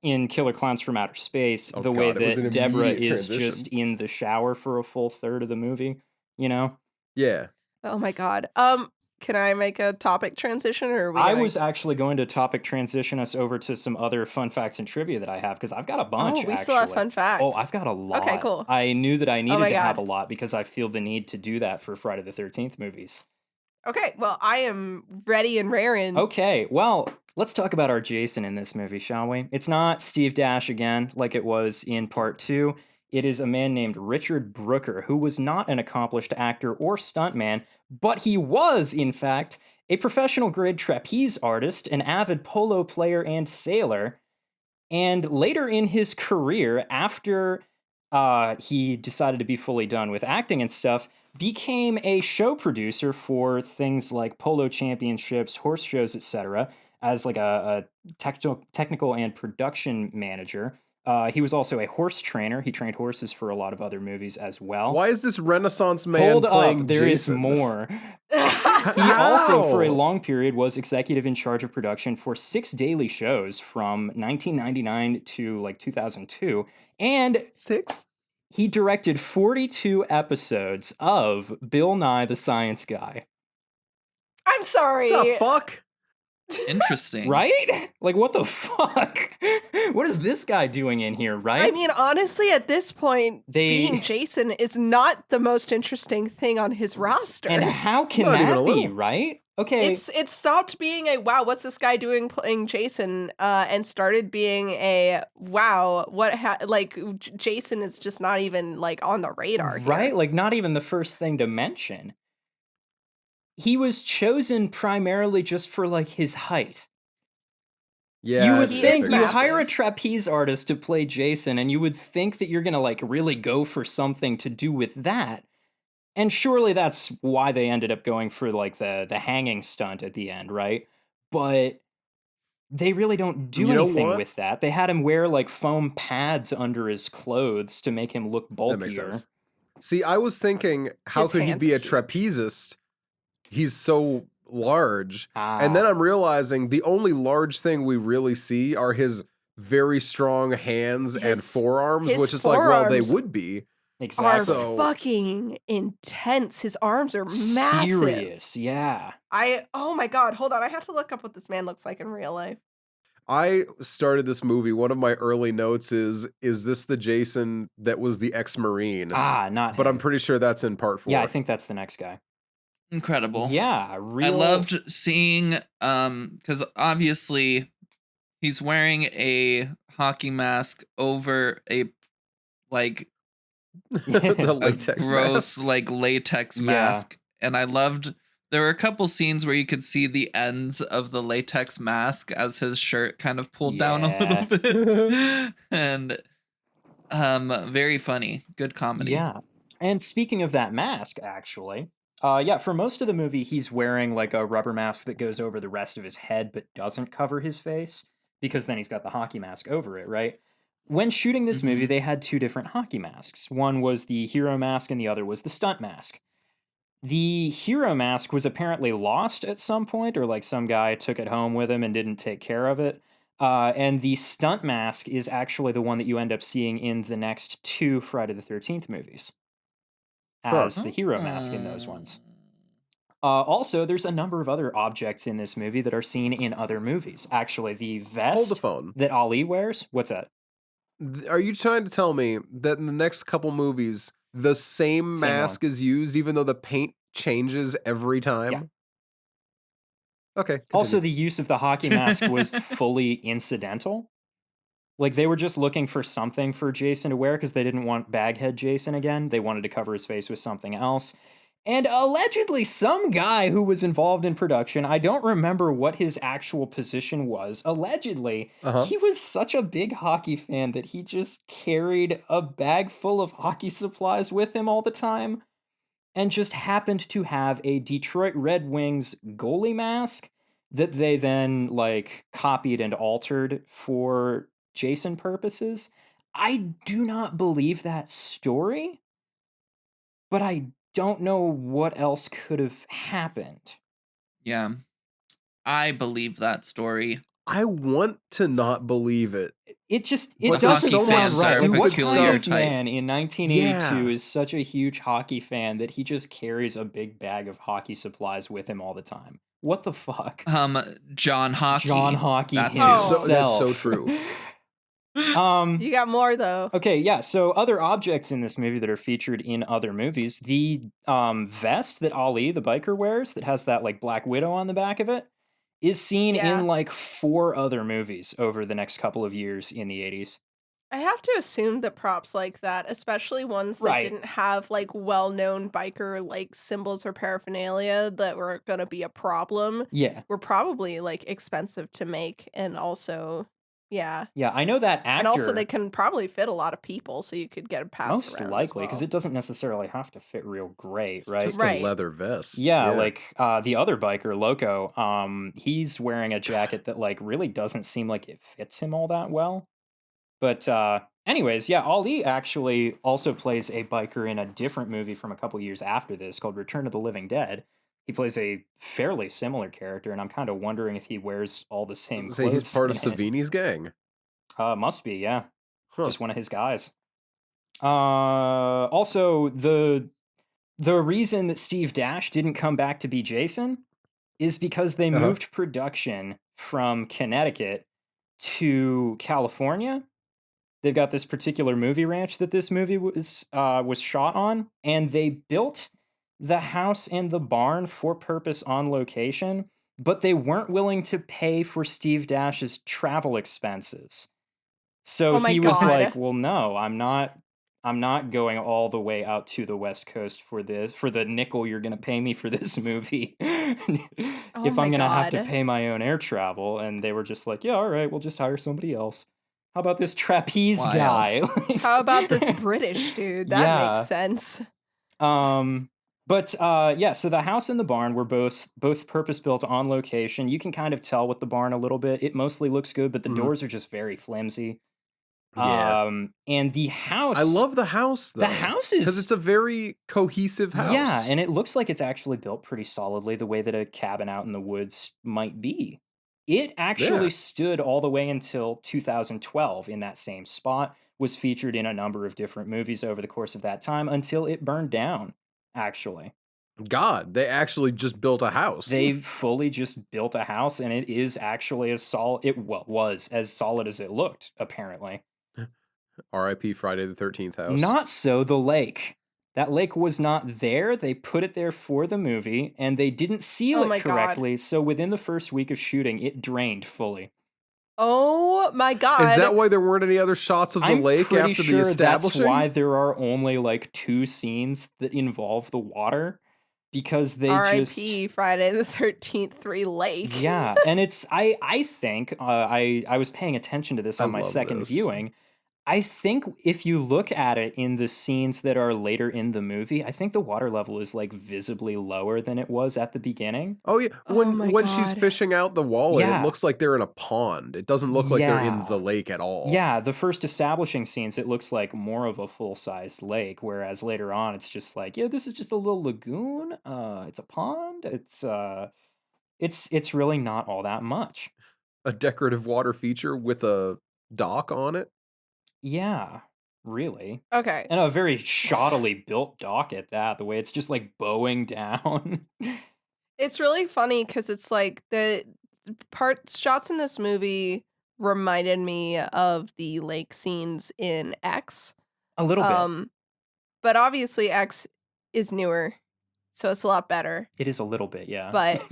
Speaker 2: in Killer Clowns from Outer Space,
Speaker 3: Oh
Speaker 2: the way
Speaker 3: God, it was
Speaker 2: that
Speaker 3: an
Speaker 2: Deborah
Speaker 3: immediate
Speaker 2: is
Speaker 3: transition.
Speaker 2: just in the shower for a full third of the movie. You know,
Speaker 3: Yeah.
Speaker 4: Oh my God. Can I make a topic transition, or are we
Speaker 2: I
Speaker 4: gonna-
Speaker 2: was actually going to topic transition us over to some other fun facts and trivia that I have because I've got a bunch.
Speaker 4: Oh, we still have
Speaker 2: actually.
Speaker 4: fun facts.
Speaker 2: Oh, I've got a lot.
Speaker 4: Okay, cool.
Speaker 2: I knew that I needed
Speaker 4: my
Speaker 2: to have a
Speaker 4: God.
Speaker 2: lot because I feel the need to do that for Friday the 13th movies.
Speaker 4: Okay, well, I am ready and raring.
Speaker 2: Okay, well, let's talk about our Jason in this movie, shall we? It's not Steve Dash again, like it was in part 2. It is a man named Richard Brooker, who was not an accomplished actor or stuntman, but he was, in fact, a professional grade trapeze artist, an avid polo player and sailor. And later in his career, after he decided to be fully done with acting and stuff, became a show producer for things like polo championships, horse shows, etc., as like a technical and production manager. He was also a horse trainer. He trained horses for a lot of other movies as well.
Speaker 3: Why is this Renaissance man
Speaker 2: Hold
Speaker 3: playing
Speaker 2: up, there is
Speaker 3: Jason?
Speaker 2: more. He also, for a
Speaker 3: How?
Speaker 2: long period, was executive in charge of production for 6 daily shows from 1999 to like 2002, and
Speaker 3: 6?
Speaker 2: he directed 42 episodes of Bill Nye the Science Guy.
Speaker 4: I'm sorry.
Speaker 3: The fuck?
Speaker 1: Interesting.
Speaker 2: Right? Like, what the fuck? What is this guy doing in here, right?
Speaker 4: I mean, honestly, at this point, being Jason is not the most interesting thing on his roster.
Speaker 2: and how can
Speaker 3: Not even
Speaker 2: that
Speaker 3: a
Speaker 2: be,
Speaker 3: little.
Speaker 2: right? Okay.
Speaker 4: It stopped being a wow, what's this guy doing playing Jason, and started being a wow, Jason is just not even like on the radar here.
Speaker 2: Right? Like, not even the first thing to mention. he was chosen primarily just for like his height.
Speaker 3: Yeah,
Speaker 2: You would
Speaker 4: He
Speaker 2: think
Speaker 4: is
Speaker 2: you hire a
Speaker 4: massive.
Speaker 2: trapeze artist to play Jason, and you would think that you're gonna like really go for something to do with that. And surely that's why they ended up going for like the hanging stunt at the end, right? But they really don't do
Speaker 3: You know
Speaker 2: anything
Speaker 3: what?
Speaker 2: with that. They had him wear like foam pads under his clothes to make him look
Speaker 3: That makes
Speaker 2: bulkier.
Speaker 3: sense. See, I was thinking, how
Speaker 4: His
Speaker 3: could he
Speaker 4: hands
Speaker 3: be
Speaker 4: are
Speaker 3: a
Speaker 4: huge.
Speaker 3: trapezist? He's so large. And then
Speaker 2: Ah,
Speaker 3: I'm realizing the only large thing we really see are his very strong hands and
Speaker 4: His
Speaker 3: forearms,
Speaker 4: his
Speaker 3: which is like, well, they
Speaker 4: forearms
Speaker 3: would be.
Speaker 4: are
Speaker 2: exactly.
Speaker 3: So
Speaker 4: fucking intense. His arms are massive.
Speaker 2: Serious, yeah.
Speaker 4: Oh my god, hold on. I have to look up what this man looks like in real life.
Speaker 3: I started this movie. One of my early notes is this the Jason that was the ex-Marine?
Speaker 2: Ah, not
Speaker 3: But I'm
Speaker 2: him.
Speaker 3: pretty sure that's in part 4.
Speaker 2: Yeah, I think that's the next guy.
Speaker 1: Incredible.
Speaker 2: Yeah,
Speaker 1: I
Speaker 2: real.
Speaker 1: loved seeing because obviously he's wearing a hockey mask over a like
Speaker 3: The
Speaker 1: a
Speaker 3: latex
Speaker 1: gross
Speaker 3: mask.
Speaker 1: like latex
Speaker 2: Yeah.
Speaker 1: mask, and I loved there were a couple scenes where you could see the ends of the latex mask as his shirt kind of pulled down a
Speaker 2: Yeah.
Speaker 1: little bit. And very funny, good comedy.
Speaker 2: Yeah. And speaking of that mask, actually, yeah, for most of the movie, he's wearing like a rubber mask that goes over the rest of his head but doesn't cover his face because then he's got the hockey mask over it, right? When shooting this movie,
Speaker 1: Mhm.
Speaker 2: they had two different hockey masks. One was the hero mask and the other was the stunt mask. The hero mask was apparently lost at some point, or like some guy took it home with him and didn't take care of it. And the stunt mask is actually the one that you end up seeing in the next two Friday the 13th movies
Speaker 3: Huh.
Speaker 2: as the hero mask in those ones.
Speaker 1: Oh.
Speaker 2: Also, there's a number of other objects in this movie that are seen in other movies. Actually, the
Speaker 3: Hold the
Speaker 2: vest
Speaker 3: phone.
Speaker 2: that Ali wears, what's that?
Speaker 3: Are you trying to tell me that in the next couple movies, the same
Speaker 2: Same one.
Speaker 3: mask is used even though the paint changes every time? Okay,
Speaker 2: Also,
Speaker 3: continue.
Speaker 2: the use of the hockey mask was fully incidental. Like, they were just looking for something for Jason to wear because they didn't want Baghead Jason again. They wanted to cover his face with something else. And allegedly, some guy who was involved in production, I don't remember what his actual position was. Allegedly,
Speaker 3: Uh-huh.
Speaker 2: he was such a big hockey fan that he just carried a bag full of hockey supplies with him all the time and just happened to have a Detroit Red Wings goalie mask that they then like copied and altered for Jason purposes. I do not believe that story, but I don't know what else could have happened.
Speaker 1: Yeah, I believe that story.
Speaker 3: I want to not believe it.
Speaker 2: It
Speaker 3: But
Speaker 2: doesn't
Speaker 3: there's so
Speaker 2: sound
Speaker 3: much
Speaker 2: right. Like, what
Speaker 3: stupid
Speaker 2: kind of
Speaker 3: stuff.
Speaker 2: man in 1982
Speaker 3: Yeah.
Speaker 2: is such a huge hockey fan that he just carries a big bag of hockey supplies with him all the time? What the fuck?
Speaker 1: John Hockey.
Speaker 2: John Hockey
Speaker 1: That's
Speaker 2: himself.
Speaker 3: That's so true.
Speaker 4: You got more though.
Speaker 2: Okay, yeah. So other objects in this movie that are featured in other movies, the vest that Ali, the biker, wears that has that like Black Widow on the back of it, is seen
Speaker 4: Yeah.
Speaker 2: in like 4 other movies over the next couple of years in the 80s.
Speaker 4: I have to assume that props like that, especially ones that
Speaker 2: Right.
Speaker 4: didn't have like well-known biker like symbols or paraphernalia that were gonna be a problem,
Speaker 2: Yeah.
Speaker 4: were probably like expensive to make, and also, yeah,
Speaker 2: Yeah, I know that actor.
Speaker 4: and also they can probably fit a lot of people, so you could get it passed
Speaker 2: most
Speaker 4: around as
Speaker 2: likely because
Speaker 4: well.
Speaker 2: it doesn't necessarily have to fit real great, right?
Speaker 3: Just
Speaker 4: Right.
Speaker 3: a leather vest.
Speaker 2: Yeah, like the other biker, Loco, he's wearing a jacket that like really doesn't seem like it fits him all that well. But anyways, yeah, Ali actually also plays a biker in a different movie from a couple years after this called Return of the Living Dead. He plays a fairly similar character, and I'm kind of wondering if he wears all the same
Speaker 3: Say
Speaker 2: clothes.
Speaker 3: he's part of
Speaker 2: in it.
Speaker 3: Savini's gang.
Speaker 2: Must be, yeah.
Speaker 3: Huh.
Speaker 2: Just one of his guys. Also, the reason that Steve Dash didn't come back to be Jason is because they
Speaker 3: Uh-huh.
Speaker 2: moved production from Connecticut to California. They've got this particular movie ranch that this movie was shot on, and they built the house and the barn for purpose on location, but they weren't willing to pay for Steve Dash's travel expenses. So
Speaker 4: Oh my
Speaker 2: he was
Speaker 4: God.
Speaker 2: like, "Well, no, I'm not I'm not going all the way out to the West Coast for the nickel you're gonna pay me for this movie.
Speaker 4: Oh
Speaker 2: If
Speaker 4: my
Speaker 2: I'm gonna have to
Speaker 4: god.
Speaker 2: pay my own air travel, and they were just like, yeah, all right, we'll just hire somebody else. How about this trapeze
Speaker 1: Wild.
Speaker 2: guy?
Speaker 4: How about this British dude? That makes
Speaker 2: Yeah.
Speaker 4: sense.
Speaker 2: But yeah, so the house and the barn were both purpose built on location. You can kind of tell with the barn a little bit. It mostly looks good, but the
Speaker 3: Mhm.
Speaker 2: doors are just very flimsy.
Speaker 3: Yeah.
Speaker 2: And the house,
Speaker 3: I love the house though.
Speaker 2: the house
Speaker 3: because
Speaker 2: is
Speaker 3: it's a very cohesive house.
Speaker 2: yeah, and it looks like it's actually built pretty solidly the way that a cabin out in the woods might be. It actually
Speaker 3: Yeah.
Speaker 2: stood all the way until 2012 in that same spot, was featured in a number of different movies over the course of that time until it burned down, actually.
Speaker 3: God, they actually just built a house.
Speaker 2: They fully just built a house, and it is actually as solid. Was as solid as it looked, apparently.
Speaker 3: R.I.P. Friday the 13th house.
Speaker 2: Not so the lake. That lake was not there. They put it there for the movie, and they didn't seal
Speaker 4: Oh
Speaker 2: it
Speaker 4: my god.
Speaker 2: correctly. So within the first week of shooting, it drained fully.
Speaker 4: Oh my god.
Speaker 3: Is that why there weren't any other shots of the
Speaker 2: I'm
Speaker 3: lake
Speaker 2: pretty
Speaker 3: after the
Speaker 2: sure that's
Speaker 3: establishing?
Speaker 2: why there are only like 2 scenes that involve the water, because they just
Speaker 4: R.I.P. Friday the 13th 3 Lake.
Speaker 2: yeah, and it's I think I was paying attention to this
Speaker 3: I
Speaker 2: on my
Speaker 3: love
Speaker 2: second
Speaker 3: this.
Speaker 2: viewing. I think if you look at it in the scenes that are later in the movie, I think the water level is like visibly lower than it was at the beginning.
Speaker 3: Oh yeah,
Speaker 4: Oh my
Speaker 3: when she's
Speaker 4: god.
Speaker 3: fishing out the wallet, it
Speaker 2: Yeah.
Speaker 3: looks like they're in a pond. It doesn't look like they're in
Speaker 2: Yeah.
Speaker 3: the lake at all.
Speaker 2: Yeah, the first establishing scenes, it looks like more of a full-sized lake, whereas later on it's just like, yeah, this is just a little lagoon. It's a pond. It's really not all that much.
Speaker 3: A decorative water feature with a dock on it.
Speaker 2: Yeah, really.
Speaker 4: Okay.
Speaker 2: And a very shoddily built dock at that, the way it's just like bowing down.
Speaker 4: It's really funny because it's like the shots in this movie reminded me of the lake scenes in X.
Speaker 2: A little bit.
Speaker 4: But obviously X is newer, so it's a lot better.
Speaker 2: It is a little bit, yeah.
Speaker 4: But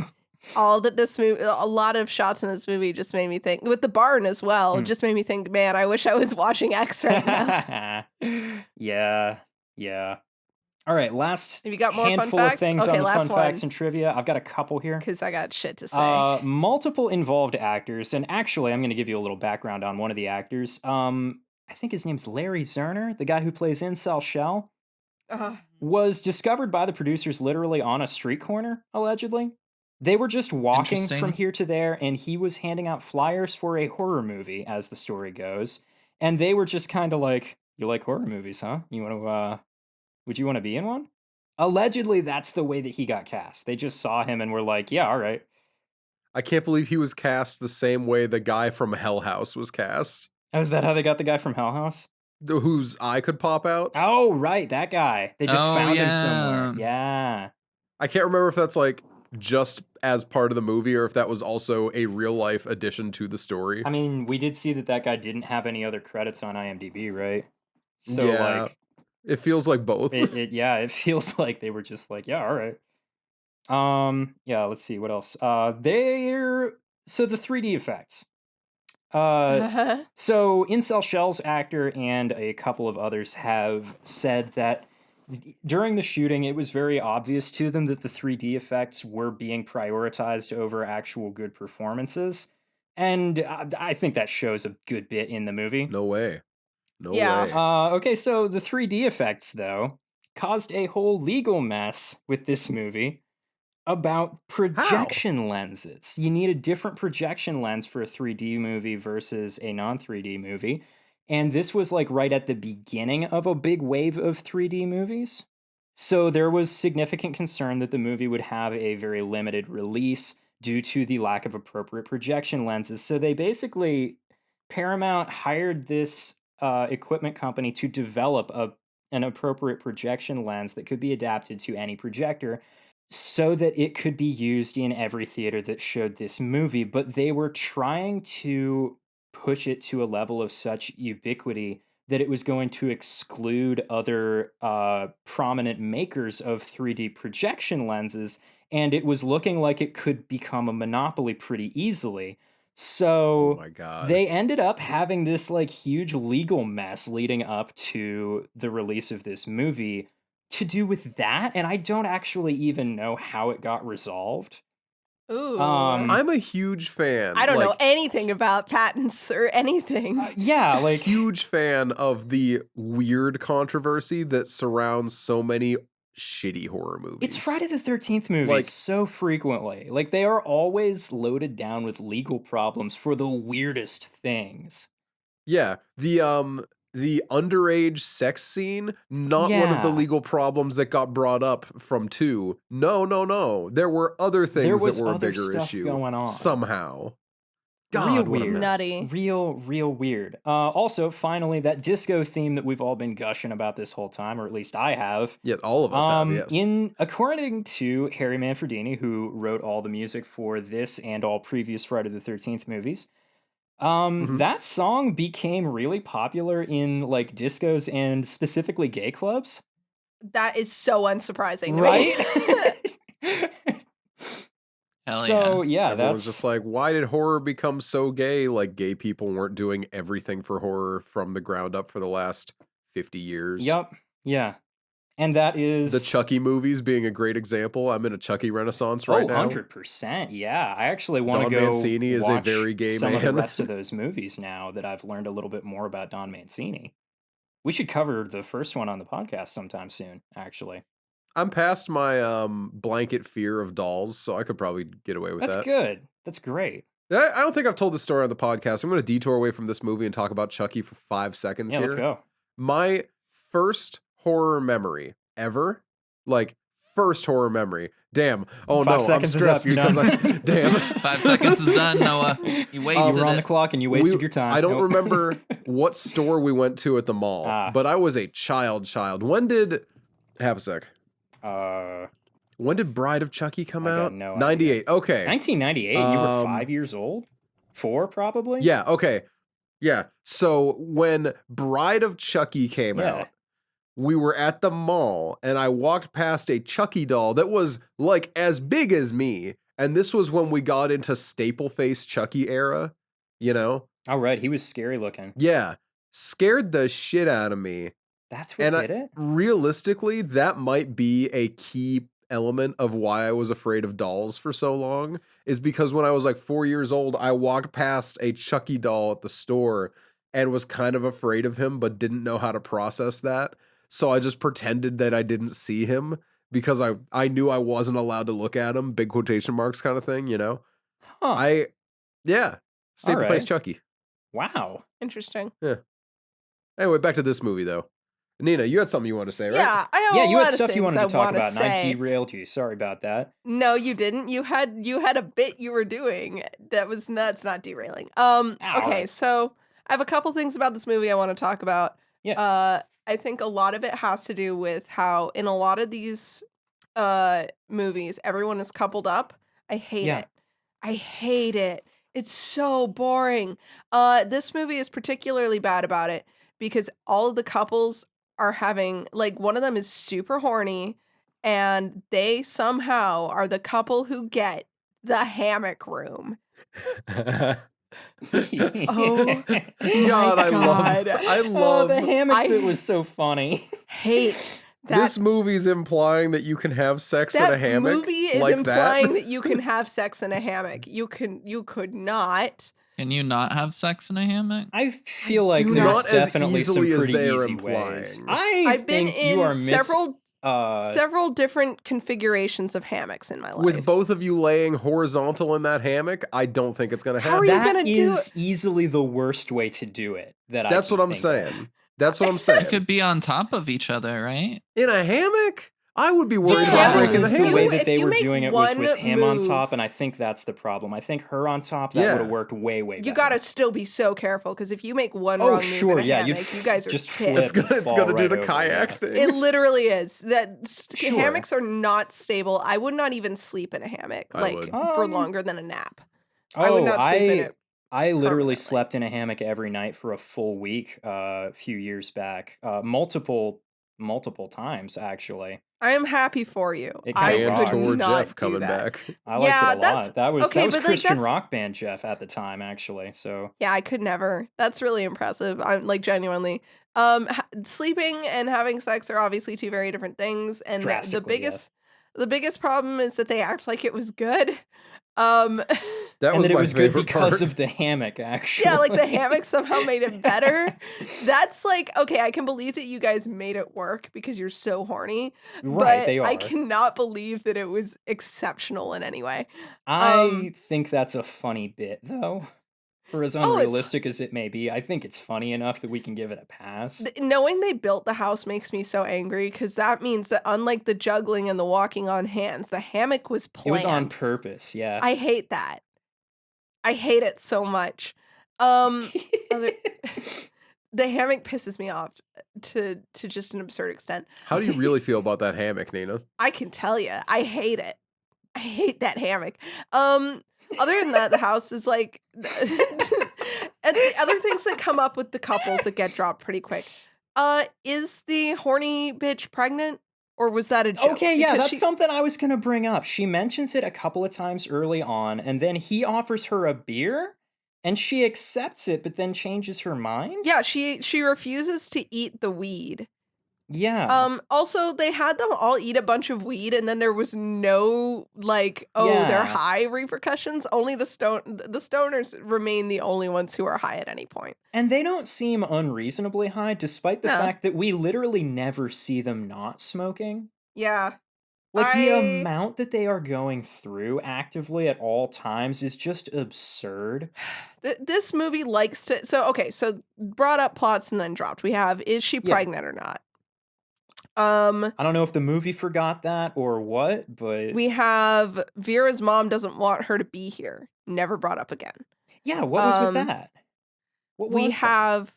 Speaker 4: all that this movie, a lot of shots in this movie just made me think, with the barn as well,
Speaker 2: Mm.
Speaker 4: just made me think, man, I wish I was watching X right now.
Speaker 2: Yeah, yeah. All right, last
Speaker 4: Have you got more fun
Speaker 2: handful
Speaker 4: facts?
Speaker 2: of things
Speaker 4: Okay,
Speaker 2: on the
Speaker 4: last
Speaker 2: fun facts
Speaker 4: one.
Speaker 2: and trivia. I've got a couple here.
Speaker 4: Because I got shit to say.
Speaker 2: Multiple involved actors, and actually, I'm going to give you a little background on one of the actors. I think his name's Larry Zerner, the guy who plays Incel Shell, was discovered by the producers literally on a street corner, allegedly. They were just walking from
Speaker 1: Interesting.
Speaker 2: here to there, and he was handing out flyers for a horror movie, as the story goes. And they were just kind of like, "You like horror movies, huh? You want to, would you want to be in one?" Allegedly, that's the way that he got cast. They just saw him and were like, "Yeah, all right."
Speaker 3: I can't believe he was cast the same way the guy from Hell House was cast,
Speaker 2: Oh, is that how they got the guy from Hell House?
Speaker 3: whose eye could pop out.
Speaker 2: Oh, right, that guy. They just
Speaker 1: Oh,
Speaker 2: found him somewhere.
Speaker 1: yeah.
Speaker 2: Yeah.
Speaker 3: I can't remember if that's like just as part of the movie or if that was also a real life addition to the story.
Speaker 2: I mean, we did see that guy didn't have any other credits on IMDb, right? So,
Speaker 3: Yeah.
Speaker 2: like,
Speaker 3: It feels like both.
Speaker 2: it feels like they were just like, yeah, all right. Yeah, let's see what else. So the 3D effects. So Incel Shell's actor and a couple of others have said that during the shooting, it was very obvious to them that the 3D effects were being prioritized over actual good performances. And I think that shows a good bit in the movie.
Speaker 3: No way. No
Speaker 4: Yeah.
Speaker 3: way.
Speaker 2: Okay, so the 3D effects, though, caused a whole legal mess with this movie about projection lenses. You need a different projection lens for a 3D movie versus a non 3D movie. And this was like right at the beginning of a big wave of 3D movies. So there was significant concern that the movie would have a very limited release due to the lack of appropriate projection lenses. So they basically, Paramount hired this equipment company to develop an appropriate projection lens that could be adapted to any projector so that it could be used in every theater that showed this movie. But they were trying to push it to a level of such ubiquity that it was going to exclude other prominent makers of 3D projection lenses, and it was looking like it could become a monopoly pretty easily. So
Speaker 3: my God.
Speaker 2: they ended up having this like huge legal mess leading up to the release of this movie to do with that, and I don't actually even know how it got resolved.
Speaker 4: Ooh.
Speaker 3: I'm a huge fan.
Speaker 4: I don't know
Speaker 3: like,
Speaker 4: anything about patents or anything.
Speaker 2: Yeah, like
Speaker 3: huge fan of the weird controversy that surrounds so many shitty horror movies.
Speaker 2: it's Friday the 13th movies
Speaker 3: Like-
Speaker 2: so frequently. Like they are always loaded down with legal problems for the weirdest things.
Speaker 3: Yeah, the underage sex scene, not one of the
Speaker 2: Yeah.
Speaker 3: legal problems that got brought up from 2. No. There were other things
Speaker 2: was
Speaker 3: that were a
Speaker 2: other
Speaker 3: bigger
Speaker 2: stuff
Speaker 3: issue
Speaker 2: going on.
Speaker 3: somehow. God,
Speaker 2: Real
Speaker 3: what a
Speaker 2: weird.
Speaker 3: mess.
Speaker 4: Nutty.
Speaker 2: Real weird. Also, finally, that disco theme that we've all been gushing about this whole time, or at least I have.
Speaker 3: Yeah, all of us have, yes.
Speaker 2: According to Harry Manfredini, who wrote all the music for this and all previous Friday the 13th movies,
Speaker 3: Mhm.
Speaker 2: that song became really popular in like discos and specifically gay clubs.
Speaker 4: That is so unsurprising to
Speaker 2: Right?
Speaker 4: me.
Speaker 1: Hell
Speaker 2: So
Speaker 1: yeah.
Speaker 2: yeah,
Speaker 3: Everyone's
Speaker 2: that's
Speaker 3: just like, why did horror become so gay? Like, gay people weren't doing everything for horror from the ground up for the last 50 years.
Speaker 2: Yup. Yeah. And that is
Speaker 3: The Chucky movies being a great example. I'm in a Chucky renaissance right now.
Speaker 2: 100%. Yeah. I actually want to
Speaker 3: Don
Speaker 2: go
Speaker 3: Mancini is a
Speaker 2: watch
Speaker 3: very gay
Speaker 2: some of the
Speaker 3: man.
Speaker 2: rest of those movies now that I've learned a little bit more about Don Mancini. We should cover the first one on the podcast sometime soon, actually.
Speaker 3: I'm past my blanket fear of dolls, so I could probably get away with
Speaker 2: That's
Speaker 3: that.
Speaker 2: good. That's great.
Speaker 3: I don't think I've told the story on the podcast. I'm going to detour away from this movie and talk about Chucky for 5 seconds
Speaker 2: Yeah,
Speaker 3: here.
Speaker 2: let's go.
Speaker 3: My first horror memory ever, like first horror memory. Damn. Oh
Speaker 2: 5
Speaker 3: no, I'm
Speaker 2: seconds is
Speaker 3: stressed
Speaker 2: up. You're
Speaker 3: because
Speaker 2: done.
Speaker 3: damn.
Speaker 1: 5 seconds is done, Noah. You wasted
Speaker 2: You were on the
Speaker 1: it.
Speaker 2: clock and you wasted your time.
Speaker 3: I don't
Speaker 2: Nope.
Speaker 3: remember what store we went to at the mall,
Speaker 2: Ah.
Speaker 3: but I was a child. When did have a sec?
Speaker 2: Uh,
Speaker 3: When did Bride of Chucky come
Speaker 2: I got
Speaker 3: out?
Speaker 2: no idea.
Speaker 3: 98. Okay.
Speaker 2: 1998. You were
Speaker 3: Um,
Speaker 2: 5 years old? 4, probably?
Speaker 3: Yeah, okay. Yeah. So when Bride of Chucky came
Speaker 2: Yeah.
Speaker 3: out, we were at the mall and I walked past a Chucky doll that was like as big as me. And this was when we got into staple face Chucky era, you know?
Speaker 2: All right. He was scary looking.
Speaker 3: Yeah. Scared the shit out of me.
Speaker 2: That's what
Speaker 3: And
Speaker 2: did it?
Speaker 3: realistically, that might be a key element of why I was afraid of dolls for so long, is because when I was like 4 years old, I walked past a Chucky doll at the store and was kind of afraid of him, but didn't know how to process that. So I just pretended that I didn't see him because I knew I wasn't allowed to look at him, big quotation marks kind of thing, you know?
Speaker 2: Huh.
Speaker 3: Yeah, staple face
Speaker 2: Alright.
Speaker 3: Chucky.
Speaker 2: Wow.
Speaker 4: Interesting.
Speaker 3: Anyway, back to this movie though. Nina, you had something you wanted to say, right?
Speaker 4: Yeah, I have
Speaker 2: Yeah,
Speaker 4: a
Speaker 2: you
Speaker 4: lot
Speaker 2: had
Speaker 4: of
Speaker 2: stuff you
Speaker 4: things
Speaker 2: wanted
Speaker 4: I
Speaker 2: to talk
Speaker 4: wanna
Speaker 2: about, and I
Speaker 4: say.
Speaker 2: derailed you. Sorry about that.
Speaker 4: No, you didn't. You had a bit you were doing that's not derailing.
Speaker 2: All
Speaker 4: Okay,
Speaker 2: right.
Speaker 4: so I have a couple things about this movie I want to talk about.
Speaker 2: Yeah.
Speaker 4: I think a lot of it has to do with how in a lot of these movies everyone is coupled up. I hate
Speaker 2: Yeah.
Speaker 4: it. I hate it. It's so boring. This movie is particularly bad about it because all of the couples are having like one of them is super horny and they somehow are the couple who get the hammock room. Oh
Speaker 3: God, I love
Speaker 4: God.
Speaker 3: I
Speaker 2: Oh,
Speaker 3: love
Speaker 2: the hammock
Speaker 4: I-
Speaker 2: bit was so funny.
Speaker 4: Hate that.
Speaker 3: this movie's implying that you can have sex in
Speaker 4: That
Speaker 3: a hammock.
Speaker 4: movie is
Speaker 3: like
Speaker 4: implying
Speaker 3: that.
Speaker 4: that you can have sex in a hammock. You could not.
Speaker 1: Can you not have sex in a hammock?
Speaker 2: I feel like
Speaker 4: do
Speaker 2: there's
Speaker 3: not as
Speaker 2: definitely some
Speaker 3: easily as
Speaker 2: pretty
Speaker 3: they're
Speaker 2: easy
Speaker 3: implying.
Speaker 2: ways.
Speaker 4: I've been
Speaker 2: think you are
Speaker 4: in several different configurations of hammocks in my life.
Speaker 3: With both of you laying horizontal in that hammock, I don't think it's gonna
Speaker 4: How
Speaker 3: happen.
Speaker 4: are you
Speaker 2: That
Speaker 4: gonna do
Speaker 2: is easily the worst way to do it.
Speaker 3: That's what I'm saying. That's what I'm
Speaker 1: You
Speaker 3: saying.
Speaker 1: could be on top of each other, right?
Speaker 3: In a hammock? I would be
Speaker 2: The
Speaker 3: worried
Speaker 4: Yeah.
Speaker 3: about
Speaker 2: problem
Speaker 3: breaking the
Speaker 2: is the
Speaker 3: hammock.
Speaker 2: way
Speaker 4: If
Speaker 2: that they
Speaker 4: you
Speaker 2: were
Speaker 4: make
Speaker 2: doing it was
Speaker 4: one
Speaker 2: with him on
Speaker 4: move-
Speaker 2: top, and I think that's the problem. I think her on top, that
Speaker 3: Yeah.
Speaker 2: would have worked way better.
Speaker 4: You gotta still be so careful because if you make one
Speaker 2: Oh,
Speaker 4: wrong
Speaker 2: sure,
Speaker 4: move in a
Speaker 2: yeah,
Speaker 4: hammock,
Speaker 2: you'd
Speaker 4: you guys are
Speaker 2: just
Speaker 4: tipped.
Speaker 2: flip.
Speaker 3: It's gonna
Speaker 2: fall
Speaker 3: do
Speaker 2: right
Speaker 3: the
Speaker 2: over,
Speaker 3: kayak
Speaker 2: yeah.
Speaker 3: thing.
Speaker 4: It literally is.
Speaker 2: Sure.
Speaker 4: Hammocks are not stable. I would not even sleep in a hammock
Speaker 3: I
Speaker 4: like
Speaker 3: would.
Speaker 4: for
Speaker 2: Um,
Speaker 4: longer than a nap. I would not sleep in it.
Speaker 2: I literally
Speaker 4: permanently.
Speaker 2: slept in a hammock every night for a full week a few years back. Multiple times, actually.
Speaker 4: I am happy for you.
Speaker 2: It
Speaker 4: I
Speaker 2: kinda
Speaker 3: And
Speaker 2: rocks.
Speaker 4: could
Speaker 3: Tor
Speaker 4: not
Speaker 3: Jeff
Speaker 4: do
Speaker 3: coming
Speaker 4: that.
Speaker 3: back.
Speaker 2: I liked
Speaker 4: Yeah,
Speaker 2: it a
Speaker 4: that's
Speaker 2: lot. That was
Speaker 4: okay, but like
Speaker 2: Christian
Speaker 4: that's
Speaker 2: rock band Jeff at the time, actually. So
Speaker 4: yeah, I could never. That's really impressive. I'm like genuinely. Sleeping and having sex are obviously two very different things, and
Speaker 2: drastically, yes.
Speaker 4: the biggest problem is that they act like it was good. Um,
Speaker 3: That
Speaker 2: And
Speaker 3: was
Speaker 2: that it
Speaker 3: my
Speaker 2: was good
Speaker 3: favorite
Speaker 2: because
Speaker 3: part.
Speaker 2: of the hammock,
Speaker 4: yeah, like the
Speaker 2: actually.
Speaker 4: hammock somehow made it better. That's like okay, I can believe that you guys made it work because you're so horny,
Speaker 2: Right,
Speaker 4: but
Speaker 2: they
Speaker 4: I
Speaker 2: are.
Speaker 4: cannot believe that it was exceptional in any way.
Speaker 2: I think that's a funny bit, though. For as
Speaker 4: Oh, it's
Speaker 2: unrealistic as it may be, I think it's funny enough that we can give it a pass.
Speaker 4: knowing they built the house makes me so angry because that means that unlike the juggling and the walking on hands, the hammock was
Speaker 2: It was on
Speaker 4: planned.
Speaker 2: purpose, yeah.
Speaker 4: I hate that. I hate it so much. Um, other the hammock pisses me off to just an absurd extent.
Speaker 3: How do you really feel about that hammock, Nina?
Speaker 4: I can tell you, I hate it. I hate that hammock. Other than that, the house is like, and the other things that come up with the couples that get dropped pretty quick. Is the horny bitch pregnant, or was that a joke?
Speaker 2: Okay, yeah,
Speaker 4: Because
Speaker 2: that's
Speaker 4: she,
Speaker 2: something I was gonna bring up. She mentions it a couple of times early on, and then he offers her a beer, and she accepts it, but then changes her mind?
Speaker 4: yeah, she refuses to eat the weed.
Speaker 2: Yeah.
Speaker 4: Also, they had them all eat a bunch of weed, and then there was no like, oh, they're
Speaker 2: Yeah.
Speaker 4: high repercussions. Only the stoners remain the only ones who are high at any point.
Speaker 2: And they don't seem unreasonably high, despite the
Speaker 4: No.
Speaker 2: fact that we literally never see them not smoking.
Speaker 4: Yeah,
Speaker 2: Like, the
Speaker 4: I
Speaker 2: amount that they are going through actively at all times is just absurd.
Speaker 4: this movie likes to. So okay, so brought up plots and then dropped. We have is she
Speaker 2: Yeah.
Speaker 4: pregnant or not?
Speaker 2: I don't know if the movie forgot that or what, but
Speaker 4: We have Vera's mom doesn't want her to be here. Never brought up again.
Speaker 2: yeah, what was with
Speaker 4: Um,
Speaker 2: that? What
Speaker 4: we
Speaker 2: was that?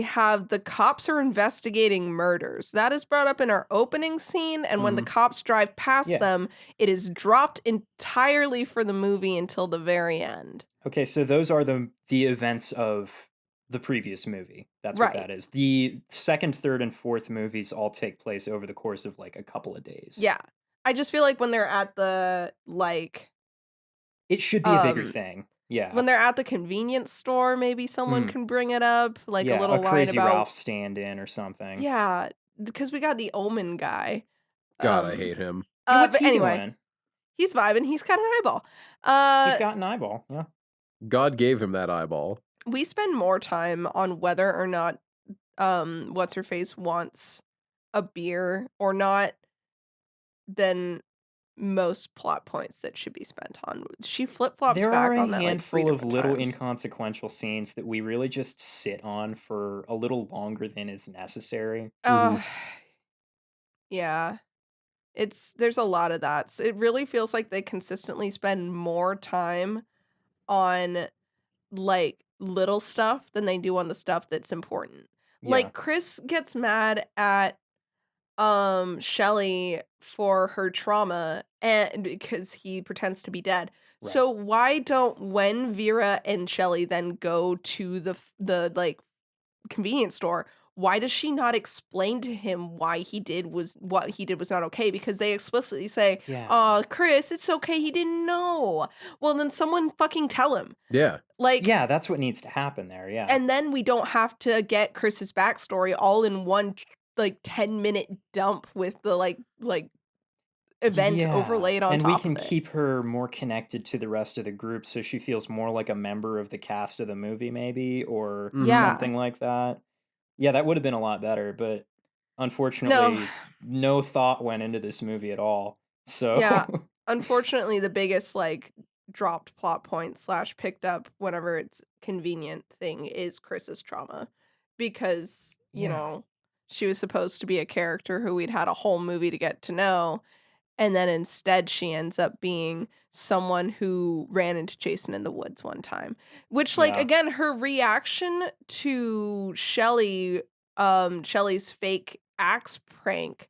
Speaker 4: have the cops are investigating murders. That is brought up in our opening scene, and when the
Speaker 3: Mhm.
Speaker 4: cops drive past
Speaker 2: Yeah.
Speaker 4: them, it is dropped entirely for the movie until the very end.
Speaker 2: Okay, so those are the events of the previous movie. That's what
Speaker 4: Right.
Speaker 2: that is. The second, third, and fourth movies all take place over the course of like a couple of days.
Speaker 4: Yeah. I just feel like when they're at the like
Speaker 2: It should be a bigger
Speaker 4: um
Speaker 2: thing. Yeah.
Speaker 4: when they're at the convenience store, maybe someone
Speaker 2: Mm.
Speaker 4: can bring it up, like a
Speaker 2: Yeah,
Speaker 4: little
Speaker 2: a
Speaker 4: line
Speaker 2: Crazy
Speaker 4: about
Speaker 2: Ralph stand-in or something.
Speaker 4: yeah, because we got the Omen guy.
Speaker 3: God, I
Speaker 4: Um,
Speaker 3: hate him.
Speaker 2: Yeah, what's
Speaker 4: but
Speaker 2: he
Speaker 4: anyway,
Speaker 2: doing?
Speaker 4: he's vibing. He's got an eyeball.
Speaker 2: He's got an eyeball. Yeah.
Speaker 3: God gave him that eyeball.
Speaker 4: We spend more time on whether or not what's her face wants a beer or not than most plot points that should be spent on. She flip-flops
Speaker 2: There
Speaker 4: back
Speaker 2: are a
Speaker 4: on that like 3
Speaker 2: handful of
Speaker 4: different
Speaker 2: little
Speaker 4: times.
Speaker 2: inconsequential scenes that we really just sit on for a little longer than is necessary.
Speaker 4: Uh, yeah. There's a lot of that. So it really feels like they consistently spend more time on like little stuff than they do on the stuff that's important.
Speaker 2: Yeah.
Speaker 4: Like Chris gets mad at Shelly for her trauma and because he pretends to be dead.
Speaker 2: Right.
Speaker 4: So why don't when Vera and Shelly then go to the like convenience store, why does she not explain to him why what he did was not okay? Because they explicitly say,
Speaker 2: Yeah.
Speaker 4: Chris, it's okay, he didn't know. Well, then someone fucking tell him.
Speaker 3: Yeah.
Speaker 4: Like,
Speaker 2: Yeah, that's what needs to happen there. Yeah.
Speaker 4: and then we don't have to get Chris's backstory all in one like 10-minute dump with the like event
Speaker 2: Yeah,
Speaker 4: overlaid on
Speaker 2: and
Speaker 4: top
Speaker 2: we can
Speaker 4: of it.
Speaker 2: keep her more connected to the rest of the group so she feels more like a member of the cast of the movie, maybe, or
Speaker 4: Yeah.
Speaker 2: something like that. Yeah, that would have been a lot better, but unfortunately, no thought went into this movie at all. So
Speaker 4: Yeah. Unfortunately, the biggest like dropped plot point / picked up whenever it's convenient thing is Chris's trauma because you
Speaker 2: Yeah.
Speaker 4: know she was supposed to be a character who we'd had a whole movie to get to know, and then instead she ends up being someone who ran into Jason in the woods one time, which like
Speaker 2: Yeah.
Speaker 4: again her reaction to Shelly's fake axe prank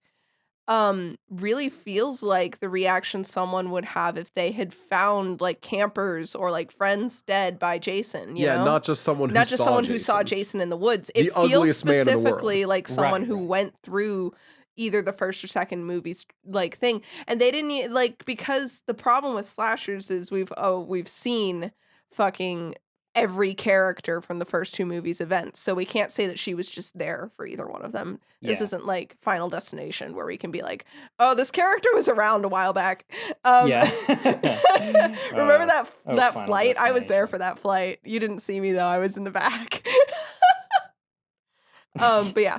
Speaker 4: really feels like the reaction someone would have if they had found like campers or like friends dead by Jason, you
Speaker 3: Yeah,
Speaker 4: know?
Speaker 3: not just someone who
Speaker 4: Not just
Speaker 3: saw
Speaker 4: someone who saw
Speaker 3: Jason.
Speaker 4: Jason in the woods.
Speaker 3: The
Speaker 4: It feels
Speaker 3: ugliest man in the world.
Speaker 4: specifically like someone
Speaker 2: Right,
Speaker 4: who
Speaker 2: right.
Speaker 4: went through either the first or second movie's like thing, and they didn't like, because the problem with slashers is we've seen fucking every character from the first two movies events, so we can't say that she was just there for either one of them. This
Speaker 2: Yeah.
Speaker 4: isn't like Final Destination where we can be like, oh, this character was around a while back.
Speaker 2: Yeah.
Speaker 4: Remember that
Speaker 2: Final
Speaker 4: flight? I was there
Speaker 2: Destination.
Speaker 4: for that flight. You didn't see me though. I was in the back. But yeah,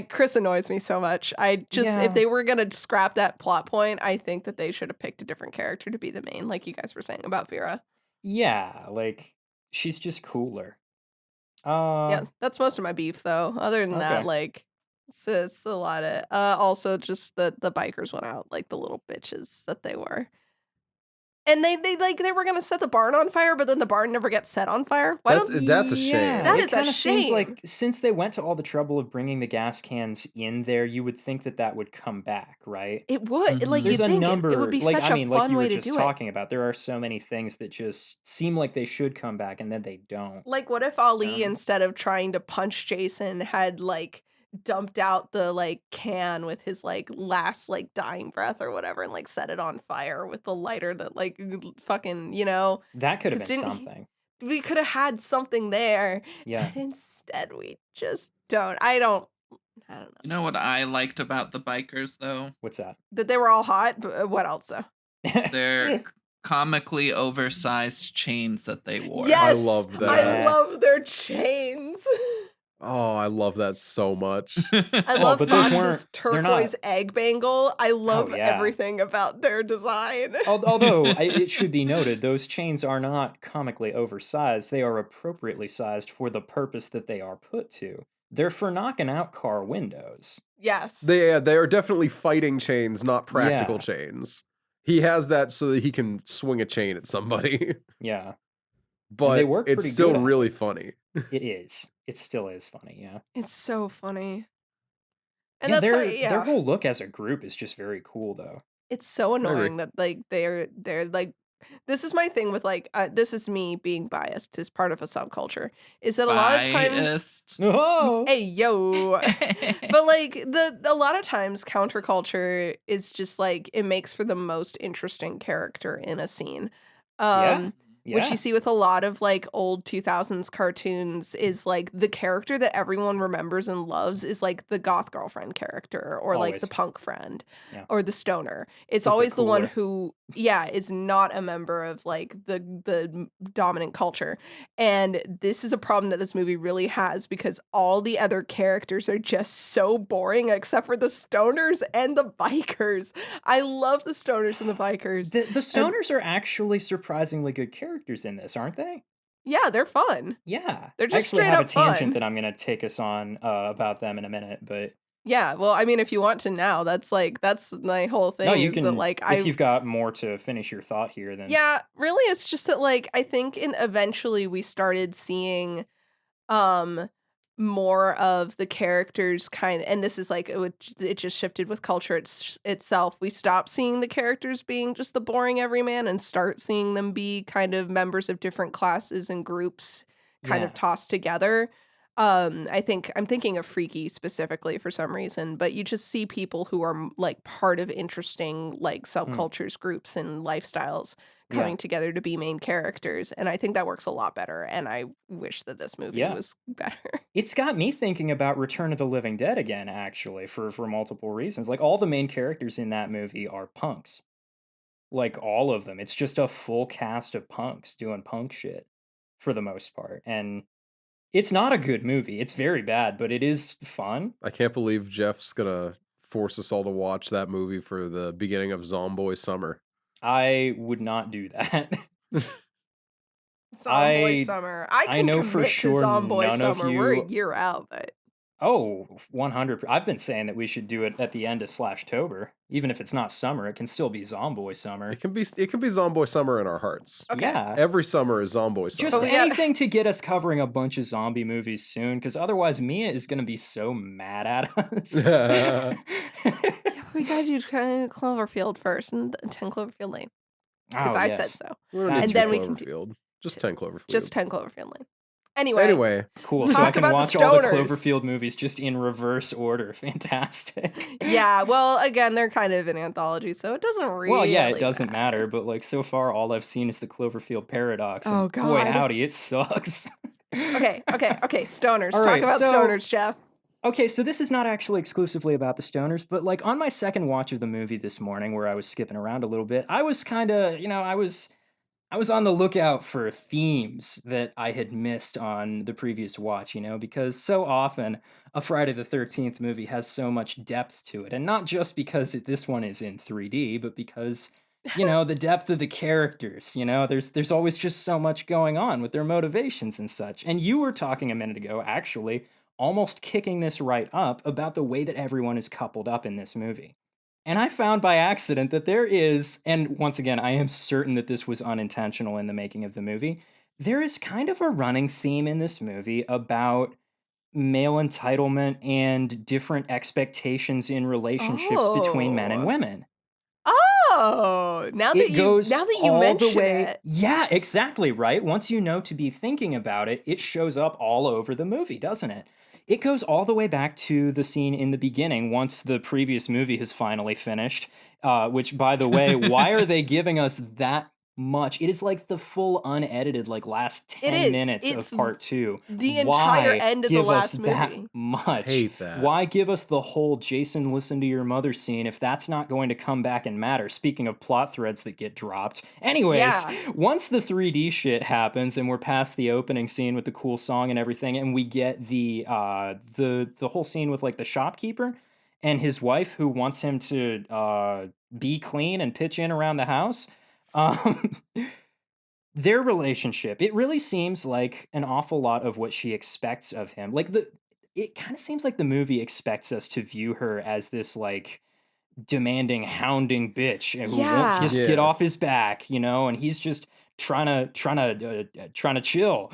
Speaker 4: Chris annoys me so much. I just,
Speaker 2: Yeah.
Speaker 4: if they were gonna scrap that plot point, I think that they should have picked a different character to be the main, like you guys were saying about Vera.
Speaker 2: Yeah, like she's just cooler.
Speaker 4: Yeah, that's most of my beef though. Other than that,
Speaker 2: Okay.
Speaker 4: like it's a lot of also just the bikers went out like the little bitches that they were. And they were gonna set the barn on fire, but then the barn never gets set on fire. Why don't
Speaker 3: That's a shame.
Speaker 4: That
Speaker 2: It
Speaker 4: is a
Speaker 2: kinda seems
Speaker 4: shame.
Speaker 2: like since they went to all the trouble of bringing the gas cans in there, you would think that that would come back, right?
Speaker 4: It would like
Speaker 1: Mhm.
Speaker 4: you'd
Speaker 2: There's a
Speaker 4: think it
Speaker 2: number,
Speaker 4: would be
Speaker 2: like,
Speaker 4: such
Speaker 2: I
Speaker 4: a
Speaker 2: mean, like
Speaker 4: fun
Speaker 2: you were
Speaker 4: way to
Speaker 2: just
Speaker 4: do it.
Speaker 2: talking about, there are so many things that just seem like they should come back and then they don't.
Speaker 4: Like, what if Ali,
Speaker 2: Um,
Speaker 4: instead of trying to punch Jason, had like dumped out the like can with his like last like dying breath or whatever, and like set it on fire with the lighter that like fucking
Speaker 2: That could have
Speaker 4: 'cause
Speaker 2: been
Speaker 4: didn't he-
Speaker 2: something.
Speaker 4: we could have had something there,
Speaker 2: Yeah.
Speaker 4: but instead we just don't. I don't know
Speaker 1: You know what I liked about the bikers though?
Speaker 2: What's that?
Speaker 4: that they were all hot. But what else though?
Speaker 1: Their comically oversized chains that they wore.
Speaker 4: Yes,
Speaker 3: love
Speaker 4: I
Speaker 2: that.
Speaker 4: love their chains.
Speaker 3: Oh, I love that so much.
Speaker 4: I
Speaker 2: Oh,
Speaker 4: love
Speaker 2: but those
Speaker 4: Fox's
Speaker 2: they're not-
Speaker 4: turquoise egg bangle. I love
Speaker 2: yeah.
Speaker 4: everything about their design.
Speaker 2: Although it should be noted, those chains are not comically oversized. They are appropriately sized for the purpose that they are put to. They're for knocking out car windows.
Speaker 4: Yes.
Speaker 3: They are definitely fighting chains, not practical
Speaker 2: Yeah.
Speaker 3: chains. He has that so that he can swing a chain at somebody.
Speaker 2: Yeah,
Speaker 3: But
Speaker 2: work
Speaker 3: it's
Speaker 2: pretty
Speaker 3: still
Speaker 2: good at
Speaker 3: really
Speaker 2: it.
Speaker 3: funny.
Speaker 2: it is. It still is funny, yeah.
Speaker 4: It's so funny. And
Speaker 2: Yeah,
Speaker 4: that's
Speaker 2: their
Speaker 4: like,
Speaker 2: their whole look as a group is just very cool, though.
Speaker 4: it's so
Speaker 3: agree.
Speaker 4: annoying that like they're like, this is my thing with like this is me being biased as part of a subculture, is that a lot of times
Speaker 1: Biased.
Speaker 2: Oh,
Speaker 4: hey yo but like a lot of times counterculture is just like it makes for the most interesting character in a scene.
Speaker 2: yeah,
Speaker 4: Which
Speaker 2: yeah.
Speaker 4: you see with a lot of like old 2000s cartoons is like the character that everyone remembers and loves is like the goth girlfriend character or like the
Speaker 2: Always.
Speaker 4: punk friend
Speaker 2: Yeah.
Speaker 4: or the stoner. It's
Speaker 2: 'Cause they're
Speaker 4: always the one
Speaker 2: cooler.
Speaker 4: who is not a member of like the dominant culture. And this is a problem that this movie really has because all the other characters are just so boring except for the stoners and the bikers. I love the stoners and the bikers.
Speaker 2: The stoners are actually surprisingly good characters in this, aren't they?
Speaker 4: Yeah, they're fun.
Speaker 2: Yeah.
Speaker 4: They're
Speaker 2: I
Speaker 4: just
Speaker 2: actually
Speaker 4: straight
Speaker 2: have a
Speaker 4: up fun.
Speaker 2: tangent that I'm going to take us on about them in a minute, but
Speaker 4: Yeah, well, I mean, if you want to now, that's my whole thing.
Speaker 2: no, you
Speaker 4: is
Speaker 2: can.
Speaker 4: that, like
Speaker 2: If you've got more to finish your thought here, then
Speaker 4: yeah, really, it's just that like I think eventually we started seeing, more of the characters and this is like it just shifted with culture itself. We stopped seeing the characters being just the boring everyman and start seeing them be kind of members of different classes and groups, kind of
Speaker 2: Yeah.
Speaker 4: tossed together. I think I'm thinking of Freaky specifically for some reason, but you just see people who are like part of interesting like subcultures, groups, and lifestyles
Speaker 2: Yeah.
Speaker 4: coming together to be main characters, and I think that works a lot better. And I wish that this movie
Speaker 2: Yeah.
Speaker 4: was better.
Speaker 2: It's got me thinking about Return of the Living Dead again, actually, for multiple reasons. Like all the main characters in that movie are punks. Like all of them. It's just a full cast of punks doing punk shit for the most part. And it's not a good movie. It's very bad, but it is fun.
Speaker 3: I can't believe Jeff's gonna force us all to watch that movie for the beginning of Zomboy Summer.
Speaker 2: I would not do that.
Speaker 4: Zomboy
Speaker 2: I-
Speaker 4: Summer. I
Speaker 2: I
Speaker 4: can
Speaker 2: know for
Speaker 4: commit
Speaker 2: sure
Speaker 4: to Zomboy
Speaker 2: none of
Speaker 4: Summer. We're a
Speaker 2: you-
Speaker 4: year out, but
Speaker 2: Oh, 100. I've been saying that we should do it at the end of Slashtober. Even if it's not summer, it can still be Zomboy Summer.
Speaker 3: It can be Zomboy Summer in our hearts.
Speaker 4: okay.
Speaker 2: Yeah.
Speaker 3: Every summer is Zomboy Summer.
Speaker 2: Just
Speaker 4: Oh, yeah.
Speaker 2: anything to get us covering a bunch of zombie movies soon, because otherwise Mia is going to be so mad at us.
Speaker 4: Yeah, we gotta do Cloverfield first and 10 Cloverfield Lane because
Speaker 2: Oh,
Speaker 4: I
Speaker 2: yes.
Speaker 4: said so.
Speaker 3: We don't
Speaker 2: And
Speaker 3: need
Speaker 4: then
Speaker 3: two
Speaker 4: we can do-
Speaker 3: Cloverfield. Just 10 Cloverfield.
Speaker 4: Just 10 Cloverfield Lane.
Speaker 3: Anyway,
Speaker 2: Cool. So I
Speaker 4: talk
Speaker 2: can
Speaker 4: about the
Speaker 2: watch all the
Speaker 4: stoners.
Speaker 2: Cloverfield movies just in reverse order. Fantastic.
Speaker 4: Yeah, well, again, they're kind of an anthology, so it doesn't really
Speaker 2: Well, yeah, it doesn't matter, but like so far, all I've seen is the Cloverfield paradox, and
Speaker 4: Oh,
Speaker 2: boy,
Speaker 4: God.
Speaker 2: howdy, it sucks.
Speaker 4: Okay, stoners.
Speaker 2: All
Speaker 4: Talk
Speaker 2: right,
Speaker 4: about
Speaker 2: so-
Speaker 4: stoners, Jeff.
Speaker 2: Okay, so this is not actually exclusively about the stoners, but like on my second watch of the movie this morning, where I was skipping around a little bit, I was kind of, I was on the lookout for themes that I had missed on the previous watch, because so often a Friday the 13th movie has so much depth to it. And not just because this one is in 3D, but because, the depth of the characters, there's always just so much going on with their motivations and such. And you were talking a minute ago, actually, almost kicking this right up about the way that everyone is coupled up in this movie. And I found by accident that there is, and once again, I am certain that this was unintentional in the making of the movie, there is kind of a running theme in this movie about male entitlement and different expectations in relationships between men and
Speaker 4: Oh.
Speaker 2: women.
Speaker 4: Oh, now that
Speaker 2: It
Speaker 4: you
Speaker 2: goes all
Speaker 4: mention
Speaker 2: the way.
Speaker 4: it.
Speaker 2: Yeah, exactly, right? Once you know to be thinking about it, it shows up all over the movie, doesn't it? It goes all the way back to the scene in the beginning once the previous movie has finally finished. Which, by the way, why are they giving us that much? It is like the full unedited, like last 10 minutes
Speaker 4: It's
Speaker 2: of part 2.
Speaker 4: the entire
Speaker 2: Why
Speaker 4: end of the
Speaker 2: give
Speaker 4: last
Speaker 2: us that
Speaker 4: movie.
Speaker 2: much?
Speaker 3: hate that.
Speaker 2: Why give us the whole Jason listen to your mother scene if that's not going to come back and matter? Speaking of plot threads that get dropped. Anyways,
Speaker 4: Yeah.
Speaker 2: once the 3D shit happens and we're past the opening scene with the cool song and everything, and we get the whole scene with like the shopkeeper and his wife who wants him to be clean and pitch in around the house. Their relationship, it really seems like an awful lot of what she expects of him. It kind of seems like the movie expects us to view her as this like demanding, hounding bitch who won't
Speaker 4: Yeah.
Speaker 2: just
Speaker 3: Yeah.
Speaker 2: get off his back, and he's just trying to chill.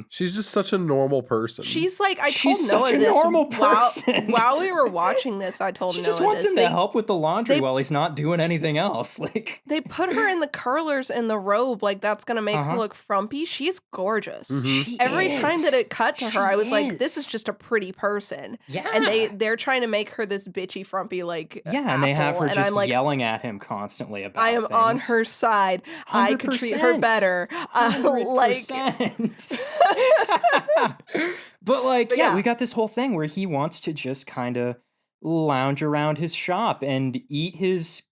Speaker 3: She's just such a normal person.
Speaker 4: She's like, I
Speaker 2: She's
Speaker 4: told Noah
Speaker 2: such a
Speaker 4: this
Speaker 2: normal person.
Speaker 4: while we were watching this. I told
Speaker 2: She
Speaker 4: Noah
Speaker 2: just wants
Speaker 4: this.
Speaker 2: him to help with the laundry
Speaker 4: they-
Speaker 2: while he's not doing anything else. Like,
Speaker 4: They put her in the curlers and the robe, like that's gonna make her look frumpy. She's gorgeous.
Speaker 3: Mhm.
Speaker 2: she
Speaker 4: Every time that
Speaker 2: is.
Speaker 4: it cut to her,
Speaker 2: She
Speaker 4: I was like, "This
Speaker 2: is.
Speaker 4: is just a pretty person."
Speaker 2: Yeah.
Speaker 4: And they're trying to make her this bitchy, frumpy, like
Speaker 2: Yeah, and they have
Speaker 4: asshole,
Speaker 2: her
Speaker 4: and
Speaker 2: just
Speaker 4: I'm like,
Speaker 2: yelling at him constantly about
Speaker 4: I am on
Speaker 2: things.
Speaker 4: her side. I could treat her
Speaker 2: 100%.
Speaker 4: better. Like,
Speaker 2: 100%. But like,
Speaker 4: But
Speaker 2: yeah,
Speaker 4: yeah.
Speaker 2: we got this whole thing where he wants to just kind of lounge around his shop and eat his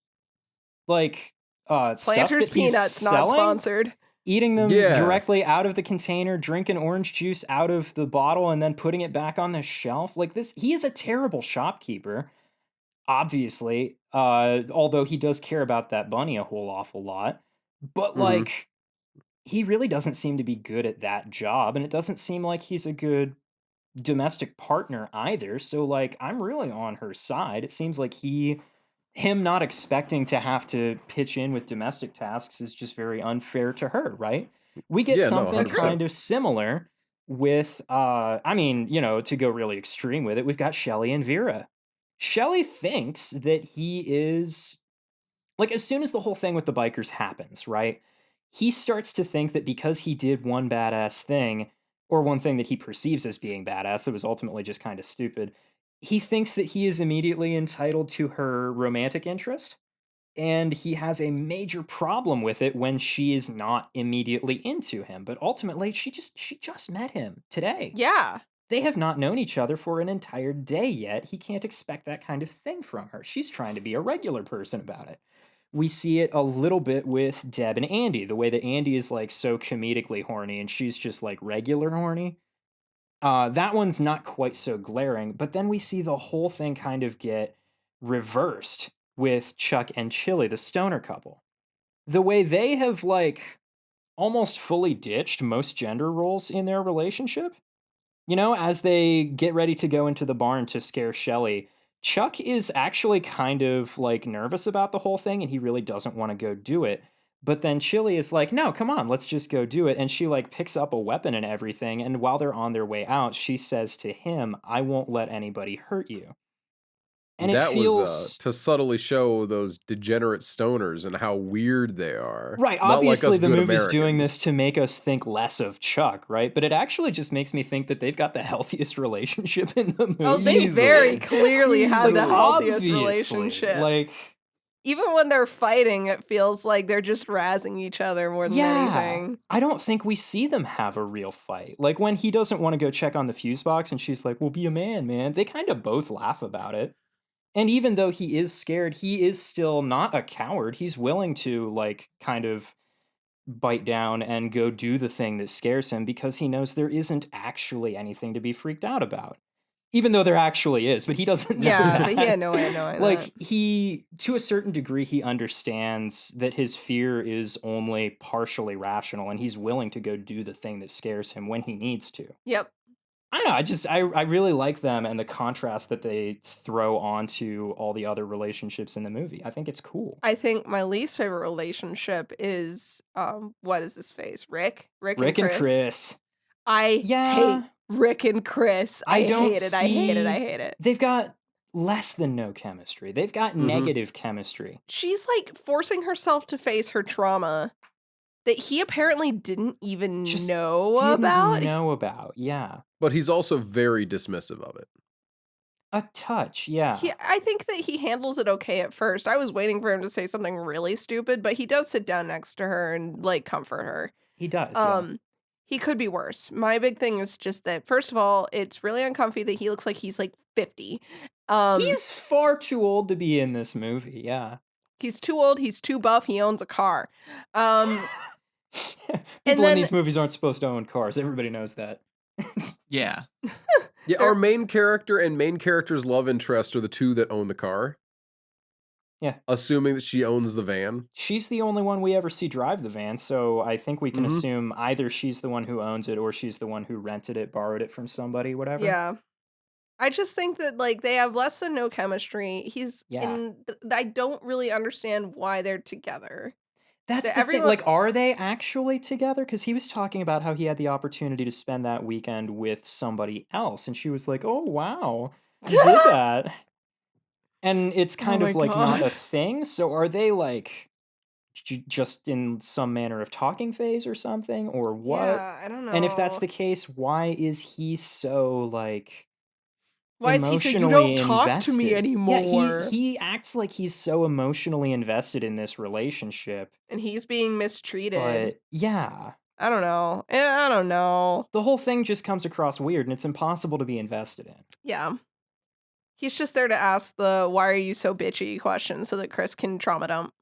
Speaker 2: like stuff
Speaker 4: Planters
Speaker 2: that he's
Speaker 4: peanuts, not
Speaker 2: selling,
Speaker 4: sponsored.
Speaker 2: eating them
Speaker 3: Yeah.
Speaker 2: directly out of the container, drinking orange juice out of the bottle, and then putting it back on the shelf. Like this, he is a terrible shopkeeper, obviously. Although he does care about that bunny a whole awful lot, but
Speaker 3: Mhm.
Speaker 2: like, he really doesn't seem to be good at that job, and it doesn't seem like he's a good domestic partner either. So like, I'm really on her side. It seems like him not expecting to have to pitch in with domestic tasks is just very unfair to her, right? We get
Speaker 3: Yeah, no,
Speaker 2: something
Speaker 3: 100%.
Speaker 2: kind of similar with I mean, to go really extreme with it, we've got Shelley and Vera. Shelley thinks that he is like, as soon as the whole thing with the bikers happens, right? He starts to think that because he did one badass thing, or one thing that he perceives as being badass that was ultimately just kind of stupid, he thinks that he is immediately entitled to her romantic interest. And he has a major problem with it when she is not immediately into him. But ultimately, she just met him today.
Speaker 4: Yeah.
Speaker 2: They have not known each other for an entire day yet. He can't expect that kind of thing from her. She's trying to be a regular person about it. We see it a little bit with Deb and Andy, the way that Andy is like so comedically horny and she's just like regular horny. That one's not quite so glaring, but then we see the whole thing kind of get reversed with Chuck and Chili, the stoner couple. The way they have like almost fully ditched most gender roles in their relationship. As they get ready to go into the barn to scare Shelley, Chuck is actually kind of like nervous about the whole thing and he really doesn't want to go do it. But then Chili is like, no, come on, let's just go do it. And she like picks up a weapon and everything. And while they're on their way out, she says to him, I won't let anybody hurt you. And it
Speaker 3: That was
Speaker 2: feels
Speaker 3: to subtly show those degenerate stoners and how weird they are.
Speaker 2: right.
Speaker 3: Not like
Speaker 2: Obviously,
Speaker 3: us
Speaker 2: the
Speaker 3: good
Speaker 2: movie's doing this
Speaker 3: Americans.
Speaker 2: to make us think less of Chuck, right? But it actually just makes me think that they've got the healthiest relationship in the
Speaker 4: Oh,
Speaker 2: movie.
Speaker 4: they very
Speaker 3: Easily.
Speaker 4: clearly have the
Speaker 3: Easily.
Speaker 4: healthiest
Speaker 2: Obviously,
Speaker 4: relationship.
Speaker 2: like,
Speaker 4: Even when they're fighting, it feels like they're just razzing each other more than
Speaker 2: yeah,
Speaker 4: anything.
Speaker 2: I don't think we see them have a real fight. Like when he doesn't want to go check on the fuse box, and she's like, "Well, be a man, man." They kind of both laugh about it. And even though he is scared, he is still not a coward. He's willing to like kind of bite down and go do the thing that scares him because he knows there isn't actually anything to be freaked out about. Even though there actually is, but he doesn't know
Speaker 4: Yeah, but he
Speaker 2: that.
Speaker 4: had no way of knowing that.
Speaker 2: Like he to a certain degree he understands that his fear is only partially rational and he's willing to go do the thing that scares him when he needs to.
Speaker 4: Yep.
Speaker 2: I don't know. I really like them and the contrast that they throw onto all the other relationships in the movie. I think it's cool.
Speaker 4: I think my least favorite relationship is what is his face? Rick?
Speaker 2: Rick and Chris.
Speaker 4: I hate
Speaker 2: Yeah,
Speaker 4: Rick and Chris.
Speaker 2: I
Speaker 4: I
Speaker 2: don't
Speaker 4: hate it. I hate it. I
Speaker 2: see.
Speaker 4: hate it.
Speaker 2: They've got less than no chemistry. They've got
Speaker 3: Mhm.
Speaker 2: negative chemistry.
Speaker 4: She's like forcing herself to face her trauma that he apparently didn't even
Speaker 2: Just
Speaker 4: know
Speaker 2: didn't
Speaker 4: about.
Speaker 2: know about. Yeah.
Speaker 3: But he's also very dismissive of it.
Speaker 2: A touch. Yeah.
Speaker 4: I think that he handles it okay at first. I was waiting for him to say something really stupid, but he does sit down next to her and like comfort her.
Speaker 2: He does. Yeah.
Speaker 4: He could be worse. My big thing is just that first of all, it's really uncomfy that he looks like he's like 50.
Speaker 2: He's far too old to be in this movie. Yeah.
Speaker 4: He's too old, he's too buff, he owns a car.
Speaker 2: People
Speaker 4: And
Speaker 2: in
Speaker 4: then
Speaker 2: these movies aren't supposed to own cars. Everybody knows that.
Speaker 1: Yeah.
Speaker 3: Yeah, our main character and main character's love interest are the two that own the car.
Speaker 2: Yeah.
Speaker 3: Assuming that she owns the van.
Speaker 2: She's the only one we ever see drive the van, so I think we can
Speaker 3: Mhm.
Speaker 2: assume either she's the one who owns it or she's the one who rented it, borrowed it from somebody, whatever.
Speaker 4: yeah. I just think that like they have less than no chemistry. He's
Speaker 2: Yeah.
Speaker 4: in I don't really understand why they're together.
Speaker 2: That's
Speaker 4: That
Speaker 2: the thing.
Speaker 4: everyone
Speaker 2: Like, are they actually together? Because he was talking about how he had the opportunity to spend that weekend with somebody else, and she was like, "Oh wow, you did that." And it's
Speaker 4: Oh
Speaker 2: kind
Speaker 4: my
Speaker 2: of like not a
Speaker 4: god.
Speaker 2: thing. So are they like just in some manner of talking phase or something, or what?
Speaker 4: Yeah, I don't
Speaker 2: And if that's
Speaker 4: know.
Speaker 2: the case, why is he so like
Speaker 4: Why is he saying you
Speaker 2: emotionally
Speaker 4: don't talk to me
Speaker 2: invested? Yeah,
Speaker 4: anymore?
Speaker 2: he acts like he's so emotionally invested in this relationship,
Speaker 4: And he's being mistreated.
Speaker 2: but yeah,
Speaker 4: I don't know. I don't know.
Speaker 2: the whole thing just comes across weird and it's impossible to be invested in.
Speaker 4: Yeah. He's just there to ask the why are you so bitchy question so that Chris can trauma dump.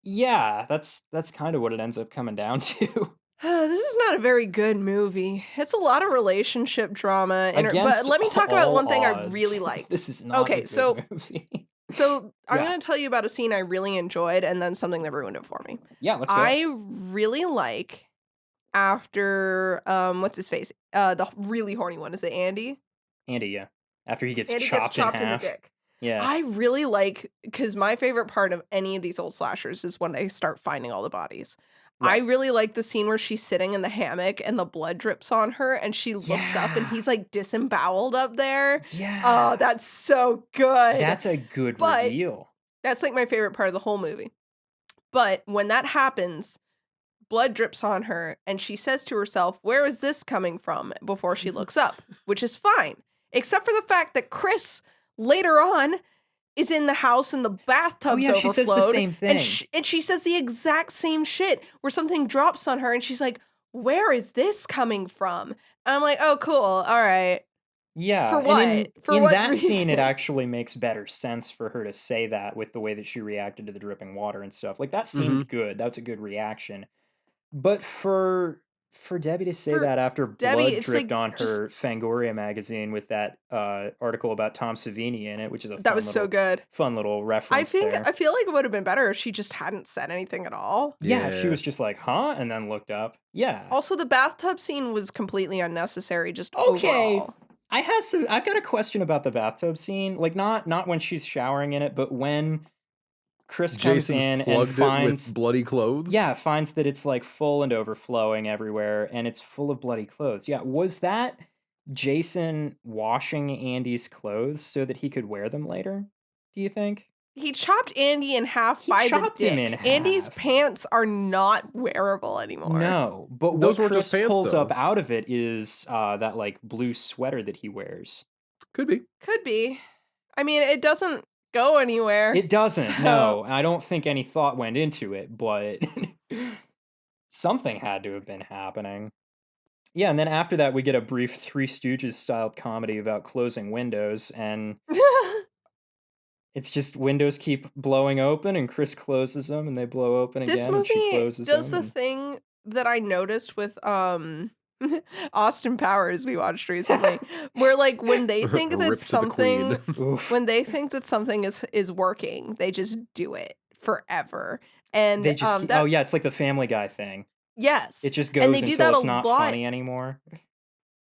Speaker 2: Yeah, that's kind of what it ends up coming down to.
Speaker 4: This is not a very good movie. It's a lot of relationship drama. But
Speaker 2: Against
Speaker 4: let me talk about
Speaker 2: all
Speaker 4: one thing I really
Speaker 2: odds,
Speaker 4: liked.
Speaker 2: this is not a
Speaker 4: Okay,
Speaker 2: good
Speaker 4: so
Speaker 2: movie.
Speaker 4: I'm
Speaker 2: Yeah.
Speaker 4: going to tell you about a scene I really enjoyed and then something that ruined it for me.
Speaker 2: Yeah, let's go.
Speaker 4: I really like after what's his face? The really horny one. Is it Andy?
Speaker 2: Andy, yeah. After he gets
Speaker 4: Andy
Speaker 2: chopped,
Speaker 4: gets chopped
Speaker 2: in
Speaker 4: in the
Speaker 2: half.
Speaker 4: dick.
Speaker 2: Yeah.
Speaker 4: I really like because my favorite part of any of these old slashers is when they start finding all the bodies. I
Speaker 2: Right.
Speaker 4: really like the scene where she's sitting in the hammock and the blood drips on her and she looks up and
Speaker 2: Yeah.
Speaker 4: he's like disemboweled up there. Oh,
Speaker 2: Yeah.
Speaker 4: that's so good.
Speaker 2: That's a good
Speaker 4: But
Speaker 2: reveal.
Speaker 4: that's like my favorite part of the whole movie. But when that happens, blood drips on her and she says to herself, "Where is this coming from?" before she looks up, which is fine, except for the fact that Chris later on is in the house and the
Speaker 2: Oh
Speaker 4: bathtub's
Speaker 2: yeah, she says the
Speaker 4: overflowed
Speaker 2: same
Speaker 4: and
Speaker 2: thing.
Speaker 4: she says the exact same shit where something drops on her and she's like, "Where is this coming from?" And I'm like, "Oh, cool. All right.
Speaker 2: Yeah,
Speaker 4: For
Speaker 2: and
Speaker 4: what? For
Speaker 2: in
Speaker 4: what
Speaker 2: that scene, it
Speaker 4: reason?"
Speaker 2: actually makes better sense for her to say that with the way that she reacted to the dripping water and stuff. Like that
Speaker 3: Mhm.
Speaker 2: seemed good. That's a good reaction. But for Debbie to say
Speaker 4: For
Speaker 2: that after
Speaker 4: Debbie,
Speaker 2: blood
Speaker 4: it's
Speaker 2: dripped
Speaker 4: like
Speaker 2: on
Speaker 4: just
Speaker 2: her Fangoria magazine with that article about Tom Savini in it, which is a
Speaker 4: that was so good.
Speaker 2: fun little
Speaker 4: I
Speaker 2: reference
Speaker 4: think
Speaker 2: there.
Speaker 4: I feel like it would have been better if she just hadn't said anything at all.
Speaker 2: Yeah, if she
Speaker 3: Yeah.
Speaker 2: was just like, huh? And then looked up. Yeah.
Speaker 4: Also, the bathtub scene was completely unnecessary just
Speaker 2: Okay.
Speaker 4: overall.
Speaker 2: I've got a question about the bathtub scene. Like not when she's showering in it, but when Chris comes
Speaker 3: Jason's
Speaker 2: in and
Speaker 3: plugged it
Speaker 2: finds
Speaker 3: with bloody clothes.
Speaker 2: yeah, finds that it's like full and overflowing everywhere and it's full of bloody clothes. Yeah, was that Jason washing Andy's clothes so that he could wear them later? do you think?
Speaker 4: He chopped Andy in half
Speaker 2: He
Speaker 4: by the
Speaker 2: chopped him
Speaker 4: dick.
Speaker 2: in
Speaker 4: Andy's
Speaker 2: half.
Speaker 4: pants are not wearable anymore.
Speaker 2: No, but
Speaker 3: Those
Speaker 2: what
Speaker 3: weren't just
Speaker 2: Chris
Speaker 3: pants,
Speaker 2: pulls up
Speaker 3: though.
Speaker 2: out of it is that like blue sweater that he wears.
Speaker 3: Could be.
Speaker 4: Could be. I mean, it doesn't go anywhere.
Speaker 2: It doesn't.
Speaker 4: So-
Speaker 2: No, I don't think any thought went into it, but something had to have been happening. Yeah, and then after that, we get a brief Three Stooges styled comedy about closing windows, and it's just windows keep blowing open, and Chris closes them, and they blow open
Speaker 4: This
Speaker 2: again, and she
Speaker 4: movie
Speaker 2: closes
Speaker 4: does the
Speaker 2: them.
Speaker 4: thing that I noticed with Austin Powers we watched recently, where like when they think that
Speaker 3: Rip to the queen.
Speaker 4: something
Speaker 2: Oof.
Speaker 4: when they think that something is working, they just do it forever. And
Speaker 2: They just keep,
Speaker 4: that
Speaker 2: oh yeah, it's like the Family Guy thing.
Speaker 4: yes,
Speaker 2: It just
Speaker 4: And
Speaker 2: goes
Speaker 4: they do
Speaker 2: until
Speaker 4: that
Speaker 2: it's
Speaker 4: a
Speaker 2: not
Speaker 4: lot.
Speaker 2: funny anymore.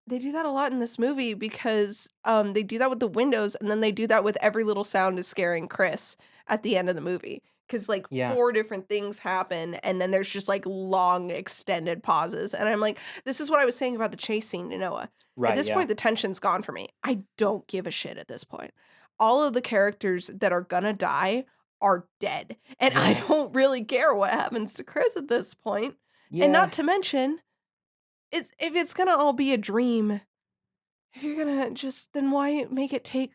Speaker 4: They do that a lot in this movie because they do that with the windows, and then they do that with every little sound is scaring Chris at the end of the movie. Because like
Speaker 2: Yeah.
Speaker 4: 4 different things happen, and then there's just like long extended pauses. And I'm like, this is what I was saying about the chase scene to Noah.
Speaker 2: Right.
Speaker 4: At this
Speaker 2: yeah.
Speaker 4: point, the tension's gone for me. I don't give a shit at this point. All of the characters that are gonna die are dead. And I
Speaker 2: Yeah.
Speaker 4: don't really care what happens to Chris at this point.
Speaker 2: yeah.
Speaker 4: And not to mention, if it's gonna all be a dream, if you're gonna just, then why make it take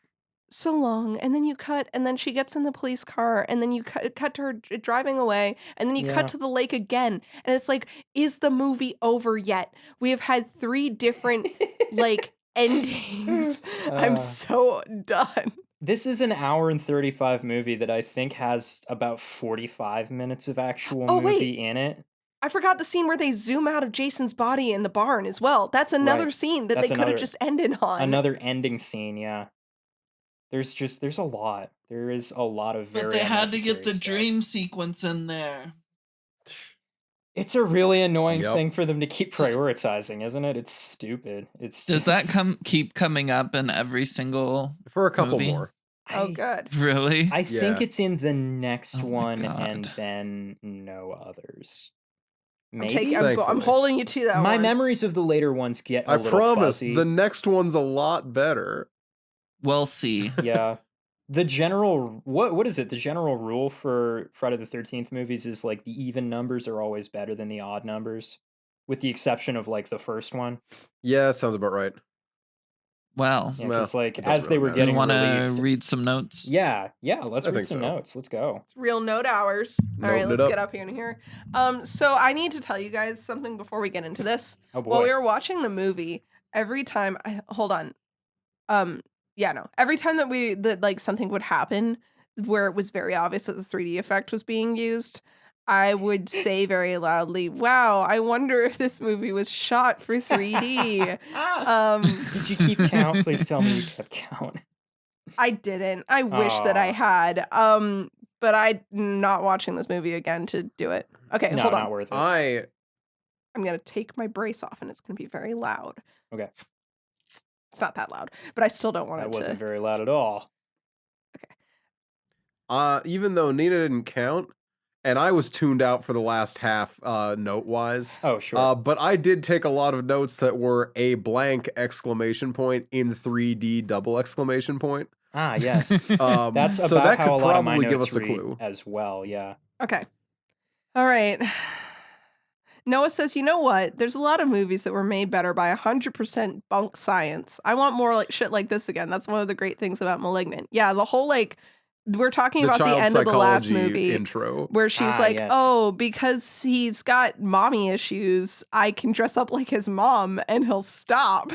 Speaker 4: so long? And then you cut, and then she gets in the police car, and then you cut to her driving away, and then you
Speaker 2: Yeah.
Speaker 4: cut to the lake again. And it's like, is the movie over yet? We have had 3 different like endings. I'm
Speaker 2: Uh.
Speaker 4: so done.
Speaker 2: This is an hour and 35 movie that I think has about 45 minutes of actual
Speaker 4: Oh, wait.
Speaker 2: movie in it.
Speaker 4: I forgot the scene where they zoom out of Jason's body in the barn as well. That's another
Speaker 2: Right.
Speaker 4: scene that
Speaker 2: That's
Speaker 4: they could have
Speaker 2: another-
Speaker 4: just ended on.
Speaker 2: Another ending scene, yeah. There's a lot. There is a lot of very
Speaker 1: But they had to get
Speaker 2: unnecessary
Speaker 1: the
Speaker 2: stuff.
Speaker 1: dream sequence in there.
Speaker 2: It's a really annoying
Speaker 3: Yep.
Speaker 2: thing for them to keep prioritizing, isn't it? It's stupid. It's
Speaker 1: Does that
Speaker 2: just-
Speaker 1: keep coming up in every single?
Speaker 3: For a couple
Speaker 1: Movie?
Speaker 3: more.
Speaker 4: Oh,
Speaker 2: I-
Speaker 4: good.
Speaker 1: Really?
Speaker 2: I think
Speaker 3: Yeah.
Speaker 2: it's in the next
Speaker 1: Oh my
Speaker 2: one and
Speaker 1: God.
Speaker 2: then no others.
Speaker 4: I'm,
Speaker 2: Maybe?
Speaker 4: I'm
Speaker 3: Thankfully.
Speaker 4: holding you to that
Speaker 2: My
Speaker 4: one.
Speaker 2: memories of the later ones get a
Speaker 3: I
Speaker 2: little
Speaker 3: promise
Speaker 2: fuzzy.
Speaker 3: the next one's a lot better.
Speaker 1: We'll see.
Speaker 2: Yeah. The general what is it? The general rule for Friday the 13th movies is like the even numbers are always better than the odd numbers, with the exception of like the first one.
Speaker 3: Yeah, sounds about right.
Speaker 2: Yeah,
Speaker 1: Well,
Speaker 3: Well,
Speaker 2: because like
Speaker 3: it doesn't
Speaker 2: as they
Speaker 3: really
Speaker 2: were
Speaker 3: matter.
Speaker 1: do you
Speaker 2: getting
Speaker 1: want to
Speaker 2: released.
Speaker 1: read some notes?
Speaker 2: Yeah, let's
Speaker 3: I
Speaker 2: read
Speaker 3: think
Speaker 2: some
Speaker 3: so.
Speaker 2: notes. Let's go.
Speaker 4: Real note hours. All right,
Speaker 3: Noting it
Speaker 4: let's
Speaker 3: up.
Speaker 4: get up here and here. So I need to tell you guys something before we get into this.
Speaker 2: Oh boy.
Speaker 4: While we were watching the movie, every time hold on. Every time that like something would happen where it was very obvious that the 3D effect was being used, I would say very loudly, "Wow, I wonder if this movie was shot for 3D."
Speaker 2: Did you keep count? Please tell me you kept count.
Speaker 4: I didn't. I wish that I
Speaker 2: Aw.
Speaker 4: had. But I'm not watching this movie again to do it. Okay,
Speaker 2: No,
Speaker 4: hold on.
Speaker 2: not worth it.
Speaker 4: I'm gonna take my brace off, and it's gonna be very loud.
Speaker 2: Okay.
Speaker 4: It's not that loud, but I still don't want
Speaker 2: That
Speaker 4: it to.
Speaker 2: wasn't very loud at all.
Speaker 3: Even though Nina didn't count, and I was tuned out for the last half, note wise.
Speaker 2: Oh, sure.
Speaker 3: But I did take a lot of notes that were a blank exclamation point in 3D double exclamation point.
Speaker 2: Yes. That's
Speaker 3: so
Speaker 2: about
Speaker 3: that
Speaker 2: how
Speaker 3: could
Speaker 2: a lot of my
Speaker 3: probably give
Speaker 2: notes
Speaker 3: us a
Speaker 2: read
Speaker 3: clue.
Speaker 2: as well. Yeah.
Speaker 4: Okay. All right. Noah says, you know what? There's a lot of movies that were made better by 100% bunk science. I want more like shit like this again. That's one of the great things about Malignant. Yeah, the whole like we're talking
Speaker 3: The
Speaker 4: about the
Speaker 3: child
Speaker 4: end of the last
Speaker 3: psychology
Speaker 4: movie
Speaker 3: intro.
Speaker 4: where she's
Speaker 2: Ah,
Speaker 4: like,
Speaker 2: yes.
Speaker 4: "Oh, because he's got mommy issues, I can dress up like his mom and he'll stop."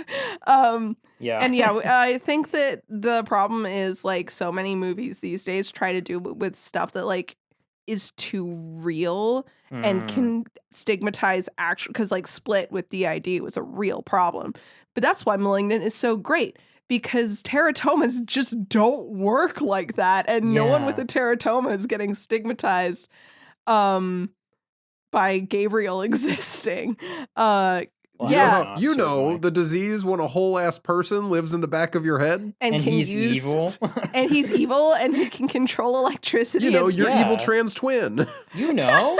Speaker 2: Yeah.
Speaker 4: And yeah, I think that the problem is like so many movies these days try to do with stuff that like is too real and
Speaker 2: Mm.
Speaker 4: can stigmatize actual, because like Split with DID was a real problem. But that's why Malignant is so great, because teratomas just don't work like that, and no one with
Speaker 2: Yeah.
Speaker 4: a teratoma is getting stigmatized by Gabriel existing.
Speaker 2: Well,
Speaker 4: Yeah.
Speaker 2: not,
Speaker 3: You know
Speaker 2: certainly.
Speaker 3: the disease when a whole ass person lives in the back of your head.
Speaker 4: And can
Speaker 2: he's
Speaker 4: use,
Speaker 2: evil.
Speaker 4: and he's evil, and he can control electricity.
Speaker 3: You know,
Speaker 4: and
Speaker 3: your evil
Speaker 2: Yeah.
Speaker 3: trans twin.
Speaker 2: You know.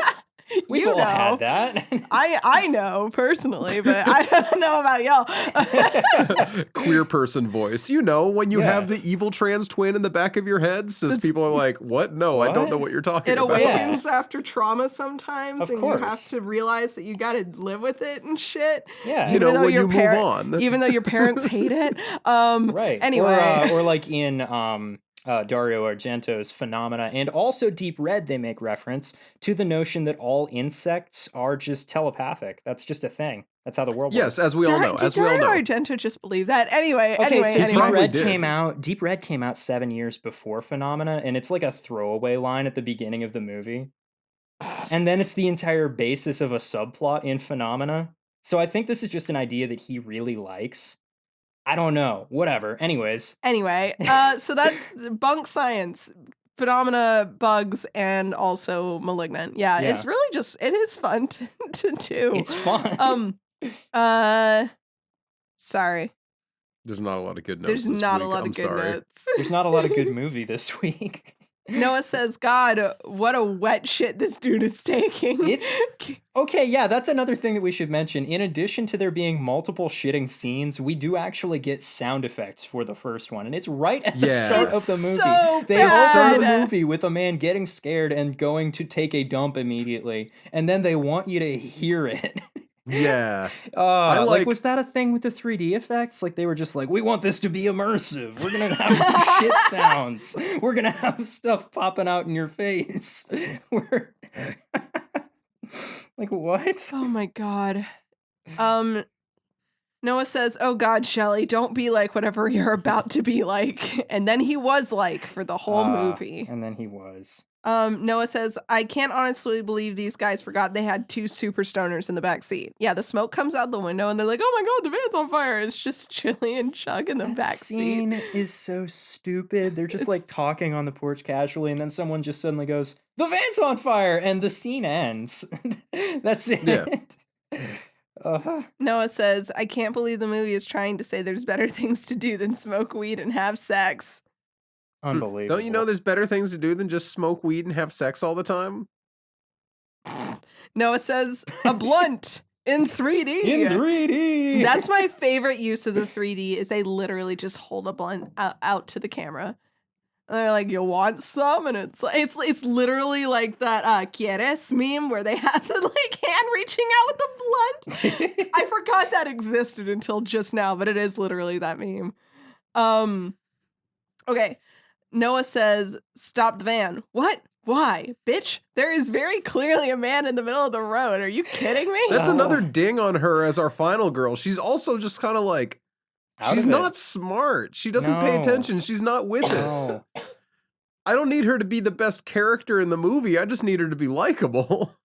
Speaker 2: We've
Speaker 4: You
Speaker 2: all
Speaker 4: know.
Speaker 2: had that.
Speaker 4: I know personally, but I don't know about y'all.
Speaker 3: Queer person voice. You know, when you
Speaker 2: Yeah.
Speaker 3: have the evil trans twin in the back of your head, cis people are like, what? No, I don't know
Speaker 2: What?
Speaker 3: what you're talking
Speaker 4: It
Speaker 3: about.
Speaker 4: awakens after trauma sometimes,
Speaker 2: Of
Speaker 4: and you have
Speaker 2: course.
Speaker 4: to realize that you got to live with it and shit.
Speaker 2: Yeah.
Speaker 3: You
Speaker 4: Even
Speaker 3: know,
Speaker 4: though
Speaker 3: when
Speaker 4: your
Speaker 3: you move
Speaker 4: parent-
Speaker 3: on.
Speaker 4: Even though your parents hate it.
Speaker 2: Right.
Speaker 4: Anyway,
Speaker 2: Or like in Dario Argento's Phenomena, and also Deep Red, they make reference to the notion that all insects are just telepathic. That's just a thing. That's how the world
Speaker 3: Yes,
Speaker 2: works.
Speaker 3: as we all know.
Speaker 4: Did
Speaker 3: As we all
Speaker 4: Dario
Speaker 3: know.
Speaker 4: Argento just believe that? Anyway,
Speaker 2: Okay, so
Speaker 4: anyway.
Speaker 2: Deep
Speaker 3: Probably
Speaker 2: Red
Speaker 3: did.
Speaker 2: came out. Deep Red came out 7 years before Phenomena, and it's like a throwaway line at the beginning of the movie. And then it's the entire basis of a subplot in Phenomena. So I think this is just an idea that he really likes. I don't know. Whatever. Anyways.
Speaker 4: Anyway, so that's bunk science, phenomena, bugs, and also malignant. Yeah,
Speaker 2: Yeah.
Speaker 4: it's really just it is fun to do.
Speaker 2: It's fun.
Speaker 4: Sorry,
Speaker 3: There's not a lot of good notes.
Speaker 4: there's
Speaker 3: this
Speaker 4: not a
Speaker 3: week.
Speaker 4: lot
Speaker 3: I'm
Speaker 4: of good
Speaker 3: sorry.
Speaker 4: notes.
Speaker 2: There's not a lot of good movie this week.
Speaker 4: Noah says, "God, what a wet shit this dude is taking."
Speaker 2: It's okay, yeah, that's another thing that we should mention. In addition to there being multiple shitting scenes, we do actually get sound effects for the first one, and it's right at the
Speaker 3: Yeah.
Speaker 2: start
Speaker 4: It's
Speaker 2: of the movie.
Speaker 4: so
Speaker 2: They open the
Speaker 4: bad.
Speaker 2: movie with a man getting scared and going to take a dump immediately, and then they want you to hear it.
Speaker 3: Yeah.
Speaker 2: Like,
Speaker 3: like-
Speaker 2: was that a thing with the 3D effects? Like, they were just like, we want this to be immersive. We're gonna have shit sounds. We're gonna have stuff popping out in your face. We're like, what?
Speaker 4: Oh my god. Noah says, "Oh God, Shelley, don't be like whatever you're about to be like." And then he was like for the whole movie.
Speaker 2: And then he was.
Speaker 4: Noah says, "I can't honestly believe these guys forgot they had two super stoners in the back seat." Yeah, the smoke comes out the window and they're like, "Oh my god, the van's on fire." It's just Chili and Chug in the
Speaker 2: That
Speaker 4: back
Speaker 2: scene
Speaker 4: seat.
Speaker 2: is so stupid. They're just like talking on the porch casually, and then someone just suddenly goes, "The van's on fire," and the scene ends. That's it.
Speaker 3: Yeah.
Speaker 4: Noah says, "I can't believe the movie is trying to say there's better things to do than smoke weed and have sex."
Speaker 2: Unbelievable.
Speaker 3: Don't you know there's better things to do than just smoke weed and have sex all the time?
Speaker 4: Noah says, "A blunt in 3D."
Speaker 2: in 3D?
Speaker 4: That's my favorite use of the 3D is they literally just hold a blunt out to the camera. And they're like, "You want some?" And it's literally like that "Quieres" meme where they have the like hand reaching out with the blunt. I forgot that existed until just now, but it is literally that meme. Okay. Noah says, "Stop the van." What? Why? Bitch, there is very clearly a man in the middle of the road. Are you kidding me?
Speaker 3: That's
Speaker 2: Oh.
Speaker 3: another ding on her as our final girl. She's also just kind of like,
Speaker 2: Out
Speaker 3: she's
Speaker 2: of it.
Speaker 3: not smart. She doesn't pay
Speaker 2: No.
Speaker 3: attention. She's not with it.
Speaker 2: No.
Speaker 3: I don't need her to be the best character in the movie. I just need her to be likable.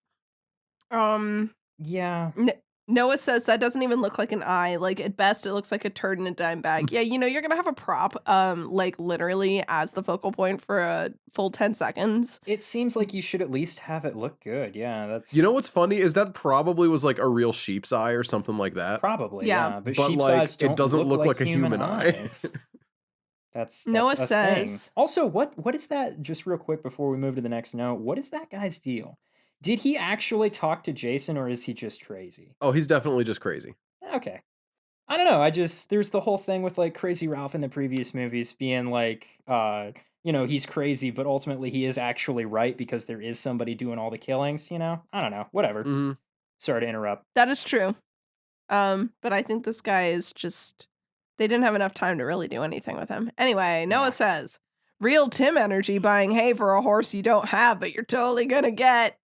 Speaker 2: Yeah.
Speaker 4: Noah says that doesn't even look like an eye. Like at best, it looks like a turd in a dime bag. Yeah, you know, you're gonna have a prop, like literally as the focal point for a full 10 seconds.
Speaker 2: It seems like you should at least have it look good. Yeah, that's
Speaker 3: You know what's funny is that probably was like a real sheep's eye or something like that.
Speaker 2: probably
Speaker 4: Yeah.
Speaker 2: But
Speaker 3: But,
Speaker 2: sheep's
Speaker 3: like,
Speaker 2: eyes
Speaker 3: it
Speaker 2: don't
Speaker 3: doesn't look like a human eye.
Speaker 2: eyes. That's
Speaker 4: Noah
Speaker 2: a thing.
Speaker 4: says-
Speaker 2: Also, what is that? Just real quick before we move to the next note, what is that guy's deal? Did he actually talk to Jason, or is he just crazy?
Speaker 3: Oh, he's definitely just crazy.
Speaker 2: Okay. I don't know. There's the whole thing with like Crazy Ralph in the previous movies being like, he's crazy, but ultimately he is actually right because there is somebody doing all the killings, I don't know. Whatever.
Speaker 3: Mhm.
Speaker 2: Sorry to interrupt.
Speaker 4: That is true. But I think this guy is just, they didn't have enough time to really do anything with him. Anyway, Noah
Speaker 2: Yeah.
Speaker 4: says, "Real Tim energy buying hay for a horse you don't have, but you're totally gonna get."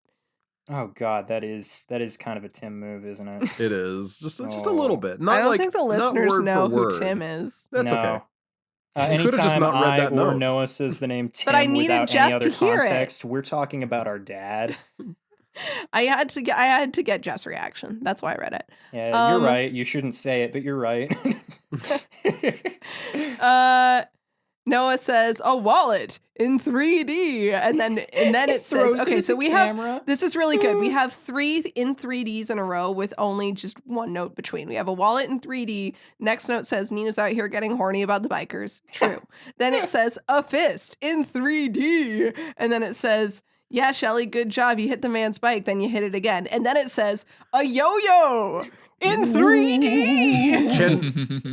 Speaker 2: Oh God, that is kind of a Tim move, isn't it?
Speaker 3: It is just a
Speaker 2: Oh.
Speaker 3: little bit. Not
Speaker 4: I don't
Speaker 3: like,
Speaker 4: think the
Speaker 3: not
Speaker 4: listeners
Speaker 3: word
Speaker 4: know
Speaker 3: for
Speaker 4: who
Speaker 3: word.
Speaker 4: Tim is.
Speaker 3: That's
Speaker 2: No.
Speaker 3: okay.
Speaker 2: Anytime
Speaker 3: You could've just not read
Speaker 2: I
Speaker 3: that
Speaker 2: or
Speaker 3: note.
Speaker 2: Noah says the name Tim
Speaker 4: But I needed
Speaker 2: without
Speaker 4: Jeff
Speaker 2: any other
Speaker 4: to hear it.
Speaker 2: context, we're talking about our dad.
Speaker 4: I had to get Jeff's reaction. That's why I read it.
Speaker 2: Yeah, you're right. You shouldn't say it, but you're right.
Speaker 4: Noah says, "A wallet in 3D," and then it says,
Speaker 2: throws it
Speaker 4: "Okay,
Speaker 2: at
Speaker 4: so
Speaker 2: the
Speaker 4: we
Speaker 2: camera.
Speaker 4: have this is really good. We have 3 in 3Ds in a row with only just one note between. We have a wallet in 3D. Next note says Nina's out here getting horny about the bikers. True. Then it says a fist in 3D, and then it says Yeah, Shelly, good job. You hit the man's bike, then you hit it again. And then it says, a yo-yo in 3D.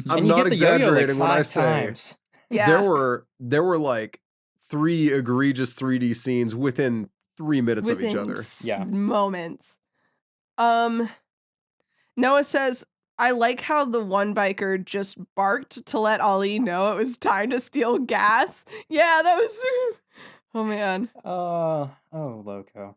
Speaker 3: I'm
Speaker 2: And you
Speaker 3: not
Speaker 2: get the yo-yo like
Speaker 3: exaggerating when I
Speaker 2: 5
Speaker 3: say
Speaker 2: times.
Speaker 4: Yeah.
Speaker 3: there were like 3 egregious 3D scenes within 3 minutes of each
Speaker 4: Within
Speaker 3: other.
Speaker 2: Yeah.
Speaker 4: moments. Noah says, I like how the one biker just barked to let Ali know it was time to steal gas. Yeah, that was. Oh man.
Speaker 2: Oh, Loco.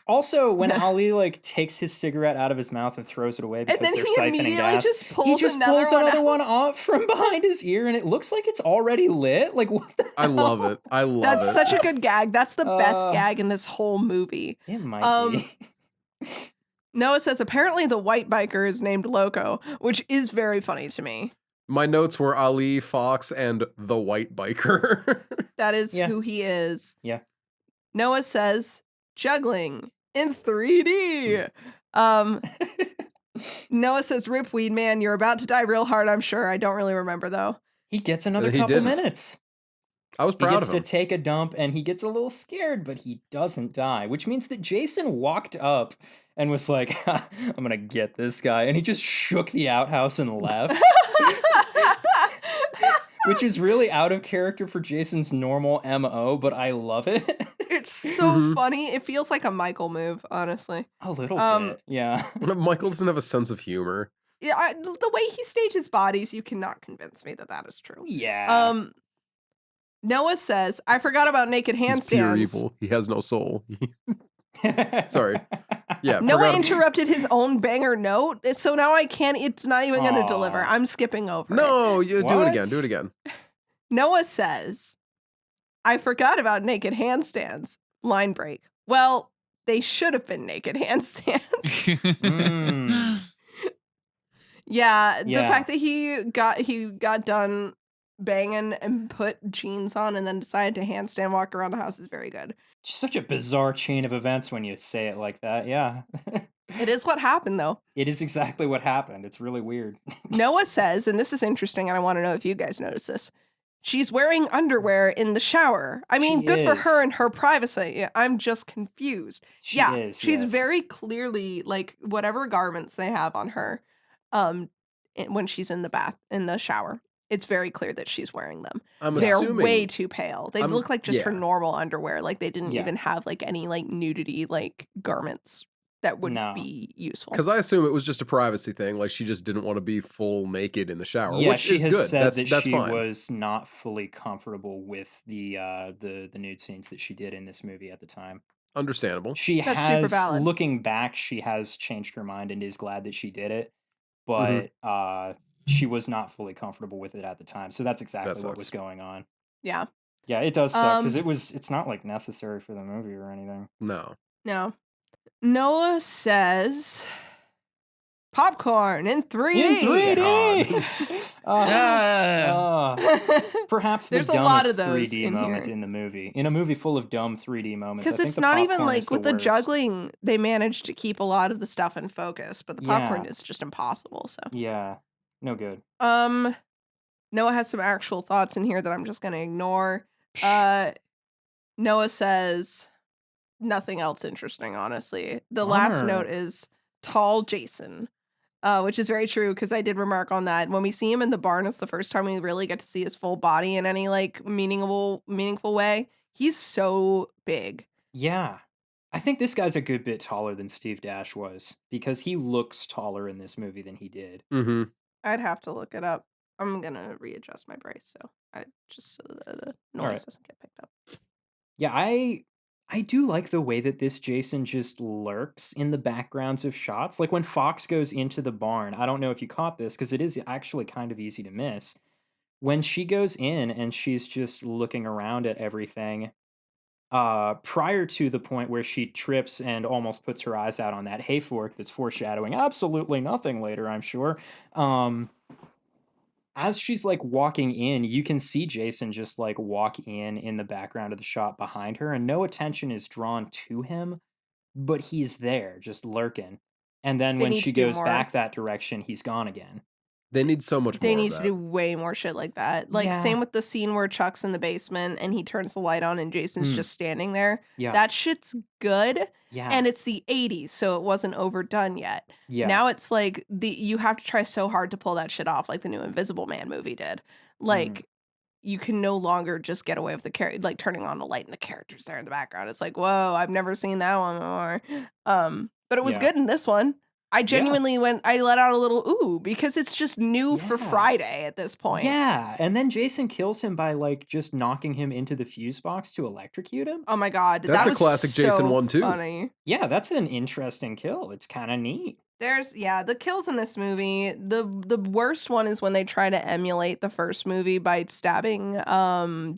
Speaker 2: Also, when Ali like takes his cigarette out of his mouth and throws it away
Speaker 4: And
Speaker 2: because
Speaker 4: then
Speaker 2: they're
Speaker 4: he
Speaker 2: siphoning
Speaker 4: immediately
Speaker 2: gas,
Speaker 4: just
Speaker 2: he
Speaker 4: pulls
Speaker 2: just
Speaker 4: another
Speaker 2: pulls
Speaker 4: one
Speaker 2: another
Speaker 4: out.
Speaker 2: one off from behind his ear, and it looks like it's already lit. Like what the
Speaker 3: I
Speaker 2: hell?
Speaker 3: love it. I love
Speaker 4: That's
Speaker 3: it.
Speaker 4: such a good gag. That's the best
Speaker 2: Uh,
Speaker 4: gag in this whole movie.
Speaker 2: It might
Speaker 4: Um,
Speaker 2: be.
Speaker 4: Noah says apparently the white biker is named Loco, which is very funny to me.
Speaker 3: My notes were Ali, Fox, and the white biker.
Speaker 4: That is
Speaker 2: Yeah.
Speaker 4: who he is.
Speaker 2: Yeah.
Speaker 4: Noah says juggling in 3D. Noah says, Rip Weed Man, you're about to die real hard, I'm sure. I don't really remember though.
Speaker 2: He gets another
Speaker 3: He
Speaker 2: couple
Speaker 3: didn't.
Speaker 2: minutes.
Speaker 3: I was
Speaker 2: He
Speaker 3: proud
Speaker 2: gets
Speaker 3: of
Speaker 2: to
Speaker 3: him.
Speaker 2: take a dump and he gets a little scared, but he doesn't die, which means that Jason walked up and was like, I'm gonna get this guy. And he just shook the outhouse and left, which is really out of character for Jason's normal MO, but I love it.
Speaker 4: It's so
Speaker 3: Mhm.
Speaker 4: funny. It feels like a Michael move, honestly.
Speaker 2: A little
Speaker 4: Um,
Speaker 2: bit, yeah.
Speaker 3: Michael doesn't have a sense of humor.
Speaker 4: Yeah, the way he stages bodies, you cannot convince me that that is true.
Speaker 2: Yeah.
Speaker 4: Noah says, I forgot about naked
Speaker 3: He's pure
Speaker 4: handstands.
Speaker 3: evil. He has no soul. Sorry. Yeah,
Speaker 4: Noah
Speaker 3: forgot-
Speaker 4: interrupted his own banger note, so now I can't, it's not even going to deliver.
Speaker 2: Aw.
Speaker 4: I'm skipping over it.
Speaker 3: No, you do it again.
Speaker 2: What?
Speaker 3: Do it again.
Speaker 4: Noah says, I forgot about naked handstands. Line break. Well, they should have been naked handstands.
Speaker 2: Mm.
Speaker 4: Yeah, the
Speaker 2: Yeah.
Speaker 4: fact that he got done banging and put jeans on and then decided to handstand walk around the house is very good.
Speaker 2: Such a bizarre chain of events when you say it like that. Yeah.
Speaker 4: It is what happened though.
Speaker 2: It is exactly what happened. It's really weird.
Speaker 4: Noah says, and this is interesting, and I want to know if you guys notice this. She's wearing underwear in the shower. I mean,
Speaker 2: She
Speaker 4: good for her
Speaker 2: is.
Speaker 4: and her privacy. Yeah, I'm just confused.
Speaker 2: She
Speaker 4: Yeah,
Speaker 2: is.
Speaker 4: she's
Speaker 2: yes.
Speaker 4: very clearly like whatever garments they have on her, when she's in the shower. It's very clear that she's wearing them.
Speaker 3: I'm
Speaker 4: They're
Speaker 3: assuming
Speaker 4: way too pale. They
Speaker 3: I'm-
Speaker 4: look like just her
Speaker 3: yeah.
Speaker 4: normal underwear. Like they didn't
Speaker 2: Yeah.
Speaker 4: even have like any like nudity like garments that would
Speaker 2: No.
Speaker 4: be useful.
Speaker 3: because I assume it was just a privacy thing. Like she just didn't want to be full naked in the shower.
Speaker 2: Yeah,
Speaker 3: which
Speaker 2: she
Speaker 3: is
Speaker 2: has
Speaker 3: good.
Speaker 2: said
Speaker 3: That's
Speaker 2: that she
Speaker 3: fine.
Speaker 2: was not fully comfortable with the nude scenes that she did in this movie at the time.
Speaker 3: Understandable.
Speaker 2: She
Speaker 4: That's super
Speaker 2: has,
Speaker 4: valid.
Speaker 2: looking back, she has changed her mind and is glad that she did it,
Speaker 3: Mhm.
Speaker 2: but she was not fully comfortable with it at the time. So that's exactly what
Speaker 3: sucks.
Speaker 2: was going on.
Speaker 4: Yeah.
Speaker 2: Yeah, it does suck because
Speaker 4: Um,
Speaker 2: it's not like necessary for the movie or anything.
Speaker 3: No.
Speaker 4: No. Noah says popcorn in 3D.
Speaker 2: In 3D.
Speaker 1: Yeah.
Speaker 2: Perhaps the
Speaker 4: There's a lot
Speaker 2: dumbest
Speaker 4: of those
Speaker 2: 3D
Speaker 4: in
Speaker 2: moment
Speaker 4: here.
Speaker 2: in the movie. In a movie full of dumb 3D moments, I
Speaker 4: Because
Speaker 2: think
Speaker 4: it's
Speaker 2: the
Speaker 4: not even
Speaker 2: popcorn is
Speaker 4: like with the
Speaker 2: worst.
Speaker 4: juggling, they managed to keep a lot of the stuff in focus, but the popcorn
Speaker 2: Yeah.
Speaker 4: is just impossible. So,
Speaker 2: Yeah, no good.
Speaker 4: Noah has some actual thoughts in here that I'm just gonna ignore. Noah says nothing else interesting, honestly. The last
Speaker 2: Bummer.
Speaker 4: note is tall Jason, which is very true because I did remark on that. When we see him in the barn, it's the first time we really get to see his full body in any like meaningful way. He's so big.
Speaker 2: Yeah. I think this guy's a good bit taller than Steve Dash was because he looks taller in this movie than he did.
Speaker 3: Mm-hmm.
Speaker 4: I'd have to look it up. I'm gonna readjust my brace so the noise
Speaker 2: Alright.
Speaker 4: doesn't get picked up.
Speaker 2: Yeah, I do like the way that this Jason just lurks in the backgrounds of shots. Like when Fox goes into the barn, I don't know if you caught this because it is actually kind of easy to miss. When she goes in and she's just looking around at everything, prior to the point where she trips and almost puts her eyes out on that hay fork that's foreshadowing absolutely nothing later, I'm sure. As she's like walking in, you can see Jason just like walk in the background of the shot behind her, and no attention is drawn to him, but he's there just lurking. And then
Speaker 4: They
Speaker 2: when
Speaker 4: need
Speaker 2: she
Speaker 4: to do
Speaker 2: goes
Speaker 4: more.
Speaker 2: back that direction, he's gone again.
Speaker 3: They need so much
Speaker 4: They
Speaker 3: more
Speaker 4: need
Speaker 3: of
Speaker 4: to
Speaker 3: that.
Speaker 4: do way more shit like that. Like,
Speaker 2: Yeah.
Speaker 4: same with the scene where Chuck's in the basement and he turns the light on and Jason's
Speaker 2: Mm.
Speaker 4: just standing there.
Speaker 2: Yeah.
Speaker 4: That shit's good.
Speaker 2: Yeah.
Speaker 4: And it's the 80s, so it wasn't overdone yet.
Speaker 2: yeah.
Speaker 4: Now it's like you have to try so hard to pull that shit off, like the new Invisible Man movie did. Like, you can no longer just get away with like turning on the light and the characters there in the background. It's like, whoa, I've never seen that one before. But it was
Speaker 2: Yeah.
Speaker 4: good in this one. I genuinely I let out a little ooh because it's just new for
Speaker 2: Yeah.
Speaker 4: Friday at this point.
Speaker 2: Yeah, and then Jason kills him by like just knocking him into the fuse box to electrocute him.
Speaker 4: Oh my god,
Speaker 3: That's
Speaker 4: that
Speaker 3: the
Speaker 4: was
Speaker 3: classic
Speaker 4: so
Speaker 3: Jason one, too.
Speaker 4: funny.
Speaker 2: Yeah, that's an interesting kill. It's kind of neat.
Speaker 4: There's the kills in this movie. The worst one is when they try to emulate the first movie by stabbing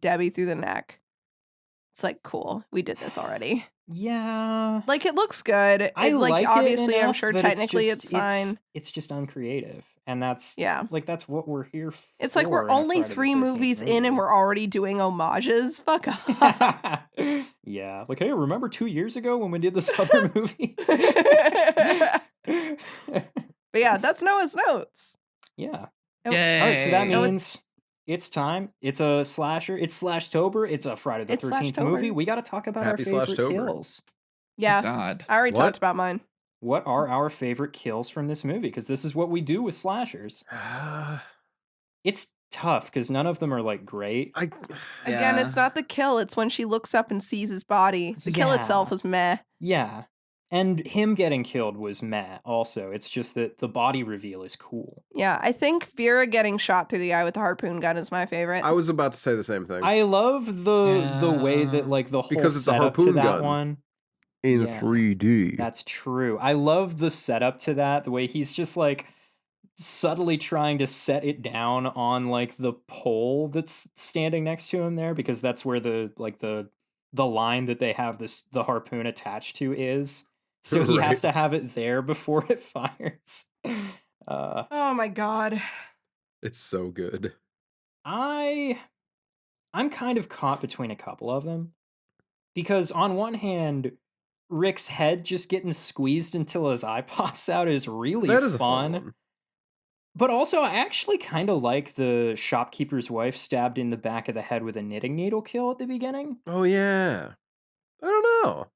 Speaker 4: Debbie through the neck. It's like, cool, we did this already.
Speaker 2: Yeah,
Speaker 4: Like, it looks good.
Speaker 2: I like
Speaker 4: obviously
Speaker 2: it enough,
Speaker 4: I'm sure
Speaker 2: but
Speaker 4: technically
Speaker 2: it's
Speaker 4: it's fine.
Speaker 2: It's just uncreative, and that's
Speaker 4: Yeah.
Speaker 2: like that's what we're here for.
Speaker 4: It's like we're
Speaker 2: in a
Speaker 4: only
Speaker 2: Friday the
Speaker 4: 3
Speaker 2: 13th
Speaker 4: movies in and
Speaker 2: movie.
Speaker 4: we're already doing homages. Fuck off.
Speaker 2: Yeah, like, hey, remember 2 years ago when we did this other movie?
Speaker 4: But yeah, that's Noah's Notes.
Speaker 2: Yeah.
Speaker 4: Oh,
Speaker 1: Yay.
Speaker 2: All right, so that
Speaker 4: No, it-
Speaker 2: means it's time. It's a slasher. It's Slashtober. It's a Friday the
Speaker 4: It's
Speaker 2: 13th
Speaker 4: Slashtober.
Speaker 2: movie. We got to talk about
Speaker 3: Happy
Speaker 2: our favorite
Speaker 3: Slashtober.
Speaker 2: kills.
Speaker 4: Yeah,
Speaker 1: God.
Speaker 4: I already
Speaker 3: What?
Speaker 4: talked about mine.
Speaker 2: What are our favorite kills from this movie? Because this is what we do with slashers. It's tough because none of them are like great.
Speaker 3: I
Speaker 4: Again, it's
Speaker 1: Yeah.
Speaker 4: not the kill, it's when she looks up and sees his body. The kill itself
Speaker 2: Yeah.
Speaker 4: was meh.
Speaker 2: Yeah. And him getting killed was meh also. It's just that the body reveal is cool.
Speaker 4: Yeah, I think Vera getting shot through the eye with the harpoon gun is my favorite.
Speaker 3: I was about to say the same thing.
Speaker 2: I love the way that
Speaker 1: Yeah.
Speaker 2: like the whole
Speaker 3: Because it's a
Speaker 2: setup to
Speaker 3: harpoon
Speaker 2: that
Speaker 3: gun.
Speaker 2: one.
Speaker 3: In
Speaker 2: Yeah.
Speaker 3: 3D.
Speaker 2: That's true. I love the setup to that, the way he's just like subtly trying to set it down on like the pole that's standing next to him there, because that's where the line that they have the harpoon attached to is. So he has
Speaker 3: Right.
Speaker 2: to have it there before it fires.
Speaker 4: Oh my god.
Speaker 3: It's so good.
Speaker 2: I'm kind of caught between a couple of them. Because on one hand, Rick's head just getting squeezed until his eye pops out is really
Speaker 3: That is a
Speaker 2: fun.
Speaker 3: fun one.
Speaker 2: But also, I actually kind of like the shopkeeper's wife stabbed in the back of the head with a knitting needle kill at the beginning.
Speaker 3: Oh yeah. I don't know.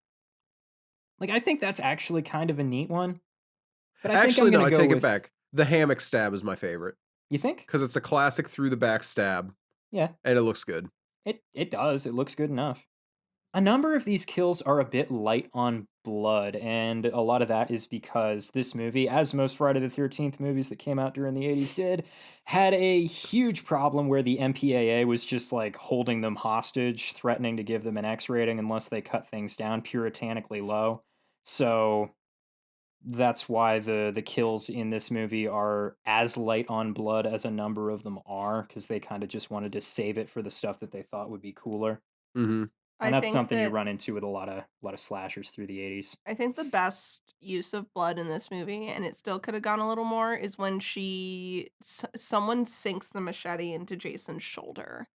Speaker 2: Like, I think that's actually kind of a neat one. But I
Speaker 3: Actually,
Speaker 2: think I'm
Speaker 3: no, I
Speaker 2: gonna go
Speaker 3: take
Speaker 2: with,
Speaker 3: it back. The hammock stab is my favorite.
Speaker 2: You think?
Speaker 3: Because it's a classic through the back stab.
Speaker 2: Yeah.
Speaker 3: And it looks good.
Speaker 2: It does. It looks good enough. A number of these kills are a bit light on blood, and a lot of that is because this movie, as most Friday the 13th movies that came out during the 80s did, had a huge problem where the MPAA was just like holding them hostage, threatening to give them an X rating unless they cut things down puritanically low. So that's why the kills in this movie are as light on blood as a number of them are, because they kind of just wanted to save it for the stuff that they thought would be cooler.
Speaker 3: Mm-hmm.
Speaker 2: And
Speaker 4: I
Speaker 2: that's
Speaker 4: think
Speaker 2: something you
Speaker 4: that-
Speaker 2: run into with a lot of slashers through the 80s.
Speaker 4: I think the best use of blood in this movie, and it still could have gone a little more, is when someone sinks the machete into Jason's shoulder,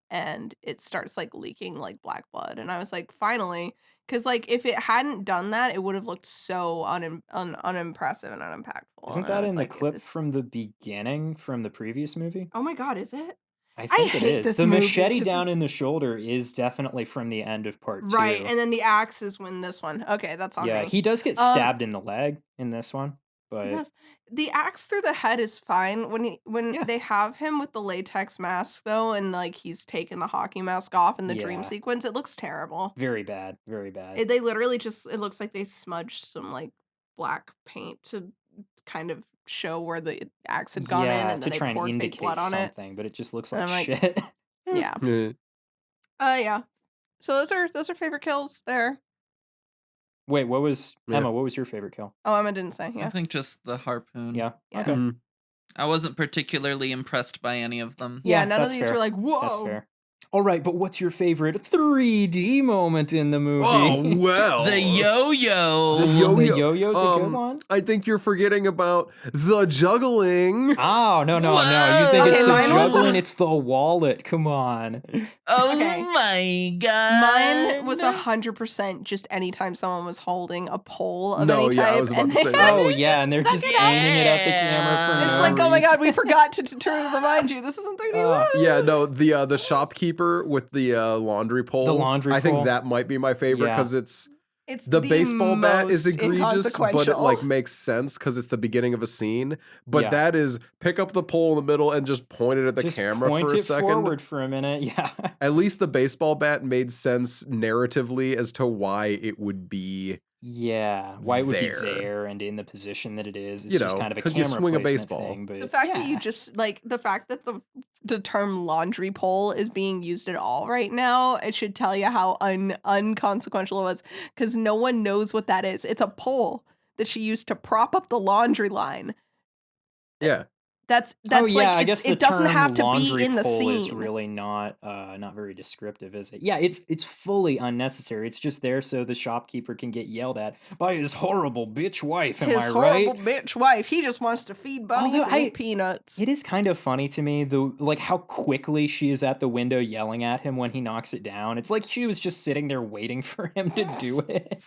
Speaker 4: and it starts like leaking like black blood. And I was like, finally, because like if it hadn't done that, it would have looked so unimpressive and unimpactful.
Speaker 2: Isn't
Speaker 4: And I
Speaker 2: that
Speaker 4: was
Speaker 2: in the
Speaker 4: like,
Speaker 2: clip
Speaker 4: this-
Speaker 2: from the beginning from the previous movie?
Speaker 4: Oh my god, is it?
Speaker 2: I think it
Speaker 4: hate
Speaker 2: is.
Speaker 4: this
Speaker 2: The
Speaker 4: movie
Speaker 2: machete
Speaker 4: 'cause
Speaker 2: down in the shoulder is definitely from the end of part 2.
Speaker 4: Right, and then the axe is when this one. Okay, that's on
Speaker 2: yeah,
Speaker 4: me.
Speaker 2: he does get
Speaker 4: Um,
Speaker 2: stabbed in the leg in this one, but
Speaker 4: Yes. The axe through the head is fine when
Speaker 2: Yeah.
Speaker 4: they have him with the latex mask though, and like he's taken the hockey mask off in the dream
Speaker 2: Yeah.
Speaker 4: sequence. It looks terrible.
Speaker 2: very bad, very bad.
Speaker 4: They literally just it looks like they smudged some like black paint to kind of show where the axe had gone in,
Speaker 2: yeah,
Speaker 4: and
Speaker 2: to
Speaker 4: then they
Speaker 2: try and
Speaker 4: poured fake
Speaker 2: indicate
Speaker 4: blood on it.
Speaker 2: something, but it just looks
Speaker 4: And
Speaker 2: like
Speaker 4: I'm like,
Speaker 2: shit.
Speaker 4: Yeah. Yeah. So those are favorite kills there.
Speaker 2: Wait, what was
Speaker 3: Yeah.
Speaker 2: Emma? What was your favorite kill?
Speaker 4: Oh, Emma didn't say.
Speaker 1: I
Speaker 4: Yeah.
Speaker 1: think just the harpoon.
Speaker 2: Yeah.
Speaker 4: Yeah.
Speaker 2: Okay.
Speaker 3: Mhm.
Speaker 1: I wasn't particularly impressed by any of them.
Speaker 4: Yeah,
Speaker 2: Yeah,
Speaker 4: none of
Speaker 2: that's
Speaker 4: these
Speaker 2: fair.
Speaker 4: were like, whoa.
Speaker 2: That's fair. All right, but what's your favorite 3D moment in the movie?
Speaker 3: Oh well,
Speaker 1: The yo-yo.
Speaker 3: The yo-yo.
Speaker 2: The yo-yo's a good one.
Speaker 3: I think you're forgetting about the juggling.
Speaker 2: Oh, no. You think
Speaker 1: Whoa.
Speaker 2: it's
Speaker 4: Okay,
Speaker 2: the
Speaker 4: mine was-
Speaker 2: juggling, it's the wallet. Come on.
Speaker 1: Oh
Speaker 4: Okay.
Speaker 1: my god.
Speaker 4: Mine was 100% just anytime someone was holding a pole of
Speaker 3: No,
Speaker 4: any
Speaker 3: yeah, I
Speaker 4: type.
Speaker 3: was about
Speaker 4: and
Speaker 3: to say
Speaker 4: they
Speaker 3: that.
Speaker 4: had
Speaker 2: Oh,
Speaker 4: it.
Speaker 2: yeah, and they're
Speaker 4: Stuck
Speaker 2: just
Speaker 4: it out.
Speaker 2: aiming it at the camera for
Speaker 1: It's
Speaker 2: no
Speaker 4: It's like, oh my
Speaker 2: reason.
Speaker 4: god, we forgot to remind you, this isn't 3D. Woo!
Speaker 3: Yeah, no, the shopkeeper with the laundry pole.
Speaker 2: laundry
Speaker 3: I think
Speaker 2: pole.
Speaker 3: that might be my favorite
Speaker 2: Yeah.
Speaker 3: because it's
Speaker 4: It's
Speaker 3: the baseball bat is
Speaker 4: most
Speaker 3: egregious, but it
Speaker 4: inconsequential.
Speaker 3: like makes sense because it's the beginning of a scene. But
Speaker 2: Yeah.
Speaker 3: that is pick up the pole in the middle and just point it at the
Speaker 2: Just
Speaker 3: camera
Speaker 2: point
Speaker 3: for a
Speaker 2: it
Speaker 3: second.
Speaker 2: forward for a minute. Yeah.
Speaker 3: At least the baseball bat made sense narratively as to why it would be.
Speaker 2: Yeah. Why it would
Speaker 3: There.
Speaker 2: be there and in the position that it is. It's
Speaker 3: You
Speaker 2: just
Speaker 3: know,
Speaker 2: kind of a
Speaker 3: 'cause you
Speaker 2: camera
Speaker 3: swing a
Speaker 2: placement
Speaker 3: baseball.
Speaker 2: thing. But
Speaker 4: The fact that you
Speaker 2: yeah.
Speaker 4: just like the fact that the term laundry pole is being used at all right now, it should tell you how unconsequential it was because no one knows what that is. It's a pole that she used to prop up the laundry line.
Speaker 3: Yeah.
Speaker 4: That's
Speaker 2: Oh
Speaker 4: like
Speaker 2: yeah, I guess the
Speaker 4: it doesn't
Speaker 2: term
Speaker 4: have to be
Speaker 2: laundry
Speaker 4: in the
Speaker 2: pole is
Speaker 4: scene.
Speaker 2: really not very descriptive, is it? Yeah, it's fully unnecessary. It's just there so the shopkeeper can get yelled at by his horrible bitch wife. Am
Speaker 4: His
Speaker 2: I
Speaker 4: horrible
Speaker 2: right?
Speaker 4: bitch wife. He just wants to feed bunnies
Speaker 2: Although
Speaker 4: and eat peanuts.
Speaker 2: It is kind of funny to me, like how quickly she is at the window yelling at him when he knocks it down. It's like she was just sitting there waiting for him to do it.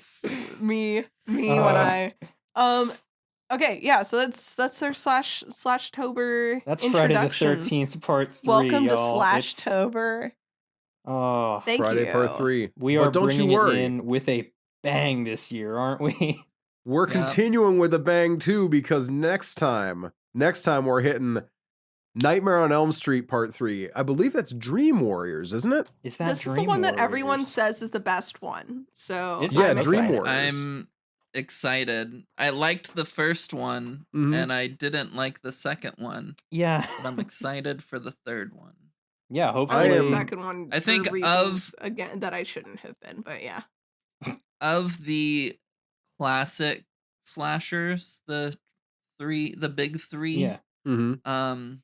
Speaker 4: me when
Speaker 2: Uh.
Speaker 4: I okay, yeah, so that's our slash-tober
Speaker 2: That's Friday the
Speaker 4: introduction.
Speaker 2: 13th, part 3.
Speaker 4: Welcome to
Speaker 2: y'all.
Speaker 4: Slash-tober.
Speaker 2: Oh,
Speaker 4: Thank
Speaker 3: Friday
Speaker 4: you.
Speaker 3: part 3.
Speaker 2: we
Speaker 3: But
Speaker 2: are
Speaker 3: don't
Speaker 2: bringing
Speaker 3: you worry.
Speaker 2: it in with a bang this year, aren't we?
Speaker 3: We're
Speaker 1: Yeah.
Speaker 3: continuing with a bang too because next time we're hitting Nightmare on Elm Street Part 3. I believe that's Dream Warriors, isn't it?
Speaker 2: Is that
Speaker 4: This
Speaker 2: Dream
Speaker 4: is the one that everyone
Speaker 2: Warriors?
Speaker 4: says is the best one. So
Speaker 2: Is
Speaker 3: Yeah,
Speaker 4: I'm
Speaker 3: Dream
Speaker 4: excited.
Speaker 3: Warriors.
Speaker 1: I'm excited. I liked the first one,
Speaker 3: Mhm.
Speaker 1: and I didn't like the second one,
Speaker 2: Yeah.
Speaker 1: but I'm excited for the third one.
Speaker 2: Yeah,
Speaker 4: I
Speaker 2: hopefully.
Speaker 4: like
Speaker 3: I
Speaker 4: the
Speaker 3: am-
Speaker 4: second one.
Speaker 1: I think
Speaker 4: for reasons, again that I shouldn't have been, but yeah.
Speaker 1: Of the classic slashers, the big three,
Speaker 2: Yeah.
Speaker 3: Mm-hmm.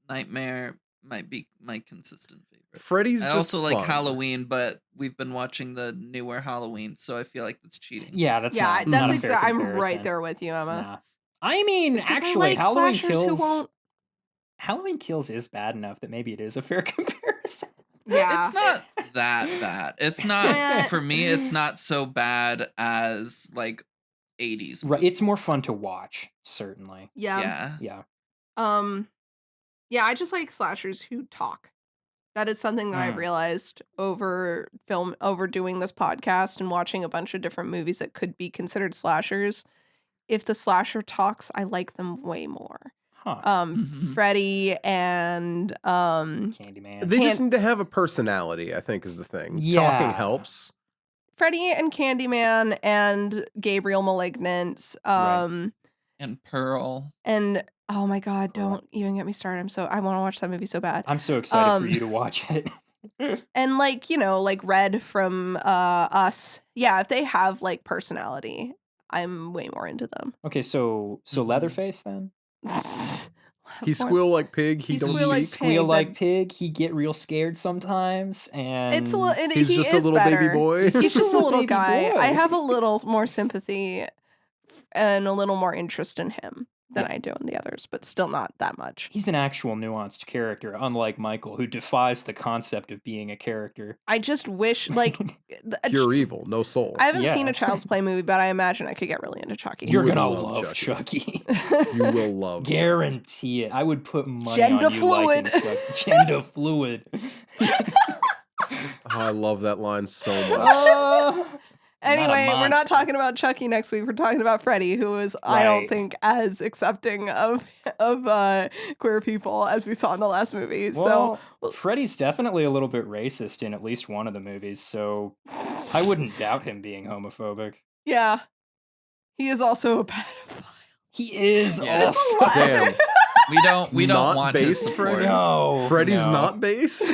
Speaker 1: Nightmare might be my consistent favorite.
Speaker 3: Freddy's
Speaker 1: I
Speaker 3: just
Speaker 1: also like
Speaker 3: fun.
Speaker 1: Halloween, but we've been watching the newer Halloween, so I feel like that's cheating.
Speaker 2: Yeah, that's
Speaker 4: Yeah,
Speaker 2: not,
Speaker 4: that's
Speaker 2: not a fair
Speaker 4: exactly. I'm right
Speaker 2: comparison.
Speaker 4: there with you, Emma.
Speaker 2: Nah. I mean,
Speaker 4: It's 'cause I
Speaker 2: actually,
Speaker 4: like
Speaker 2: Halloween
Speaker 4: slashers who
Speaker 2: Kills.
Speaker 4: won't-
Speaker 2: Halloween Kills is bad enough that maybe it is a fair comparison.
Speaker 4: Yeah.
Speaker 1: It's not that bad. It's not
Speaker 4: Yeah.
Speaker 1: for me. It's not so bad as like 80s.
Speaker 2: Right,
Speaker 1: movies.
Speaker 2: it's more fun to watch, certainly.
Speaker 4: Yeah.
Speaker 1: Yeah.
Speaker 2: Yeah.
Speaker 4: Yeah, I just like slashers who talk. That is something that I've
Speaker 2: Mm.
Speaker 4: realized over doing this podcast and watching a bunch of different movies that could be considered slashers. If the slasher talks, I like them way more.
Speaker 2: Huh.
Speaker 1: Mhm.
Speaker 4: Freddy and
Speaker 2: Candyman.
Speaker 3: They just
Speaker 4: Can't-
Speaker 3: need to have a personality, I think, is the thing. Talking
Speaker 2: Yeah.
Speaker 3: helps.
Speaker 4: Freddy and Candyman and Gabriel Malignant.
Speaker 2: Right.
Speaker 1: And Pearl.
Speaker 4: And oh my god,
Speaker 2: Pearl.
Speaker 4: don't even get me started. I want to watch that movie so bad.
Speaker 2: I'm so excited for
Speaker 4: Um,
Speaker 2: you to watch it.
Speaker 4: And like, like Red from Us. Yeah, if they have like personality, I'm way more into them.
Speaker 2: Okay, so
Speaker 1: Mhm.
Speaker 2: Leatherface then?
Speaker 3: He squeal like pig. He
Speaker 4: He
Speaker 3: don't
Speaker 4: squeal like
Speaker 3: speak.
Speaker 4: pig.
Speaker 2: Squeal like
Speaker 4: that-
Speaker 2: pig. He get real scared sometimes, and
Speaker 4: It's a little.
Speaker 3: He's
Speaker 4: He
Speaker 3: just a
Speaker 4: is
Speaker 3: little baby
Speaker 4: better.
Speaker 3: boy.
Speaker 4: He's just a little
Speaker 2: baby
Speaker 4: guy.
Speaker 2: boy.
Speaker 4: I have a little more sympathy and a little more interest in him than I do in the others, but still not that much.
Speaker 2: He's an actual nuanced character, unlike Michael, who defies the concept of being a character.
Speaker 4: I just wish, like,
Speaker 3: Pure evil, no soul.
Speaker 4: I haven't
Speaker 2: Yeah.
Speaker 4: seen a Child's Play movie, but I imagine I could get really into Chucky.
Speaker 2: You're
Speaker 3: would
Speaker 2: gonna
Speaker 3: love
Speaker 2: love
Speaker 3: Chucky.
Speaker 2: Chucky.
Speaker 3: You will love.
Speaker 2: Guarantee it. I would put money
Speaker 4: Gender
Speaker 2: on you liking
Speaker 4: fluid.
Speaker 2: Chucky. Gender fluid.
Speaker 3: Oh, I love that line so much.
Speaker 2: Uh,
Speaker 4: Anyway, we're not
Speaker 2: monster.
Speaker 4: talking about Chucky next week. We're talking about Freddy, who is, I don't
Speaker 2: Right.
Speaker 4: think, as accepting of queer people as we saw in the last movie.
Speaker 2: well,
Speaker 4: so
Speaker 2: Freddy's definitely a little bit racist in at least one of the movies, so I wouldn't doubt him being homophobic.
Speaker 4: yeah, he is also a pedophile.
Speaker 2: He is
Speaker 1: Yeah.
Speaker 2: also.
Speaker 4: What?
Speaker 3: Damn.
Speaker 1: We don't
Speaker 3: Not
Speaker 1: want his
Speaker 3: based
Speaker 1: support.
Speaker 3: Freddy?
Speaker 2: No,
Speaker 3: Freddy's
Speaker 2: no.
Speaker 3: not based.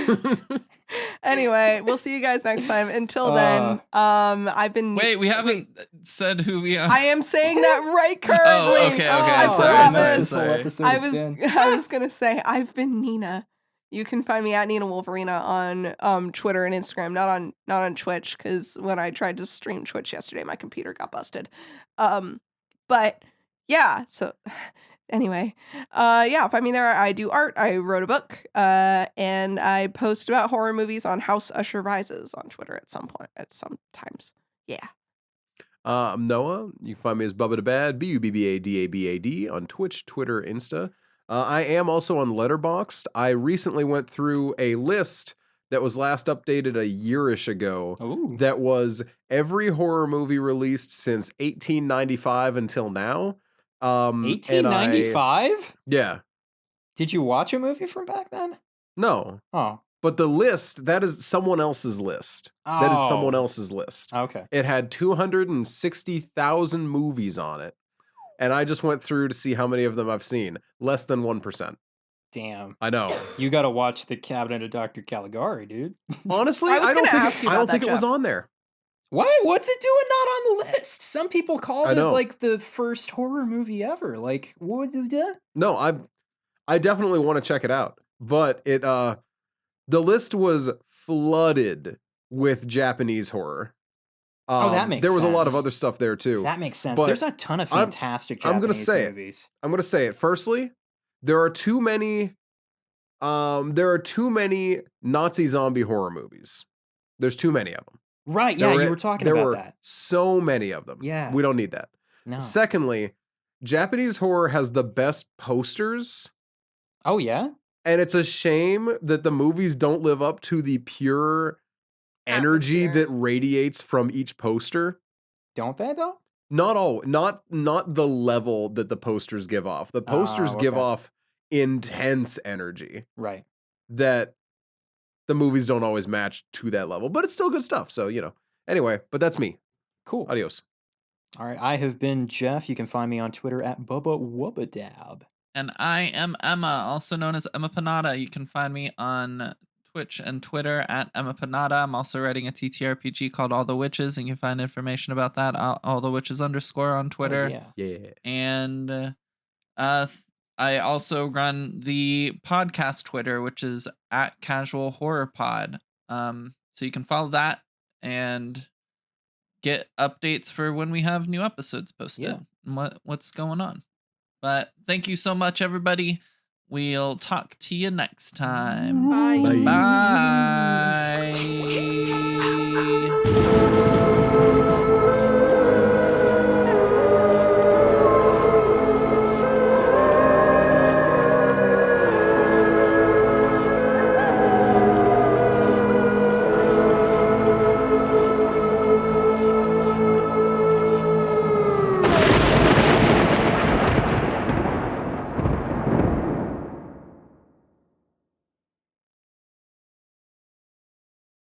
Speaker 4: Anyway, we'll see you guys next time. Until then, I've been
Speaker 1: Wait, we haven't said who we are.
Speaker 4: I am saying that right currently.
Speaker 1: Oh, okay,
Speaker 4: I
Speaker 1: sorry,
Speaker 4: promise.
Speaker 1: sorry.
Speaker 2: This whole episode
Speaker 4: I
Speaker 2: has
Speaker 4: was
Speaker 2: been.
Speaker 4: I was gonna say I've been Nina. You can find me at Nina Wolverina on Twitter and Instagram, not on Twitch, because when I tried to stream Twitch yesterday, my computer got busted. But yeah, so anyway, yeah, find me there. I do art. I wrote a book, and I post about horror movies on House Usher Rises on Twitter at some times. Yeah.
Speaker 3: I'm Noah. You can find me as Bubba the Bad, BUBBADABAD on Twitch, Twitter, Insta. I am also on Letterboxd. I recently went through a list that was last updated a yearish ago.
Speaker 2: Ooh.
Speaker 3: That was every horror movie released since 1895 until now.
Speaker 2: 1895?
Speaker 3: Yeah.
Speaker 2: Did you watch a movie from back then?
Speaker 3: No.
Speaker 2: Oh.
Speaker 3: But the list, that is someone else's list. That is someone else's list.
Speaker 2: Okay.
Speaker 3: It had 260,000 movies on it. And I just went through to see how many of them I've seen. Less than 1%.
Speaker 2: Damn.
Speaker 3: I know.
Speaker 2: You got to watch The Cabinet of Dr. Caligari, dude.
Speaker 3: Honestly,
Speaker 4: I was gonna ask you
Speaker 3: I don't
Speaker 4: about
Speaker 3: think
Speaker 4: that,
Speaker 3: it was
Speaker 4: Jeff.
Speaker 3: on there.
Speaker 2: What? What's it doing not on the list? Some people called
Speaker 3: I
Speaker 2: it
Speaker 3: know.
Speaker 2: like the first horror movie ever. Like, what was it?
Speaker 3: No, I definitely want to check it out. But it the list was flooded with Japanese horror.
Speaker 2: Oh, that makes
Speaker 3: There was a lot of
Speaker 2: sense.
Speaker 3: other stuff there too.
Speaker 2: That makes sense.
Speaker 3: But
Speaker 2: There's a ton of fantastic
Speaker 3: I'm gonna
Speaker 2: Japanese
Speaker 3: say it.
Speaker 2: movies.
Speaker 3: I'm gonna say it. Firstly, there are too many Nazi zombie horror movies. There's too many of them.
Speaker 2: Right, yeah, you were talking about that.
Speaker 3: So many of them.
Speaker 2: Yeah.
Speaker 3: We don't need that.
Speaker 2: No.
Speaker 3: Secondly, Japanese horror has the best posters,
Speaker 2: Oh, yeah?
Speaker 3: and it's a shame that the movies don't live up to the pure energy
Speaker 4: Atmosphere.
Speaker 3: that radiates from each poster.
Speaker 2: Don't they, though?
Speaker 3: Not the level that the posters give off. The posters give
Speaker 2: okay.
Speaker 3: off intense energy
Speaker 2: Right.
Speaker 3: that the movies don't always match to that level, but it's still good stuff. So, anyway, but that's me.
Speaker 2: Cool.
Speaker 3: Adios.
Speaker 2: All right, I have been Jeff. You can find me on Twitter at Bubba Wubbadab.
Speaker 1: And I am Emma, also known as Emma Panada. You can find me on Twitch and Twitter at Emma Panada. I'm also writing a TTRPG called All the Witches, and you can find information about that All the Witches _ on Twitter.
Speaker 2: Oh, yeah.
Speaker 3: Yeah.
Speaker 1: And I also run the podcast Twitter, which is at Casual Horror Pod. So you can follow that and get updates for when we have new episodes posted and what's going on. But thank you so much, everybody. We'll talk to you next time.
Speaker 4: Bye.
Speaker 3: Bye.
Speaker 1: Bye.